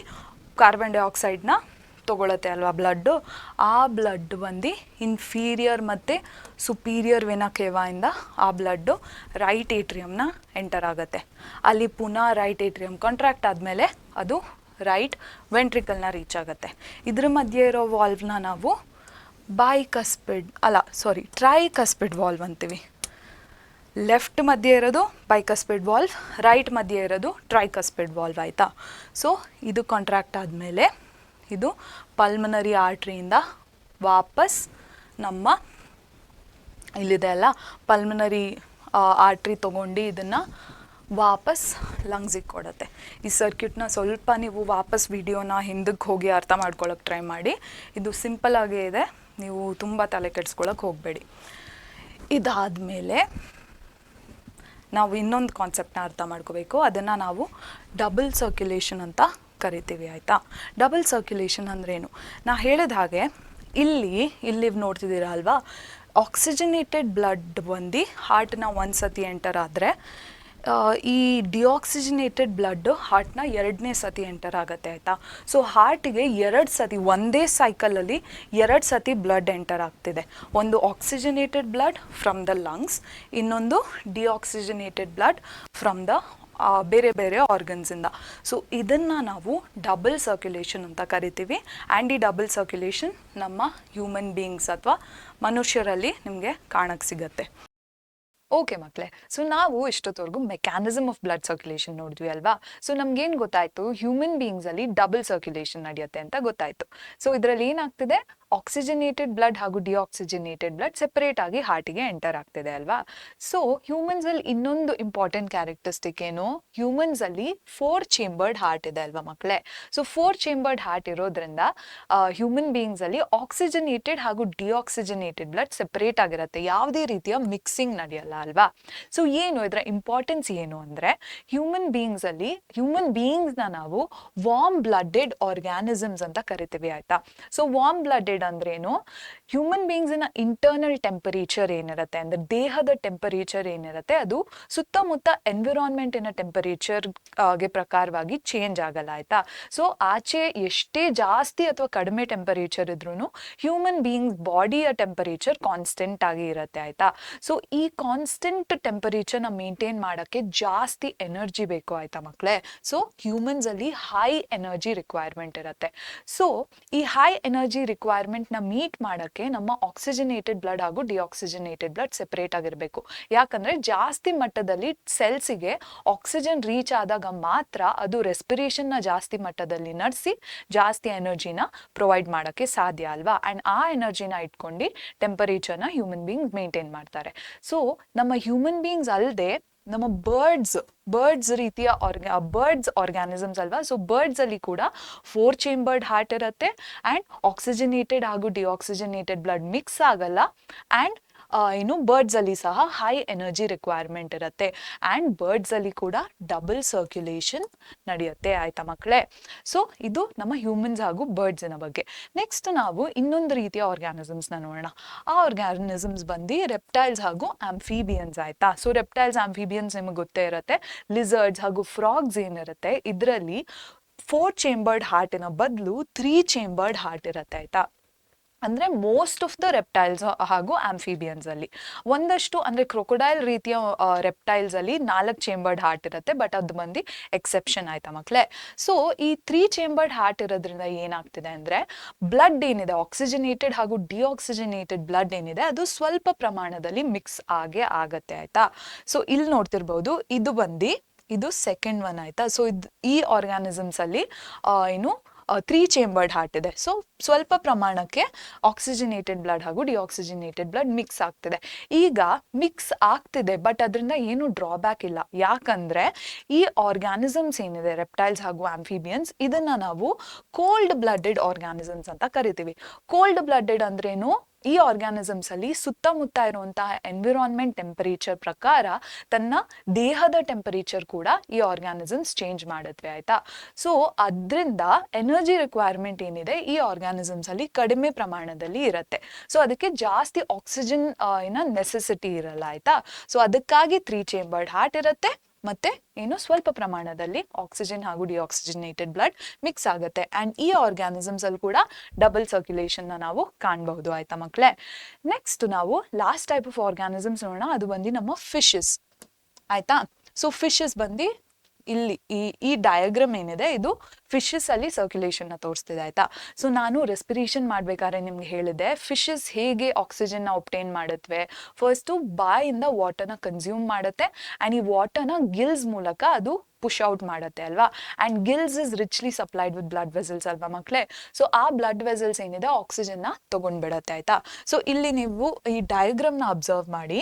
ಕಾರ್ಬನ್ ಡೈಆಕ್ಸೈಡ್ನ ತೊಗೊಳತ್ತೆ ಅಲ್ವಾ ಬ್ಲಡ್ಡು. ಆ ಬ್ಲಡ್ ಬಂದು ಇನ್ಫೀರಿಯರ್ ಮತ್ತು ಸುಪೀರಿಯರ್ ವೆನಾ ಕೇವಾಯಿಂದ ಆ ಬ್ಲಡ್ಡು ರೈಟ್ ಏಟ್ರಿಯಮ್ನ ಎಂಟರ್ ಆಗುತ್ತೆ. ಅಲ್ಲಿ ಪುನಃ ರೈಟ್ ಏಟ್ರಿಯಮ್ ಕಾಂಟ್ರಾಕ್ಟ್ ಆದಮೇಲೆ ಅದು ರೈಟ್ ವೆಂಟ್ರಿಕಲ್ನ ರೀಚ್ ಆಗುತ್ತೆ. ಇದ್ರ ಮಧ್ಯೆ ಇರೋ ವಾಲ್ವ್ನ ನಾವು ಟ್ರೈಕಸ್ಪೆಡ್ ವಾಲ್ವ್ ಅಂತೀವಿ. ಲೆಫ್ಟ್ ಮಧ್ಯೆ ಇರೋದು ಬೈಕಸ್ಪೆಡ್ ವಾಲ್ವ್, ರೈಟ್ ಮಧ್ಯೆ ಇರೋದು ಟ್ರೈಕಸ್ಪೆಡ್ ವಾಲ್ವ್ ಆಯಿತಾ. ಸೊ ಇದು ಕಾಂಟ್ರಾಕ್ಟ್ ಆದಮೇಲೆ ಇದು ಪಲ್ಮನರಿ ಆರ್ಟ್ರಿಯಿಂದ ವಾಪಸ್ ನಮ್ಮ ಇಲ್ಲಿದೆ ಅಲ್ಲ ಪಲ್ಮನರಿ ಆರ್ಟ್ರಿ ತೊಗೊಂಡು ಇದನ್ನು ವಾಪಸ್ ಲಂಗ್ಸಿಗೆ ಕೊಡುತ್ತೆ. ಈ ಸರ್ಕ್ಯೂಟ್ನ ಸ್ವಲ್ಪ ನೀವು ವಾಪಸ್ ವಿಡಿಯೋನ ಹಿಂದಕ್ಕೆ ಹೋಗಿ ಅರ್ಥ ಮಾಡ್ಕೊಳ್ಳೋಕೆ ಟ್ರೈ ಮಾಡಿ. ಇದು ಸಿಂಪಲ್ ಆಗೇ ಇದೆ, ನೀವು ತುಂಬ ತಲೆ ಕೆಡಿಸ್ಕೊಳ್ಳೋಕೆ ಹೋಗಬೇಡಿ. ಇದಾದಮೇಲೆ ನಾವು ಇನ್ನೊಂದು ಕಾನ್ಸೆಪ್ಟ್ನ ಅರ್ಥ ಮಾಡ್ಕೋಬೇಕು. ಅದನ್ನು ನಾವು ಡಬಲ್ ಸರ್ಕ್ಯುಲೇಷನ್ ಅಂತ ಕರಿತೀವಿ, ಆಯಿತಾ. ಡಬಲ್ ಸರ್ಕ್ಯುಲೇಷನ್ ಅಂದ್ರೇನು? ನಾ ಹೇಳಿದ ಹಾಗೆ ಇಲ್ಲಿ ನೋಡ್ತಿದ್ದೀರಾ ಅಲ್ವಾ, ಆಕ್ಸಿಜನೇಟೆಡ್ ಬ್ಲಡ್ ಬಂದು ಹಾರ್ಟ್ನ ಒಂದು ಸತಿ ಎಂಟರ್ ಆದರೆ ಈ ಡಿಆಕ್ಸಿಜನೇಟೆಡ್ ಬ್ಲಡ್ ಹಾರ್ಟ್ನ 2ನೇ ಸತಿ ಎಂಟರ್ ಆಗುತ್ತೆ, ಆಯಿತಾ. ಸೊ ಹಾರ್ಟಿಗೆ 2 ಸತಿ ಒಂದೇ ಸೈಕಲಲ್ಲಿ 2 ಸತಿ ಬ್ಲಡ್ ಎಂಟರ್ ಆಗ್ತಿದೆ. ಒಂದು oxygenated blood from the lungs, ಇನ್ನೊಂದು ಡಿಆಕ್ಸಿಜನೇಟೆಡ್ ಬ್ಲಡ್ ಫ್ರಮ್ ದ ಬೇರೆ ಬೇರೆ ಆರ್ಗನ್ಸಿಂದ. ಸೊ ಇದನ್ನು ನಾವು ಡಬಲ್ ಸರ್ಕ್ಯುಲೇಷನ್ ಅಂತ ಕರಿತೀವಿ. ಆ್ಯಂಡ್ ಈ ಡಬಲ್ ಸರ್ಕ್ಯುಲೇಷನ್ ನಮ್ಮ ಹ್ಯೂಮನ್ ಬೀಯಿಂಗ್ಸ್ ಅಥವಾ ಮನುಷ್ಯರಲ್ಲಿ ನಿಮಗೆ ಕಾಣಕ್ಕೆ ಸಿಗತ್ತೆ. ಓಕೆ ಮಕ್ಕಳೇ, ಸೊ ನಾವು ಇಷ್ಟೊತ್ತವರೆಗೂ ಮೆಕ್ಯಾನಿಸಮ್ ಆಫ್ ಬ್ಲಡ್ ಸರ್ಕ್ಯುಲೇಷನ್ ನೋಡಿದ್ವಿ ಅಲ್ವಾ. ಸೊ ನಮ್ಗೇನು ಗೊತ್ತಾಯಿತು? ಹ್ಯೂಮನ್ ಬೀಯಿಂಗ್ಸಲ್ಲಿ ಡಬಲ್ ಸರ್ಕ್ಯುಲೇಷನ್ ನಡೆಯುತ್ತೆ ಅಂತ ಗೊತ್ತಾಯಿತು. ಸೊ ಇದರಲ್ಲಿ ಏನಾಗ್ತಿದೆ? ಆಕ್ಸಿಜನೇಟೆಡ್ ಬ್ಲಡ್ ಹಾಗೂ ಡಿಆಕ್ಸಿಜನೇಟೆಡ್ ಬ್ಲಡ್ ಸೆಪರೇಟ್ ಆಗಿ ಹಾರ್ಟಿಗೆ ಎಂಟರ್ ಆಗ್ತಿದೆ ಅಲ್ವಾ. ಸೊ ಹ್ಯೂಮನ್ಸಲ್ಲಿ ಇನ್ನೊಂದು ಇಂಪಾರ್ಟೆಂಟ್ ಕ್ಯಾರೆಕ್ಟರಿಸ್ಟಿಕ್ ಏನು? ಹ್ಯೂಮನ್ಸಲ್ಲಿ 4 ಚೇಂಬರ್ಡ್ ಹಾರ್ಟ್ ಇದೆ ಅಲ್ವಾ ಮಕ್ಕಳೇ. ಸೊ 4 ಚೇಂಬರ್ಡ್ ಹಾರ್ಟ್ ಇರೋದ್ರಿಂದ ಹ್ಯೂಮನ್ ಬೀಯಿಂಗ್ಸಲ್ಲಿ ಆಕ್ಸಿಜನೇಟೆಡ್ ಹಾಗೂ ಡಿಆಕ್ಸಿಜನೇಟೆಡ್ ಬ್ಲಡ್ ಸೆಪರೇಟ್ ಆಗಿರುತ್ತೆ, ಯಾವುದೇ ರೀತಿಯ ಮಿಕ್ಸಿಂಗ್ ನಡೆಯಲ್ಲ ಅಲ್ವಾ. ಸೊ ಏನು ಇದರ ಇಂಪಾರ್ಟೆನ್ಸ್ ಏನು ಅಂದರೆ, ಹ್ಯೂಮನ್ ಬೀಯಿಂಗ್ಸ್ನ ನಾವು ವಾರ್ಮ್ ಬ್ಲಡೆಡ್ ಆರ್ಗ್ಯಾನಿಸಮ್ಸ್ ಅಂತ ಕರಿತೀವಿ, ಆಯ್ತಾ. ಸೊ ವಾರ್ಮ್ ಬ್ಲಡೆಡ್ ಅಂದ್ರೇನು? ಹ್ಯೂಮನ್ ಬೀಯಿಂಗ್ಸಿನ ಇಂಟರ್ನಲ್ ಟೆಂಪರೇಚರ್ ಏನಿರುತ್ತೆ ಅಂದರೆ ದೇಹದ ಟೆಂಪರೇಚರ್ ಏನಿರುತ್ತೆ ಅದು ಸುತ್ತಮುತ್ತ ಎನ್ವಿರಾನ್ಮೆಂಟಿನ ಟೆಂಪರೇಚರ್ಗೆ ಪ್ರಕಾರವಾಗಿ ಚೇಂಜ್ ಆಗಲ್ಲ, ಆಯ್ತಾ. ಸೊ ಆಚೆ ಎಷ್ಟೇ ಜಾಸ್ತಿ ಅಥವಾ ಕಡಿಮೆ ಟೆಂಪರೇಚರ್ ಇದ್ರೂ ಹ್ಯೂಮನ್ ಬೀಯಿಂಗ್ಸ್ ಬಾಡಿಯ ಟೆಂಪರೇಚರ್ ಕಾನ್ಸ್ಟೆಂಟ್ ಆಗಿ ಇರುತ್ತೆ, ಆಯ್ತಾ. ಸೊ ಈ ಕಾನ್ಸ್ಟೆಂಟ್ ಟೆಂಪರೇಚರ್ನ ಮೇಂಟೈನ್ ಮಾಡೋಕ್ಕೆ ಜಾಸ್ತಿ ಎನರ್ಜಿ ಬೇಕು, ಆಯ್ತಾ ಮಕ್ಕಳೇ. ಸೊ ಹ್ಯೂಮನ್ಸಲ್ಲಿ ಹೈ ಎನರ್ಜಿ ರಿಕ್ವೈರ್ಮೆಂಟ್ ಇರುತ್ತೆ. ಸೊ ಈ ಹೈ ಎನರ್ಜಿ ರಿಕ್ವೈರ್ಮೆಂಟ್ನ ಮೀಟ್ ಮಾಡೋಕ್ಕೆ ನಮ್ಮ ಆಕ್ಸಿಜನೇಟೆಡ್ ಬ್ಲಡ್ ಹಾಗೂ ಡಿಆಕ್ಸಿಜನೇಟೆಡ್ ಬ್ಲಡ್ ಸೆಪರೇಟ್ ಆಗಿರಬೇಕು. ಯಾಕಂದರೆ ಜಾಸ್ತಿ ಮಟ್ಟದಲ್ಲಿ ಸೆಲ್ಸಿಗೆ ಆಕ್ಸಿಜನ್ ರೀಚ್ ಆದಾಗ ಮಾತ್ರ ಅದು ರೆಸ್ಪಿರೇಷನ್ನ ಜಾಸ್ತಿ ಮಟ್ಟದಲ್ಲಿ ನಡೆಸಿ ಜಾಸ್ತಿ ಎನರ್ಜಿನ ಪ್ರೊವೈಡ್ ಮಾಡೋಕ್ಕೆ ಸಾಧ್ಯ ಅಲ್ವಾ. ಆ್ಯಂಡ್ ಆ ಎನರ್ಜಿನ ಇಟ್ಕೊಂಡು ಟೆಂಪರೇಚರ್ನ ಹ್ಯೂಮನ್ ಬೀಯಿಂಗ್ಸ್ ಮೇಂಟೈನ್ ಮಾಡ್ತಾರೆ. ಸೊ ನಮ್ಮ ಹ್ಯೂಮನ್ ಬೀಯಿಂಗ್ಸ್ ಅಲ್ಲದೆ ನಮ್ಮ ಬರ್ಡ್ಸ್ ರೀತಿಯ ಬರ್ಡ್ಸ್ ಆರ್ಗ್ಯಾನಿಸಮ್ಸ್ ಅಲ್ವಾ. ಸೊ ಬರ್ಡ್ಸಲ್ಲಿ ಕೂಡ 4 ಚೇಂಬರ್ಡ್ ಹಾರ್ಟ್ ಇರುತ್ತೆ. ಆ್ಯಂಡ್ ಆಕ್ಸಿಜನೇಟೆಡ್ ಹಾಗೂ ಡಿಆಕ್ಸಿಜನೇಟೆಡ್ ಬ್ಲಡ್ ಮಿಕ್ಸ್ ಆಗಲ್ಲ. ಆ್ಯಂಡ್ ಬರ್ಡ್ಸಲ್ಲಿ ಸಹ ಹೈ ಎನರ್ಜಿ ರಿಕ್ವೈರ್ಮೆಂಟ್ ಇರುತ್ತೆ. ಆ್ಯಂಡ್ ಬರ್ಡ್ಸಲ್ಲಿ ಕೂಡ ಡಬಲ್ ಸರ್ಕ್ಯುಲೇಷನ್ ನಡೆಯುತ್ತೆ, ಆಯ್ತಾ ಮಕ್ಕಳೇ. ಸೊ ಇದು ನಮ್ಮ ಹ್ಯೂಮನ್ಸ್ ಹಾಗೂ ಬರ್ಡ್ಸಿನ ಬಗ್ಗೆ. ನೆಕ್ಸ್ಟ್ ನಾವು ಇನ್ನೊಂದು ರೀತಿಯ ಆರ್ಗ್ಯಾನಿಸಮ್ಸ್ನ ನೋಡೋಣ. ಆ ಆರ್ಗ್ಯಾನಿಸಮ್ಸ್ ಬಂದು ರೆಪ್ಟೈಲ್ಸ್ ಹಾಗೂ ಆಂಫಿಬಿಯನ್ಸ್, ಆಯ್ತಾ. ಸೊ ರೆಪ್ಟೈಲ್ಸ್ ಆಂಫಿಬಿಯನ್ಸ್ ನಿಮಗೆ ಗೊತ್ತೇ ಇರುತ್ತೆ. ಲಿಸರ್ಡ್ಸ್ ಹಾಗೂ ಫ್ರಾಗ್ಸ್ ಏನಿರುತ್ತೆ ಇದರಲ್ಲಿ 4 ಚೇಂಬರ್ಡ್ ಹಾರ್ಟಿನ ಬದಲು 3 ಚೇಂಬರ್ಡ್ ಹಾರ್ಟ್ ಇರುತ್ತೆ, ಆಯ್ತಾ. ಅಂದರೆ ಮೋಸ್ಟ್ ಆಫ್ ದ ರೆಪ್ಟೈಲ್ಸ್ ಹಾಗೂ ಆಂಫಿಬಿಯನ್ಸಲ್ಲಿ ಒಂದಷ್ಟು ಅಂದರೆ ಕ್ರೊಕೊಡೈಲ್ ರೀತಿಯ ರೆಪ್ಟೈಲ್ಸಲ್ಲಿ 4 ಚೇಂಬರ್ಡ್ ಹಾರ್ಟ್ ಇರುತ್ತೆ, ಬಟ್ ಅದು ಬಂದು ಎಕ್ಸೆಪ್ಷನ್, ಆಯ್ತಾ ಮಕ್ಕಳೇ. ಸೊ ಈ 3 ಚೇಂಬರ್ಡ್ ಹಾರ್ಟ್ ಇರೋದ್ರಿಂದ ಏನಾಗ್ತಿದೆ ಅಂದರೆ ಬ್ಲಡ್ ಏನಿದೆ ಆಕ್ಸಿಜನೇಟೆಡ್ ಹಾಗೂ ಡಿಆಕ್ಸಿಜನೇಟೆಡ್ ಬ್ಲಡ್ ಏನಿದೆ ಅದು ಸ್ವಲ್ಪ ಪ್ರಮಾಣದಲ್ಲಿ ಮಿಕ್ಸ್ ಆಗತ್ತೆ, ಆಯ್ತಾ. ಸೊ ಇಲ್ಲಿ ನೋಡ್ತಿರ್ಬೋದು ಇದು ಸೆಕೆಂಡ್ ಒನ್, ಆಯ್ತಾ. ಸೊ ಈ ಆರ್ಗ್ಯಾನಿಸಮ್ಸಲ್ಲಿ 3 ಚೇಂಬರ್ಡ್ ಹಾರ್ಟ್ ಇದೆ. ಸೊ ಸ್ವಲ್ಪ ಪ್ರಮಾಣಕ್ಕೆ ಆಕ್ಸಿಜನೇಟೆಡ್ ಬ್ಲಡ್ ಹಾಗೂ ಡಿಆಕ್ಸಿಜನೇಟೆಡ್ ಬ್ಲಡ್ ಮಿಕ್ಸ್ ಆಗ್ತಿದೆ. ಈಗ ಮಿಕ್ಸ್ ಆಗ್ತಿದೆ, ಬಟ್ ಅದರಿಂದ ಏನು ಡ್ರಾಬ್ಯಾಕ್ ಇಲ್ಲ. ಯಾಕಂದರೆ ಈ ಆರ್ಗ್ಯಾನಿಸಮ್ಸ್ ಏನಿದೆ ರೆಪ್ಟೈಲ್ಸ್ ಹಾಗೂ ಆಂಫಿಬಿಯನ್ಸ್ ಇದನ್ನು ನಾವು ಕೋಲ್ಡ್ ಬ್ಲಡೆಡ್ ಆರ್ಗ್ಯಾನಿಸಮ್ಸ್ ಅಂತ ಕರಿತೀವಿ. ಕೋಲ್ಡ್ ಬ್ಲಡೆಡ್ ಅಂದ್ರೇನು? ಈ ಆರ್ಗ್ಯಾನಿಸಮ್ಸಲ್ಲಿ ಸುತ್ತಮುತ್ತ ಇರುವಂತಹ ಎನ್ವಿರಾನ್ಮೆಂಟ್ ಟೆಂಪರೇಚರ್ ಪ್ರಕಾರ ತನ್ನ ದೇಹದ ಟೆಂಪರೇಚರ್ ಕೂಡ ಈ ಆರ್ಗ್ಯಾನಿಸಮ್ಸ್ ಚೇಂಜ್ ಮಾಡುತ್ತವೆ, ಆಯ್ತಾ. ಸೊ ಅದರಿಂದ ಎನರ್ಜಿ ರಿಕ್ವೈರ್ಮೆಂಟ್ ಏನಿದೆ ಈ ಆರ್ಗ್ಯಾನಿಸಮ್ಸಲ್ಲಿ ಕಡಿಮೆ ಪ್ರಮಾಣದಲ್ಲಿ ಇರುತ್ತೆ. ಸೊ ಅದಕ್ಕೆ ಜಾಸ್ತಿ ಆಕ್ಸಿಜನ್ ನೆಸೆಸಿಟಿ ಇರಲ್ಲ, ಆಯ್ತಾ. ಸೊ ಅದಕ್ಕಾಗಿ 3 ಚೇಂಬರ್ಡ್ ಹಾರ್ಟ್ ಇರುತ್ತೆ. ಮತ್ತೆ ಸ್ವಲ್ಪ ಪ್ರಮಾಣದಲ್ಲಿ ಆಕ್ಸಿಜನ್ ಹಾಗೂ ಡಿಆಕ್ಸಿಜನೇಟೆಡ್ ಬ್ಲಡ್ ಮಿಕ್ಸ್ ಆಗುತ್ತೆ. ಆ್ಯಂಡ್ ಈ ಆರ್ಗ್ಯಾನಿಸಮ್ಸ್ ಅಲ್ಲಿ ಕೂಡ ಡಬಲ್ ಸರ್ಕ್ಯುಲೇಷನ್ನ ನಾವು ಕಾಣಬಹುದು, ಆಯ್ತಾ ಮಕ್ಕಳೇ. ನೆಕ್ಸ್ಟ್ ನಾವು ಲಾಸ್ಟ್ ಟೈಪ್ ಆಫ್ ಆರ್ಗ್ಯಾನಿಸಮ್ಸ್ ನೋಡೋಣ. ಅದು ಬಂದು ನಮ್ಮ ಫಿಶಸ್, ಆಯ್ತಾ. ಸೊ ಫಿಶಸ್ ಬಂದು ಇಲ್ಲಿ ಈ ಡಯಾಗ್ರಾಮ್ ಏನಿದೆ ಇದು ಫಿಶಸ್ ಅಲ್ಲಿ ಸರ್ಕ್ಯುಲೇಷನ್ನ ತೋರಿಸ್ತಿದೆ, ಆಯ್ತಾ. ಸೊ ನಾನು ರೆಸ್ಪಿರೇಷನ್ ಮಾಡ್ಬೇಕಾದ್ರೆ ನಿಮ್ಗೆ ಹೇಳಿದೆ ಫಿಶಸ್ ಹೇಗೆ ಆಕ್ಸಿಜನ್ನ ಒಬ್ಟೈನ್ ಮಾಡುತ್ತವೆ. ಫಸ್ಟು ಬಾಯಿಂದ ವಾಟರ್ನ ಕನ್ಸ್ಯೂಮ್ ಮಾಡುತ್ತೆ. ಆ್ಯಂಡ್ ಈ ವಾಟರ್ನ ಗಿಲ್ಸ್ ಮೂಲಕ ಅದು ಪುಷ್ ಔಟ್ ಮಾಡುತ್ತೆ ಅಲ್ವಾ. And Gilles is richly supplied with blood vessels ಅಲ್ವಾ ಮಕ್ಕಳೇ. ಸೊ ಆ ಬ್ಲಡ್ ವೆಸಲ್ಸ್ ಏನಿದೆ ಆಕ್ಸಿಜನ್ನ ತೊಗೊಂಡ್ಬಿಡತ್ತೆ, ಆಯ್ತಾ. ಸೊ ಇಲ್ಲಿ ನೀವು ಈ ಡಯಾಗ್ರಾಮ್ನ ಅಬ್ಸರ್ವ್ ಮಾಡಿ.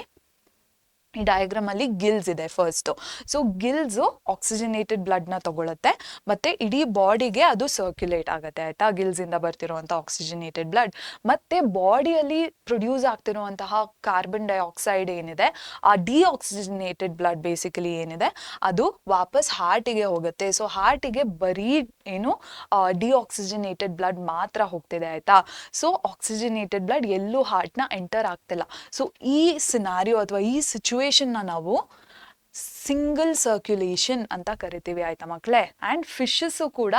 ಈ ಡಯಾಗ್ರಾಮಲ್ಲಿ ಗಿಲ್ಸ್ ಇದೆ ಫಸ್ಟು. ಸೊ ಗಿಲ್ಸು ಆಕ್ಸಿಜನೇಟೆಡ್ ಬ್ಲಡ್ನ ತಗೊಳುತ್ತೆ ಮತ್ತು ಇಡೀ ಬಾಡಿಗೆ ಅದು ಸರ್ಕ್ಯುಲೇಟ್ ಆಗುತ್ತೆ ಆಯಿತಾ, ಗಿಲ್ಸಿಂದ ಬರ್ತಿರುವಂಥ ಆಕ್ಸಿಜನೇಟೆಡ್ ಬ್ಲಡ್. ಮತ್ತು ಬಾಡಿಯಲ್ಲಿ ಪ್ರೊಡ್ಯೂಸ್ ಆಗ್ತಿರುವಂತಹ ಕಾರ್ಬನ್ ಡೈಆಕ್ಸೈಡ್ ಏನಿದೆ, ಆ ಡಿಆಕ್ಸಿಜನೇಟೆಡ್ ಬ್ಲಡ್ ಬೇಸಿಕಲಿ ಏನಿದೆ ಅದು ವಾಪಸ್ ಹಾರ್ಟಿಗೆ ಹೋಗುತ್ತೆ. ಸೊ ಹಾರ್ಟಿಗೆ ಬರೀ ಏನು ಡಿಆಕ್ಸಿಜನೇಟೆಡ್ ಬ್ಲಡ್ ಮಾತ್ರ ಹೋಗ್ತಿದೆ ಆಯಿತಾ. ಸೊ ಆಕ್ಸಿಜನೇಟೆಡ್ ಬ್ಲಡ್ ಎಲ್ಲೂ ಹಾರ್ಟ್ನ ಎಂಟರ್ ಆಗ್ತಿಲ್ಲ. ಸೊ ಈ ಸಿನಾರಿಯೋ ಅಥವಾ ಈ ಸಿಚುವೇಶನ್ನ ನಾವು ಸಿಂಗಲ್ ಸರ್ಕ್ಯುಲೇಷನ್ ಅಂತ ಕರಿತೀವಿ ಆಯ್ತಾ ಮಕ್ಕಳೇ. ಆ್ಯಂಡ್ ಫಿಶಸ್ಸು ಕೂಡ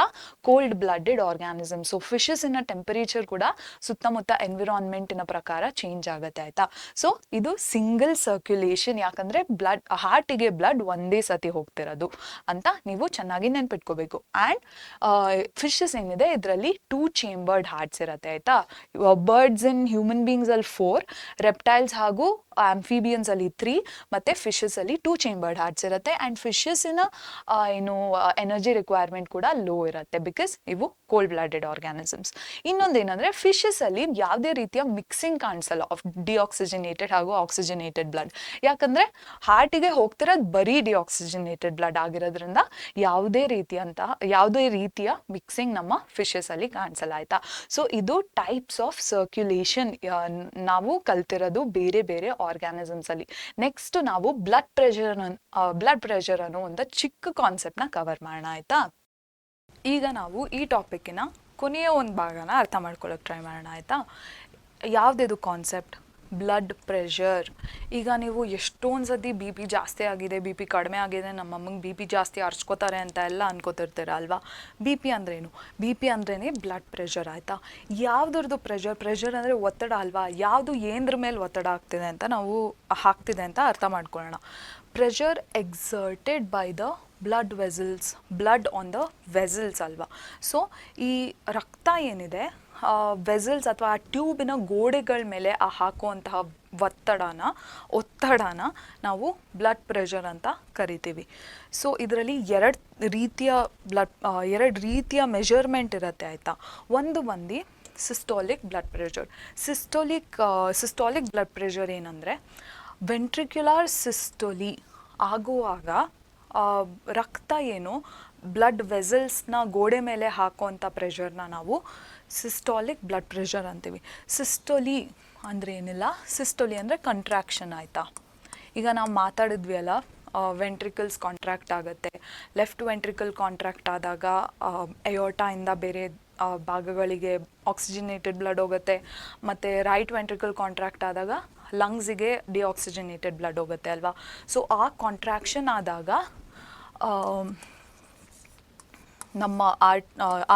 ಕೋಲ್ಡ್ ಬ್ಲಡೆಡ್ ಆರ್ಗ್ಯಾನಿಸಮ್. ಸೊ ಫಿಶಸ್ಸಿನ ಟೆಂಪರೇಚರ್ ಕೂಡ ಸುತ್ತಮುತ್ತ ಎನ್ವಿರಾನ್ಮೆಂಟಿನ ಪ್ರಕಾರ ಚೇಂಜ್ ಆಗುತ್ತೆ ಆಯಿತಾ. ಸೊ ಇದು ಸಿಂಗಲ್ ಸರ್ಕ್ಯುಲೇಷನ್, ಯಾಕಂದರೆ ಬ್ಲಡ್ ಹಾರ್ಟಿಗೆ ಬ್ಲಡ್ ಒಂದೇ ಸತಿ ಹೋಗ್ತಿರೋದು ಅಂತ ನೀವು ಚೆನ್ನಾಗಿ ನೆನ್ಪಿಟ್ಕೋಬೇಕು. ಆ್ಯಂಡ್ ಫಿಶಸ್ ಏನಿದೆ ಇದರಲ್ಲಿ 2 ಚೇಂಬರ್ಡ್ ಹಾರ್ಟ್ಸ್ ಇರುತ್ತೆ ಆಯಿತಾ. ಬರ್ಡ್ಸ್ ಇನ್ ಹ್ಯೂಮನ್ ಬೀಯಿಂಗ್ಸಲ್ಲಿ 4, ರೆಪ್ಟೈಲ್ಸ್ ಹಾಗೂ ಆಂಫಿಬಿಯನ್ಸಲ್ಲಿ 3 ಮತ್ತು ಫಿಶಸಲ್ಲಿ 2 ಚೇಂಬರ್ಡ್ ಹಾರ್ಟ್ಸ್ ಇರುತ್ತೆ. ಆ್ಯಂಡ್ ಫಿಶಸ್ಸಿನ ಏನು ಎನರ್ಜಿ ರಿಕ್ವೈರ್ಮೆಂಟ್ ಕೂಡ ಲೋ ಇರುತ್ತೆ, ಬಿಕಾಸ್ ಇವು ಕೋಲ್ಡ್ ಬ್ಲಡೆಡ್ ಆರ್ಗ್ಯಾನಿಸಮ್ಸ್. ಇನ್ನೊಂದೇನೆಂದರೆ ಫಿಶಸಲ್ಲಿ ಯಾವುದೇ ರೀತಿಯ ಮಿಕ್ಸಿಂಗ್ ಕಾಣಿಸಲ್ಲ ಆಫ್ ಡಿಆಕ್ಸಿಜನೇಟೆಡ್ ಹಾಗೂ ಆಕ್ಸಿಜನೇಟೆಡ್ ಬ್ಲಡ್, ಯಾಕಂದರೆ ಹಾರ್ಟಿಗೆ ಹೋಗ್ತಿರೋದು ಬರೀ ಡಿಆಕ್ಸಿಜನೇಟೆಡ್ ಬ್ಲಡ್ ಆಗಿರೋದ್ರಿಂದ ಯಾವುದೇ ರೀತಿಯ ಮಿಕ್ಸಿಂಗ್ ನಮ್ಮ ಫಿಶಸಲ್ಲಿ ಕಾಣಿಸಲ್ಲ ಆಯಿತಾ. ಸೊ ಇದು ಟೈಪ್ಸ್ ಆಫ್ ಸರ್ಕ್ಯುಲೇಷನ್ ನಾವು ಕಲ್ತಿರೋದು ಬೇರೆ ಬೇರೆ ಆರ್ಗ್ಯಾನಿಸಮ್ಸಲ್ಲಿ. ನೆಕ್ಸ್ಟ್ ನಾವು ಬ್ಲಡ್ ಪ್ರೆಷರ್ ಅನ್ನೋ ಒಂದು ಚಿಕ್ಕ ಕಾನ್ಸೆಪ್ಟ್ನ ಕವರ್ ಮಾಡೋಣ ಆಯಿತಾ. ಈಗ ನಾವು ಈ ಟಾಪಿಕ್ಕಿನ ಕೊನೆಯ ಒಂದು ಭಾಗನ ಅರ್ಥ ಮಾಡ್ಕೊಳ್ಳೋಕೆ ಟ್ರೈ ಮಾಡೋಣ ಆಯಿತಾ. ಯಾವುದಿದು ಕಾನ್ಸೆಪ್ಟ್? Blood pressure. ಈಗ ನೀವು ಎಷ್ಟೊಂದು ಸತಿ ಬಿ ಪಿ ಜಾಸ್ತಿ ಆಗಿದೆ, ಬಿ ಪಿ ಕಡಿಮೆ ಆಗಿದೆ, ನಮ್ಮ ಅಮ್ಮಂಗೆ ಬಿ ಪಿ ಜಾಸ್ತಿ ಹರ್ಚ್ಕೋತಾರೆ ಅಂತ ಎಲ್ಲ ಅನ್ಕೋತಿರ್ತೀರ ಅಲ್ವಾ. ಬಿ ಪಿ ಅಂದ್ರೇನು? ಬಿ ಪಿ ಅಂದ್ರೇ ಬ್ಲಡ್ ಪ್ರೆಷರ್ ಆಯಿತಾ. ಯಾವುದ್ರದ್ದು ಪ್ರೆಷರ್ ಅಂದರೆ ಒತ್ತಡ ಅಲ್ವಾ. ಯಾವುದು ಏನದ್ರ ಮೇಲೆ ಒತ್ತಡ ಆಗ್ತಿದೆ ಅಂತ ಅರ್ಥ ಮಾಡ್ಕೊಳ್ಳೋಣ. Pressure exerted by the blood vessels, blood on the vessels ಅಲ್ವಾ. ಸೊ ಈ ರಕ್ತ ಏನಿದೆ ವೆಸಲ್ಸ್ ಅಥವಾ ಆ ಟ್ಯೂಬಿನ ಗೋಡೆಗಳ ಮೇಲೆ ಹಾಕುವಂತಹ ಒತ್ತಡನ ನಾವು ಬ್ಲಡ್ ಪ್ರೆಷರ್ ಅಂತ ಕರಿತೀವಿ. ಸೊ ಇದರಲ್ಲಿ ಎರಡು ರೀತಿಯ ಮೆಷರ್ಮೆಂಟ್ ಇರುತ್ತೆ ಆಯಿತಾ. ಒಂದು ಬಂದು systolic blood pressure. Systolic blood pressure ಏನಂದರೆ ವೆಂಟ್ರಿಕ್ಯುಲರ್ ಸಿಸ್ಟೋಲಿ ಆಗುವಾಗ ರಕ್ತ ಏನು ಬ್ಲಡ್ ವೆಸಲ್ಸ್ನ ಗೋಡೆ ಮೇಲೆ ಹಾಕುವಂಥ ಪ್ರೆಷರ್ನ ನಾವು ಸಿಸ್ಟೋಲಿಕ್ ಬ್ಲಡ್ ಪ್ರೆಷರ್ ಅಂತೀವಿ. ಸಿಸ್ಟೋಲಿ ಅಂದರೆ ಏನಿಲ್ಲ, ಸಿಸ್ಟೋಲಿ ಅಂದರೆ ಕಂಟ್ರಾಕ್ಷನ್ ಆಯಿತಾ. ಈಗ ನಾವು ಮಾತಾಡಿದ್ವಿ ಅಲ್ಲ, ವೆಂಟ್ರಿಕಲ್ಸ್ ಕಾಂಟ್ರಾಕ್ಟ್ ಆಗುತ್ತೆ. ಲೆಫ್ಟ್ ವೆಂಟ್ರಿಕಲ್ ಕಾಂಟ್ರಾಕ್ಟ್ ಆದಾಗ ಎಯೋಟಾಯಿಂದ ಬೇರೆ ಭಾಗಗಳಿಗೆ ಆಕ್ಸಿಜನೇಟೆಡ್ ಬ್ಲಡ್ ಹೋಗುತ್ತೆ, ಮತ್ತು ರೈಟ್ ವೆಂಟ್ರಿಕಲ್ ಕಾಂಟ್ರಾಕ್ಟ್ ಆದಾಗ ಲಂಗ್ಸಿಗೆ ಡಿಆಕ್ಸಿಜನೇಟೆಡ್ ಬ್ಲಡ್ ಹೋಗುತ್ತೆ ಅಲ್ವಾ. ಸೊ ಆ ಕಾಂಟ್ರಾಕ್ಷನ್ ಆದಾಗ ನಮ್ಮ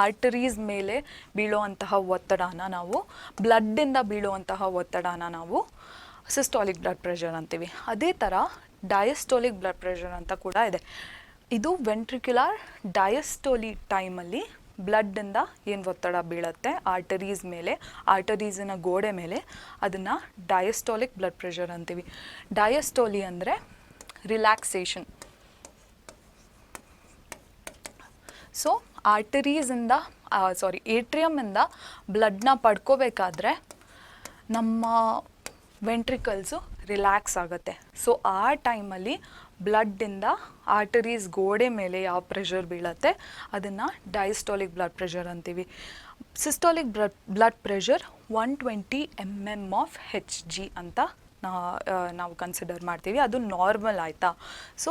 ಆರ್ಟರೀಸ್ ಮೇಲೆ ಬೀಳುವಂತಹ ಒತ್ತಡನ ನಾವು ಬ್ಲಡ್ಡಿಂದ ಬೀಳುವಂತಹ ಒತ್ತಡನ ನಾವು ಸಿಸ್ಟೋಲಿಕ್ ಬ್ಲಡ್ ಪ್ರೆಷರ್ ಅಂತೀವಿ. ಅದೇ ಥರ ಡಯಸ್ಟೋಲಿಕ್ ಬ್ಲಡ್ ಪ್ರೆಷರ್ ಅಂತ ಕೂಡ ಇದೆ. ಇದು ವೆಂಟ್ರಿಕ್ಯುಲರ್ ಡಯಸ್ಟೋಲಿ ಟೈಮಲ್ಲಿ ಬ್ಲಡ್ಡಿಂದ ಏನು ಒತ್ತಡ ಬೀಳುತ್ತೆ ಆರ್ಟರೀಸ್ ಮೇಲೆ, ಆರ್ಟರೀಸಿನ ಗೋಡೆ ಮೇಲೆ, ಅದನ್ನು ಡಯಸ್ಟೋಲಿಕ್ ಬ್ಲಡ್ ಪ್ರೆಷರ್ ಅಂತೀವಿ. ಡಯಸ್ಟೋಲಿ ಅಂದರೆ ರಿಲ್ಯಾಕ್ಸೇಷನ್. ಸೊ ಏಟ್ರಿಯಮಿಂದ ಬ್ಲಡ್ನ ಪಡ್ಕೋಬೇಕಾದ್ರೆ ನಮ್ಮ ವೆಂಟ್ರಿಕಲ್ಸು ರಿಲ್ಯಾಕ್ಸ್ ಆಗುತ್ತೆ. ಸೊ ಆ ಟೈಮಲ್ಲಿ ಬ್ಲಡ್ಡಿಂದ ಆರ್ಟರೀಸ್ ಗೋಡೆ ಮೇಲೆ ಯಾವ ಪ್ರೆಷರ್ ಬೀಳುತ್ತೆ ಅದನ್ನು ಡಯಸ್ಟೋಲಿಕ್ ಬ್ಲಡ್ ಪ್ರೆಷರ್ ಅಂತೀವಿ. Systolic blood pressure 120 mm of Hg ಅಂತ ನಾವು ಕನ್ಸಿಡರ್ ಮಾಡ್ತೀವಿ, ಅದು ನಾರ್ಮಲ್ ಆಯಿತಾ. ಸೊ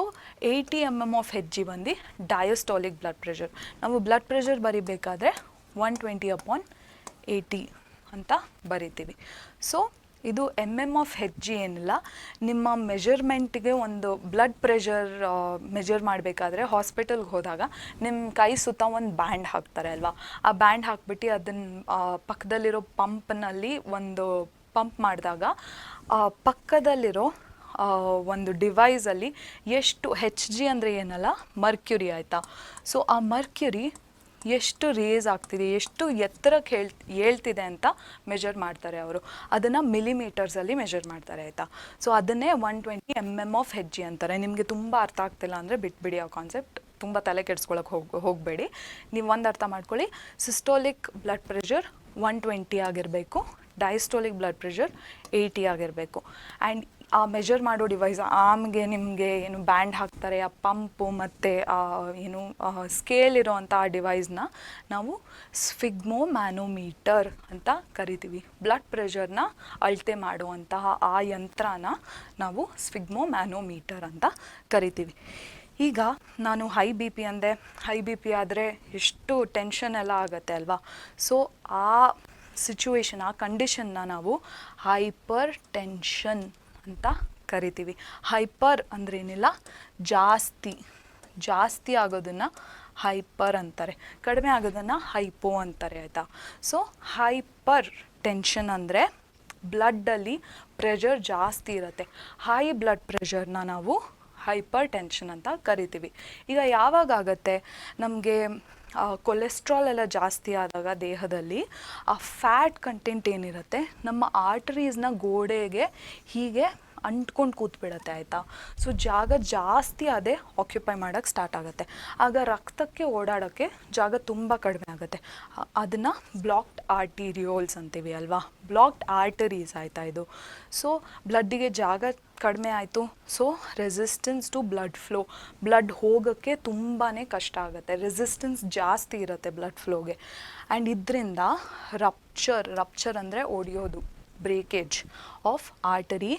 80 mm of Hg ಬಂದು ಡಯಸ್ಟೋಲಿಕ್ ಬ್ಲಡ್ ಪ್ರೆಷರ್. ನಾವು ಬ್ಲಡ್ ಪ್ರೆಷರ್ ಬರಿಬೇಕಾದ್ರೆ 120/80 ಅಂತ ಬರಿತೀವಿ. ಸೊ ಇದು of Hg ಏನಿಲ್ಲ, ನಿಮ್ಮ ಮೆಷರ್ಮೆಂಟ್ಗೆ ಒಂದು ಬ್ಲಡ್ ಪ್ರೆಷರ್ ಮೆಷರ್ ಮಾಡಬೇಕಾದ್ರೆ ಹಾಸ್ಪಿಟಲ್ಗೆ ಹೋದಾಗ ನಿಮ್ಮ ಕೈ ಸುತ್ತ ಒಂದು ಬ್ಯಾಂಡ್ ಹಾಕ್ತಾರೆ ಅಲ್ವಾ. ಆ ಬ್ಯಾಂಡ್ ಹಾಕ್ಬಿಟ್ಟು ಅದನ್ನು ಪಕ್ಕದಲ್ಲಿರೋ ಪಂಪ್ನಲ್ಲಿ ಒಂದು ಪಂಪ್ ಮಾಡಿದಾಗ ಪಕ್ಕದಲ್ಲಿರೋ ಒಂದು ಡಿವೈಸಲ್ಲಿ ಎಷ್ಟು Hg ಅಂದರೆ ಏನಲ್ಲ ಮರ್ಕ್ಯುರಿ ಆಯಿತಾ. ಸೊ ಆ ಮರ್ಕ್ಯುರಿ ಎಷ್ಟು ರೇಸ್ ಆಗ್ತಿದೆ, ಎಷ್ಟು ಎತ್ತರಕ್ಕೆ ಹೇಳ್ತಿದೆ ಅಂತ ಮೆಷರ್ ಮಾಡ್ತಾರೆ ಅವರು. ಅದನ್ನು ಮಿಲಿಮೀಟರ್ಸಲ್ಲಿ ಮೆಷರ್ ಮಾಡ್ತಾರೆ ಆಯಿತಾ. ಸೊ ಅದನ್ನೇ 120 mm of Hg ಅಂತಾರೆ. ನಿಮಗೆ ತುಂಬ ಅರ್ಥ ಆಗ್ತಿಲ್ಲ ಅಂದರೆ ಬಿಟ್ಬಿಡಿ ಆ ಕಾನ್ಸೆಪ್ಟ್, ತುಂಬ ತಲೆ ಕೆಡ್ಸ್ಕೊಳಕ್ಕೆ ಹೋಗಬೇಡಿ. ನೀವು ಒಂದು ಅರ್ಥ ಮಾಡ್ಕೊಳ್ಳಿ, ಸಿಸ್ಟೋಲಿಕ್ ಬ್ಲಡ್ ಪ್ರೆಷರ್ 120 ಆಗಿರಬೇಕು, ಡಯಸ್ಟೋಲಿಕ್ ಬ್ಲಡ್ ಪ್ರೆಷರ್ 80 ಆಗಿರಬೇಕು. ಆ್ಯಂಡ್ ಆ ಮೆಜರ್ ಮಾಡೋ ಡಿವೈಸ್ ಆಮ್ಗೆ ನಿಮಗೆ ಏನು ಬ್ಯಾಂಡ್ ಹಾಕ್ತಾರೆ, ಆ ಪಂಪು ಮತ್ತು ಏನು ಸ್ಕೇಲ್ ಇರೋವಂಥ ಆ ಡಿವೈಸ್ನ ನಾವು ಸ್ಫಿಗ್ಮೋ ಮ್ಯಾನೋಮೀಟರ್ ಅಂತ ಕರಿತೀವಿ. ಬ್ಲಡ್ ಪ್ರೆಷರ್ನ ಅಳತೆ ಮಾಡುವಂತಹ ಆ ಯಂತ್ರನ ನಾವು ಸ್ಫಿಗ್ಮೋ ಮ್ಯಾನೋಮೀಟರ್ ಅಂತ ಕರಿತೀವಿ. ಈಗ ನಾನು ಹೈ ಬಿ ಪಿ ಅಂದೆ, ಹೈ ಬಿ ಪಿ ಆದರೆ ಎಷ್ಟು ಟೆನ್ಷನ್ ಎಲ್ಲ ಆಗುತ್ತೆ ಅಲ್ವಾ. ಸೊ ಆ ಸಿಚುವೇಶನ್, ಆ ಕಂಡೀಷನ್ನ ನಾವು ಹೈಪರ್ ಟೆನ್ಷನ್ ಅಂತ ಕರಿತೀವಿ. ಹೈಪರ್ ಅಂದ್ರೇನಿಲ್ಲ, ಜಾಸ್ತಿ ಆಗೋದನ್ನು ಹೈಪರ್ ಅಂತಾರೆ, ಕಡಿಮೆ ಆಗೋದನ್ನು ಹೈಪೋ ಅಂತಾರೆ, ಆಯಿತಾ. ಸೊ ಹೈಪರ್ ಟೆನ್ಷನ್ ಅಂದರೆ ಬ್ಲಡ್ಡಲ್ಲಿ ಪ್ರೆಷರ್ ಜಾಸ್ತಿ ಇರುತ್ತೆ. ಹೈ ಬ್ಲಡ್ ಪ್ರೆಷರ್ನ ನಾವು ಹೈಪರ್ ಟೆನ್ಷನ್ ಅಂತ ಕರಿತೀವಿ. ಈಗ ಯಾವಾಗ ಆಗುತ್ತೆ, ನಮಗೆ ಕೊಲೆಸ್ಟ್ರಾಲ್ ಎಲ್ಲ ಜಾಸ್ತಿ ಆದಾಗ ದೇಹದಲ್ಲಿ ಆ ಫ್ಯಾಟ್ ಕಂಟೆಂಟ್ ಏನಿರುತ್ತೆ ನಮ್ಮ ಆರ್ಟರೀಸ್ನ ಗೋಡೆಗೆ ಹೀಗೆ ಅಂಟ್ಕೊಂಡು ಕೂತ್ಬಿಡತ್ತೆ, ಆಯಿತಾ. ಸೊ ಜಾಗ ಜಾಸ್ತಿ ಅದೇ ಆಕ್ಯುಪೈ ಮಾಡೋಕ್ಕೆ ಸ್ಟಾರ್ಟ್ ಆಗುತ್ತೆ. ಆಗ ರಕ್ತಕ್ಕೆ ಓಡಾಡೋಕ್ಕೆ ಜಾಗ ತುಂಬ ಕಡಿಮೆ ಆಗುತ್ತೆ. ಅದನ್ನು ಬ್ಲಾಕ್ಡ್ ಆರ್ಟೀರಿಯೋಲ್ಸ್ ಅಂತೀವಿ ಅಲ್ವಾ, ಬ್ಲಾಕ್ಡ್ ಆರ್ಟರೀಸ್, ಆಯಿತಾ ಇದು. ಸೊ ಬ್ಲಡ್ಡಿಗೆ ಜಾಗ ಕಡಿಮೆ ಆಯಿತು, so resistance to blood flow, blood ಹೋಗೋಕ್ಕೆ ತುಂಬಾ ಕಷ್ಟ ಆಗುತ್ತೆ, ರೆಸಿಸ್ಟೆನ್ಸ್ ಜಾಸ್ತಿ ಇರುತ್ತೆ ಬ್ಲಡ್ ಫ್ಲೋಗೆ. ಆ್ಯಂಡ್ ಇದರಿಂದ ರಪ್ಚರ್ ಅಂದರೆ ಒಡೆಯೋದು, ಬ್ರೇಕೇಜ್ ಆಫ್ ಆರ್ಟರಿ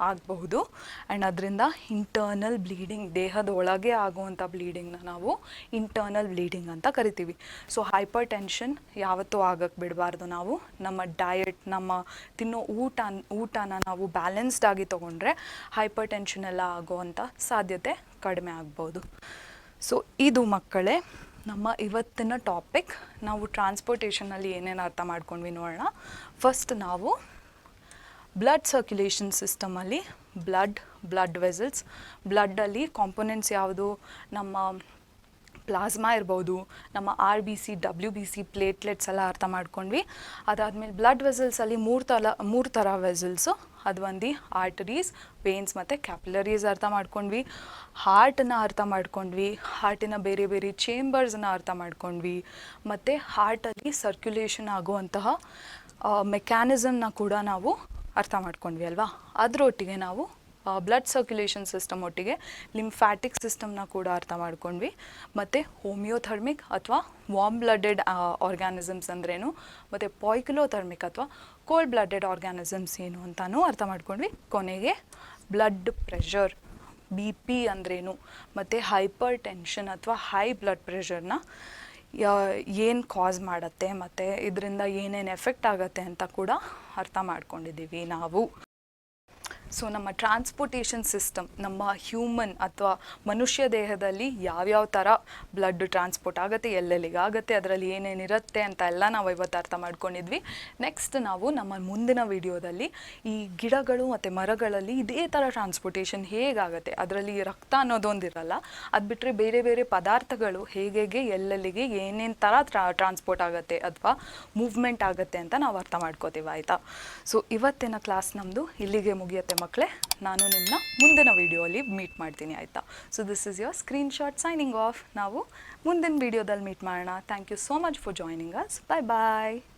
ಆಗಬಹುದು. ಆ್ಯಂಡ್ ಅದರಿಂದ ಇಂಟರ್ನಲ್ ಬ್ಲೀಡಿಂಗ್, ದೇಹದ ಒಳಗೆ ಆಗುವಂಥ ಬ್ಲೀಡಿಂಗ್ನ ನಾವು ಇಂಟರ್ನಲ್ ಬ್ಲೀಡಿಂಗ್ ಅಂತ ಕರಿತೀವಿ. ಸೊ ಹೈಪರ್ ಟೆನ್ಷನ್ ಯಾವತ್ತೂ ಆಗಕ್ಕೆ ಬಿಡಬಾರ್ದು. ನಾವು ನಮ್ಮ ಡಯಟ್, ನಮ್ಮ ತಿನ್ನೋ ಊಟನ ನಾವು ಬ್ಯಾಲೆನ್ಸ್ಡ್ ಆಗಿ ತೊಗೊಂಡ್ರೆ ಹೈಪರ್ ಟೆನ್ಷನ್ ಎಲ್ಲ ಆಗೋವಂಥ ಸಾಧ್ಯತೆ ಕಡಿಮೆ ಆಗ್ಬೋದು. ಸೊ ಇದು ಮಕ್ಕಳೇ ನಮ್ಮ ಇವತ್ತಿನ ಟಾಪಿಕ್. ನಾವು ಟ್ರಾನ್ಸ್ಪೋರ್ಟೇಷನಲ್ಲಿ ಏನೇನು ಅರ್ಥ ಮಾಡ್ಕೊಂಡ್ವಿ ನೋಡೋಣ. ಫಸ್ಟ್ ನಾವು ಬ್ಲಡ್ ಸರ್ಕ್ಯುಲೇಷನ್ ಸಿಸ್ಟಮಲ್ಲಿ ಬ್ಲಡ್ ವೆಸಲ್ಸ್, ಬ್ಲಡ್ಡಲ್ಲಿ ಕಾಂಪೊನೆಂಟ್ಸ್ ಯಾವುದು, ನಮ್ಮ ಪ್ಲಾಸ್ಮಾ ಇರ್ಬೋದು, ನಮ್ಮ RBC WBC ಪ್ಲೇಟ್ಲೆಟ್ಸ್ ಎಲ್ಲ ಅರ್ಥ ಮಾಡ್ಕೊಂಡ್ವಿ. ಅದಾದಮೇಲೆ ಬ್ಲಡ್ ವೆಸಲ್ಸಲ್ಲಿ ಮೂರು ಥರ ವೆಸಲ್ಸು, ಅದು ಒಂದು ಆರ್ಟರೀಸ್, ವೇನ್ಸ್ ಮತ್ತು ಕ್ಯಾಪಿಲರೀಸ್ ಅರ್ಥ ಮಾಡ್ಕೊಂಡ್ವಿ. ಹಾರ್ಟನ್ನ ಅರ್ಥ ಮಾಡ್ಕೊಂಡ್ವಿ, ಹಾರ್ಟಿನ ಬೇರೆ ಬೇರೆ ಚೇಂಬರ್ಸನ್ನ ಅರ್ಥ ಮಾಡ್ಕೊಂಡ್ವಿ, ಮತ್ತು ಹಾರ್ಟಲ್ಲಿ ಸರ್ಕ್ಯುಲೇಷನ್ ಆಗುವಂತಹ ಮೆಕ್ಯಾನಿಸಮ್ನ ಕೂಡ ನಾವು ಅರ್ಥ ಮಾಡ್ಕೊಂಡ್ವಿ ಅಲ್ವಾ. ಅದರೊಟ್ಟಿಗೆ ನಾವು ಬ್ಲಡ್ ಸರ್ಕ್ಯುಲೇಷನ್ ಸಿಸ್ಟಮ್ ಒಟ್ಟಿಗೆ ಲಿಂಫ್ಯಾಟಿಕ್ ಸಿಸ್ಟಮ್ನ ಕೂಡ ಅರ್ಥ ಮಾಡ್ಕೊಂಡ್ವಿ. ಮತ್ತು ಹೋಮಿಯೋಥರ್ಮಿಕ್ ಅಥವಾ ವಾರ್ಮ್ ಬ್ಲಡೆಡ್ ಆರ್ಗ್ಯಾನಿಸಮ್ಸ್ ಅಂದ್ರೇನು, ಮತ್ತು ಪಾಯ್ಕಿಲೋಥರ್ಮಿಕ್ ಅಥವಾ ಕೋಲ್ಡ್ ಬ್ಲಡೆಡ್ ಆರ್ಗ್ಯಾನಿಸಮ್ಸ್ ಏನು ಅಂತಲೂ ಅರ್ಥ ಮಾಡ್ಕೊಂಡ್ವಿ. ಕೊನೆಗೆ ಬ್ಲಡ್ ಪ್ರೆಷರ್, BP ಅಂದ್ರೇನು, ಮತ್ತು ಹೈಪರ್ ಟೆನ್ಷನ್ ಅಥವಾ ಹೈ ಬ್ಲಡ್ ಪ್ರೆಷರ್ನ ಏನು ಕಾಸ್ ಮಾಡುತ್ತೆ ಮತ್ತು ಇದರಿಂದ ಏನೇನು ಎಫೆಕ್ಟ್ ಆಗುತ್ತೆ ಅಂತ ಕೂಡ ಅರ್ಥ ಮಾಡ್ಕೊಂಡಿದ್ದೀವಿ ನಾವು. ಸೊ ನಮ್ಮ ಟ್ರಾನ್ಸ್ಪೋರ್ಟೇಷನ್ ಸಿಸ್ಟಮ್, ನಮ್ಮ ಹ್ಯೂಮನ್ ಅಥವಾ ಮನುಷ್ಯ ದೇಹದಲ್ಲಿ ಯಾವ್ಯಾವ ಥರ ಬ್ಲಡ್ ಟ್ರಾನ್ಸ್ಪೋರ್ಟ್ ಆಗುತ್ತೆ, ಎಲ್ಲೆಲ್ಲಿಗಾಗುತ್ತೆ, ಅದರಲ್ಲಿ ಏನೇನಿರುತ್ತೆ ಅಂತ ಎಲ್ಲ ನಾವು ಇವತ್ತು ಅರ್ಥ ಮಾಡ್ಕೊಂಡಿದ್ವಿ. ನೆಕ್ಸ್ಟ್ ನಾವು ನಮ್ಮ ಮುಂದಿನ ವಿಡಿಯೋದಲ್ಲಿ ಈ ಗಿಡಗಳು ಮತ್ತು ಮರಗಳಲ್ಲಿ ಇದೇ ಥರ ಟ್ರಾನ್ಸ್ಪೋರ್ಟೇಷನ್ ಹೇಗಾಗುತ್ತೆ, ಅದರಲ್ಲಿ ರಕ್ತ ಅನ್ನೋದೊಂದಿರಲ್ಲ, ಅದು ಬಿಟ್ಟರೆ ಬೇರೆ ಬೇರೆ ಪದಾರ್ಥಗಳು ಹೇಗೆ ಎಲ್ಲೆಲ್ಲಿಗೆ ಏನೇನು ಥರ ಟ್ರಾನ್ಸ್ಪೋರ್ಟ್ ಆಗುತ್ತೆ ಅಥವಾ ಮೂವ್ಮೆಂಟ್ ಆಗುತ್ತೆ ಅಂತ ನಾವು ಅರ್ಥ ಮಾಡ್ಕೋತೀವಿ, ಆಯಿತಾ. ಸೊ ಇವತ್ತಿನ ಕ್ಲಾಸ್ ನಮ್ಮದು ಇಲ್ಲಿಗೆ ಮುಗಿಯುತ್ತೆ ಮಕ್ಕಳೇ. ನಾನು ನಿಮ್ಮನ್ನ ಮುಂದಿನ ವಿಡಿಯೋಲಿ ಮೀಟ್ ಮಾಡ್ತೀನಿ, ಆಯಿತಾ. So this is your screenshot signing off. ನಾವು ಮುಂದಿನ ವಿಡಿಯೋದಲ್ಲಿ ಮೀಟ್ ಮಾಡೋಣ. Thank you so much for joining us. Bye bye.